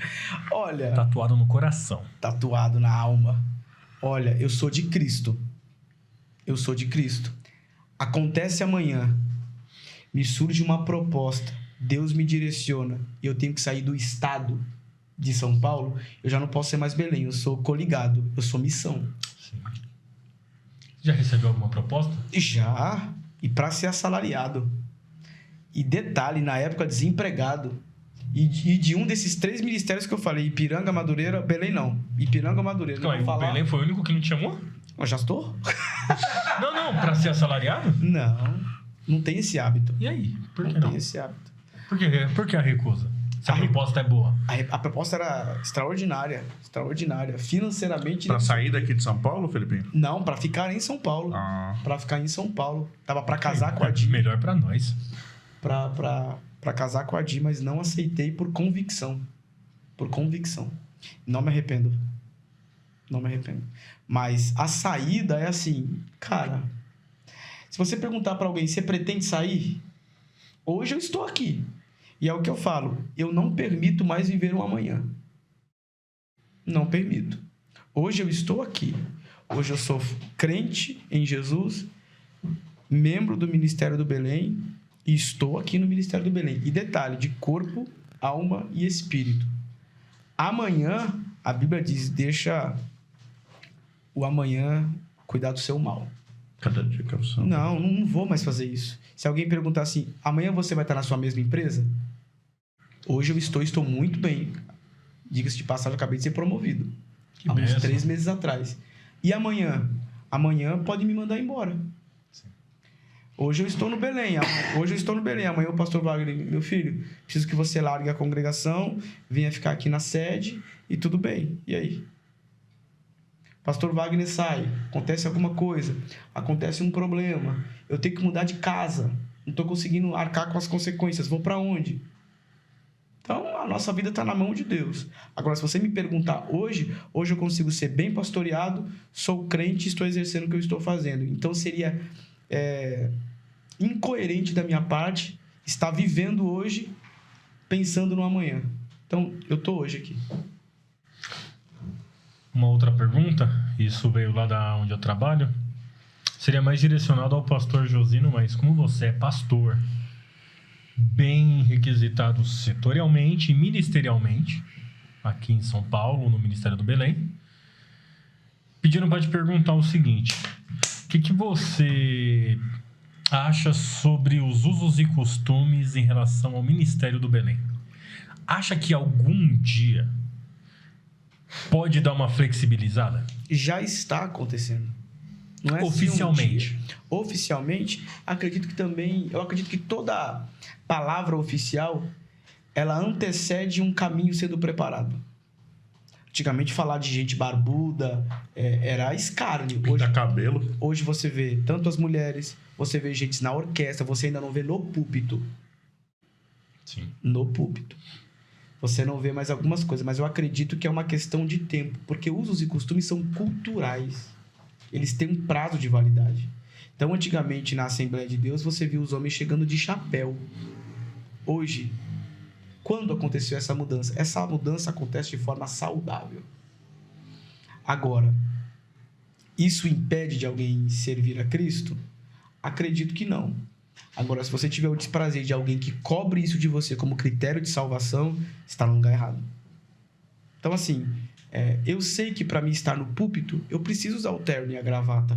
Olha, Tatuado no coração. tatuado na alma. Olha, eu sou de Cristo. Eu sou de Cristo. Acontece amanhã. Me surge uma proposta. Deus me direciona. E eu tenho que sair do estado de São Paulo. Eu já não posso ser mais Belém. Eu sou coligado. Eu sou missão. Já recebeu alguma proposta? Já. e para ser assalariado. E detalhe, na época desempregado. E de um desses 3 ministérios que eu falei, Ipiranga, Madureira, Belém não. Ipiranga, Madureira. Então, o Belém foi o único que não te chamou? Eu já estou? Não, pra ser assalariado? Não tem esse hábito. E aí? Por que Não não? tem esse hábito. Por que a recusa? Se a proposta é boa. A proposta era extraordinária. Financeiramente... Pra sair daqui de São Paulo, Felipinho? Não, pra ficar em São Paulo. Ah. Pra ficar em São Paulo. Tava pra casar com a Di. Melhor pra nós. Pra casar com a Di, mas não aceitei por convicção. Por convicção. Não me arrependo. Mas a saída é assim, cara... Se você perguntar pra alguém, você pretende sair? Hoje eu estou aqui. E é o que eu falo. Eu não permito mais viver um amanhã. Não permito. Hoje eu estou aqui. Hoje eu sou crente em Jesus, membro do Ministério do Belém, e estou aqui no Ministério do Belém. E detalhe, de corpo, alma e espírito. Amanhã, a Bíblia diz, deixa o amanhã cuidar do seu mal. Cada dia que eu sou. Não vou mais fazer isso. Se alguém perguntar assim, amanhã você vai estar na sua mesma empresa? Hoje eu estou muito bem. Diga-se de passagem, eu acabei de ser promovido. Que há uns benção. 3 meses atrás. E amanhã? Amanhã pode me mandar embora. Sim. Hoje eu estou no Belém. Amanhã o pastor Wagner, meu filho, preciso que você largue a congregação, venha ficar aqui na sede e tudo bem. E aí? Pastor Wagner sai, acontece alguma coisa, acontece um problema, eu tenho que mudar de casa, não estou conseguindo arcar com as consequências, vou para onde? Então, a nossa vida está na mão de Deus. Agora, se você me perguntar hoje eu consigo ser bem pastoreado, sou crente e estou exercendo o que eu estou fazendo. Então, seria incoerente da minha parte estar vivendo hoje pensando no amanhã. Então, eu estou hoje aqui. Uma outra pergunta, isso veio lá da onde eu trabalho, seria mais direcionado ao pastor Josino, mas como você é pastor, bem requisitado setorialmente e ministerialmente, aqui em São Paulo, no Ministério do Belém, pediram para te perguntar o seguinte, o que você acha sobre os usos e costumes em relação ao Ministério do Belém? Acha que algum dia pode dar uma flexibilizada? Já está acontecendo. Não é Oficialmente. Assim um dia. Oficialmente, acredito que toda palavra oficial, ela antecede um caminho sendo preparado. Antigamente, falar de gente barbuda era escárnio. Pinta cabelo. Hoje você vê tanto as mulheres, você vê gente na orquestra, você ainda não vê no púlpito. Sim. No púlpito. Você não vê mais algumas coisas, mas eu acredito que é uma questão de tempo, porque usos e costumes são culturais. Eles têm um prazo de validade. Então, antigamente, na Assembleia de Deus, você viu os homens chegando de chapéu. Hoje, quando aconteceu essa mudança? Essa mudança acontece de forma saudável. Agora, isso impede de alguém servir a Cristo? Acredito que não. Agora, se você tiver o desprazer de alguém que cobre isso de você como critério de salvação, você está no lugar errado. Então, assim, eu sei que para mim estar no púlpito, eu preciso usar o terno e a gravata.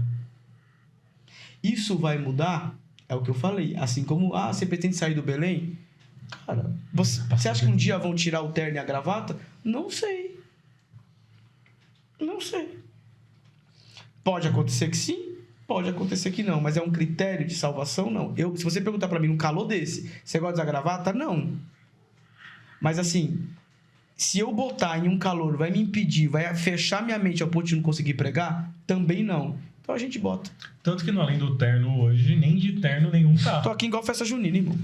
Isso vai mudar? É o que eu falei. Assim como, você pretende sair do Belém? Cara, você acha que um dia vão tirar o terno e a gravata? Não sei. Não sei. Pode acontecer que sim, pode acontecer que não, mas é um critério de salvação? Não. Se você perguntar para mim num calor desse, você gosta de usar gravata? Não. Mas assim, se eu botar em um calor, vai me impedir, vai fechar minha mente ao ponto de não conseguir pregar? Também não. Então a gente bota. Tanto que, além do terno hoje, nem de terno nenhum tá. Tô aqui igual festa junina, irmão.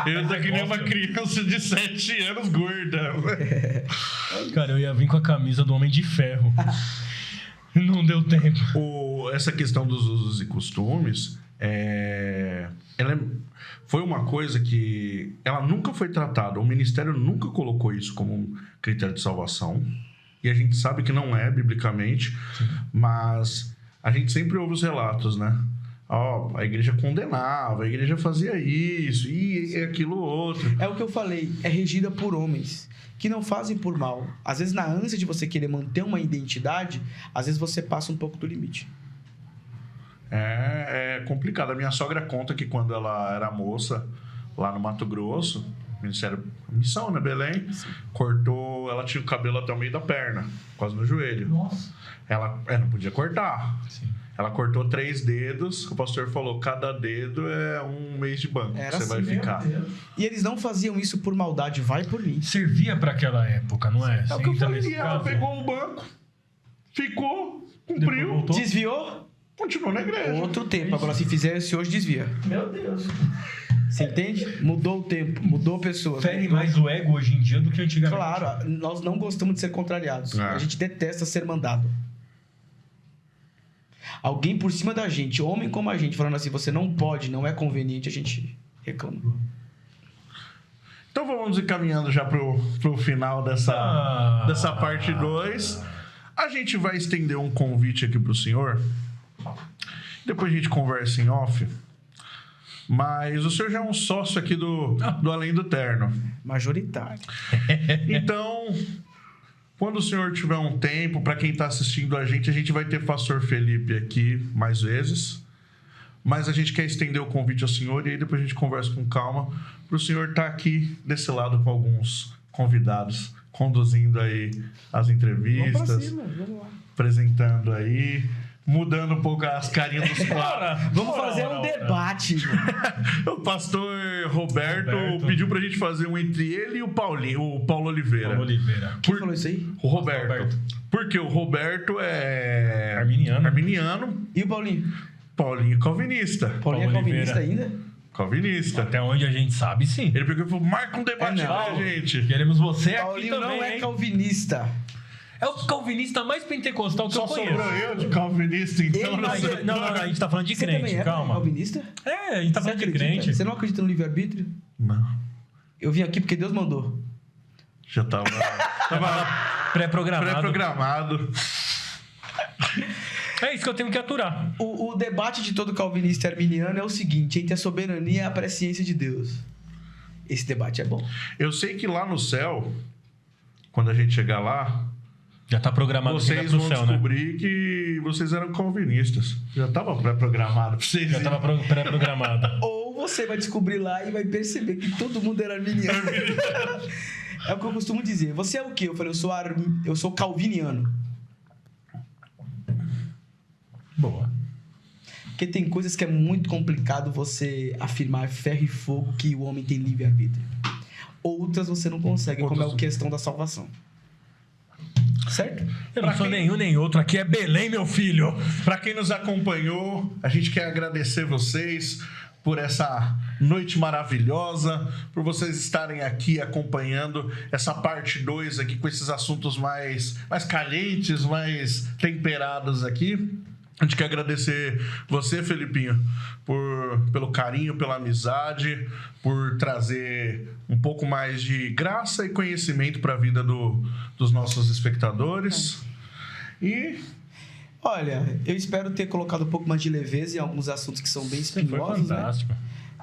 Eu tô que nem uma criança de 7 anos gorda. Cara, eu ia vir com a camisa do Homem de Ferro. Não deu tempo. Essa questão dos usos e costumes, foi uma coisa que ela nunca foi tratada. O ministério nunca colocou isso como um critério de salvação. E a gente sabe que não é, biblicamente. Sim. Mas a gente sempre ouve os relatos, né? A igreja condenava, a igreja fazia isso e aquilo outro. É o que eu falei, é regida por homens que não fazem por mal. Às vezes, na ânsia de você querer manter uma identidade, às vezes você passa um pouco do limite. É complicado. A minha sogra conta que quando ela era moça, lá no Mato Grosso, Ministério Missão, né, Belém, cortou, ela tinha o cabelo até o meio da perna, quase no joelho. Nossa. Ela não podia cortar. Sim. Ela cortou 3 dedos, o pastor falou, cada dedo é um mês de banco Era que você assim vai mesmo, ficar. E eles não faziam isso por maldade, vai por mim. Servia pra aquela época, não é? É o que eu Entra falei, nesse ela caso. pegou o banco, ficou, Depois cumpriu, voltou. Desviou? continuou na igreja. Outro tempo. Agora, se fizesse hoje, desvia. Meu Deus. Você entende? Mudou o tempo, mudou a pessoa. Fere mais o ego hoje em dia do que antigamente. Claro, nós não gostamos de ser contrariados. É. A gente detesta ser mandado. Alguém por cima da gente, homem como a gente, falando assim, você não pode, não é conveniente, a gente reclama. Então vamos encaminhando já pro final dessa parte 2. A gente vai estender um convite aqui pro senhor. Depois a gente conversa em off. Mas o senhor já é um sócio aqui do Além do Terno. Majoritário. Então, quando o senhor tiver um tempo, para quem está assistindo a gente vai ter Pastor Felipe aqui mais vezes. Mas a gente quer estender o convite ao senhor e aí depois a gente conversa com calma para o senhor estar aqui desse lado com alguns convidados, conduzindo aí as entrevistas, vamos lá. apresentando aí, mudando um pouco as carinhas dos quadros. Vamos fazer um debate. O pastor Roberto pediu pra gente fazer um entre ele e o Paulo Oliveira. Paulo Oliveira. Quem falou isso aí? O Roberto. Roberto. Porque o Roberto é Arminiano. E o Paulinho? Paulinho calvinista. Paulinho é Paulo calvinista Oliveira. ainda? Calvinista. Até onde a gente sabe, sim. Ele pegou e falou, marca um debate É, não. lá, gente. Queremos você aqui Paulinho também, não é hein? calvinista. É o calvinista mais pentecostal que Só eu conheço. sobrou eu de calvinista, então. Ele vai ser- Não, a gente tá falando de Você crente, também é calma. calvinista? É, a gente tá Você falando de acredita? crente. Você não acredita no livre-arbítrio? Não, Eu vim aqui porque Deus mandou. já tava Pré-programado. pré-programado. É isso que eu tenho que aturar. O debate de todo calvinista e arminiano é o seguinte, entre a soberania e a presciência de Deus. Esse debate é bom. Eu sei que lá no céu, quando a gente chegar lá, Já tá programado que vai vocês pro vão céu, né? descobrir que vocês eram calvinistas. Já tava pré-programado pra vocês. Já tava pré-programado. Ou você vai descobrir lá e vai perceber que todo mundo era arminiano. É o que eu costumo dizer. Você é o quê? Eu falei, eu sou calviniano. Boa. Porque tem coisas que é muito complicado você afirmar ferro e fogo que o homem tem livre-arbítrio. Outras você não consegue, como é a questão da salvação. Certo? Eu não Pra sou quem- nenhum nem outro. Aqui é Belém, meu filho. Para quem nos acompanhou, a gente quer agradecer vocês por essa noite maravilhosa, por vocês estarem aqui acompanhando essa parte 2 aqui com esses assuntos mais calientes, mais temperados aqui. A gente quer agradecer você, Felipinho, pelo carinho, pela amizade, por trazer um pouco mais de graça e conhecimento para a vida dos nossos espectadores. E Olha, eu espero ter colocado um pouco mais de leveza em alguns assuntos que são bem Foi espinhosos, né? fantástico.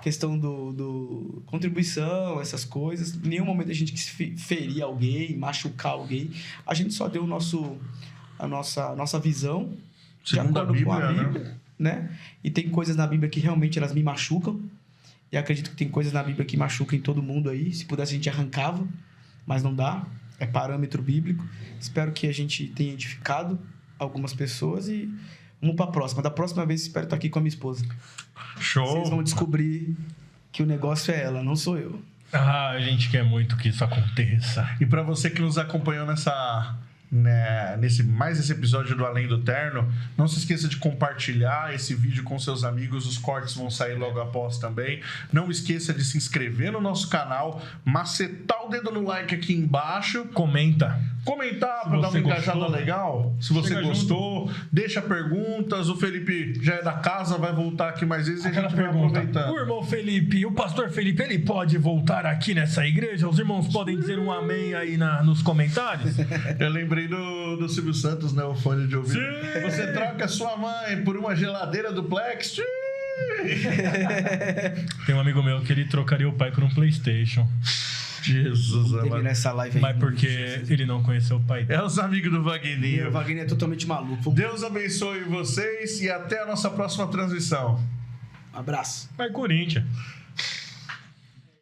Questão do contribuição, essas coisas. Em nenhum momento a gente quis ferir alguém, machucar alguém. A gente só deu a nossa visão de Segundo a acordo com a Bíblia, Bíblia, né? E tem coisas na Bíblia que realmente elas me machucam. E acredito que tem coisas na Bíblia que machucam em todo mundo aí. Se pudesse a gente arrancava, mas não dá. É parâmetro bíblico. Espero que a gente tenha edificado algumas pessoas e vamos para a próxima. Da próxima vez espero estar aqui com a minha esposa. show! Vocês vão descobrir que o negócio é ela, não sou eu. Ah, a gente quer muito que isso aconteça. E para você que nos acompanhou nesse episódio do Além do Terno, não se esqueça de compartilhar esse vídeo com seus amigos, os cortes vão sair logo após também. Não esqueça de se inscrever no nosso canal, macetar o dedo no like aqui embaixo, Comenta. comentar para dar uma você engajada gostou, legal, se você chega gostou, deixa perguntas, o Felipe já é da casa, vai voltar aqui mais vezes e a Aquela gente vai pergunta. aproveitando. O irmão Felipe, o pastor Felipe, ele pode voltar aqui nessa igreja? Os irmãos podem dizer um amém aí nos comentários? Eu lembrei do Silvio Santos, né? O fone de ouvido. Você troca sua mãe por uma geladeira duplex? Tem um amigo meu que ele trocaria o pai por um PlayStation. Jesus, Vamos terminar amado. essa live aí. Mas porque ele não conheceu o pai dele. É os amigos do O Vagninho. Wagner é totalmente maluco. Deus abençoe vocês e até a nossa próxima transmissão. Um abraço. Vai, Corinthians.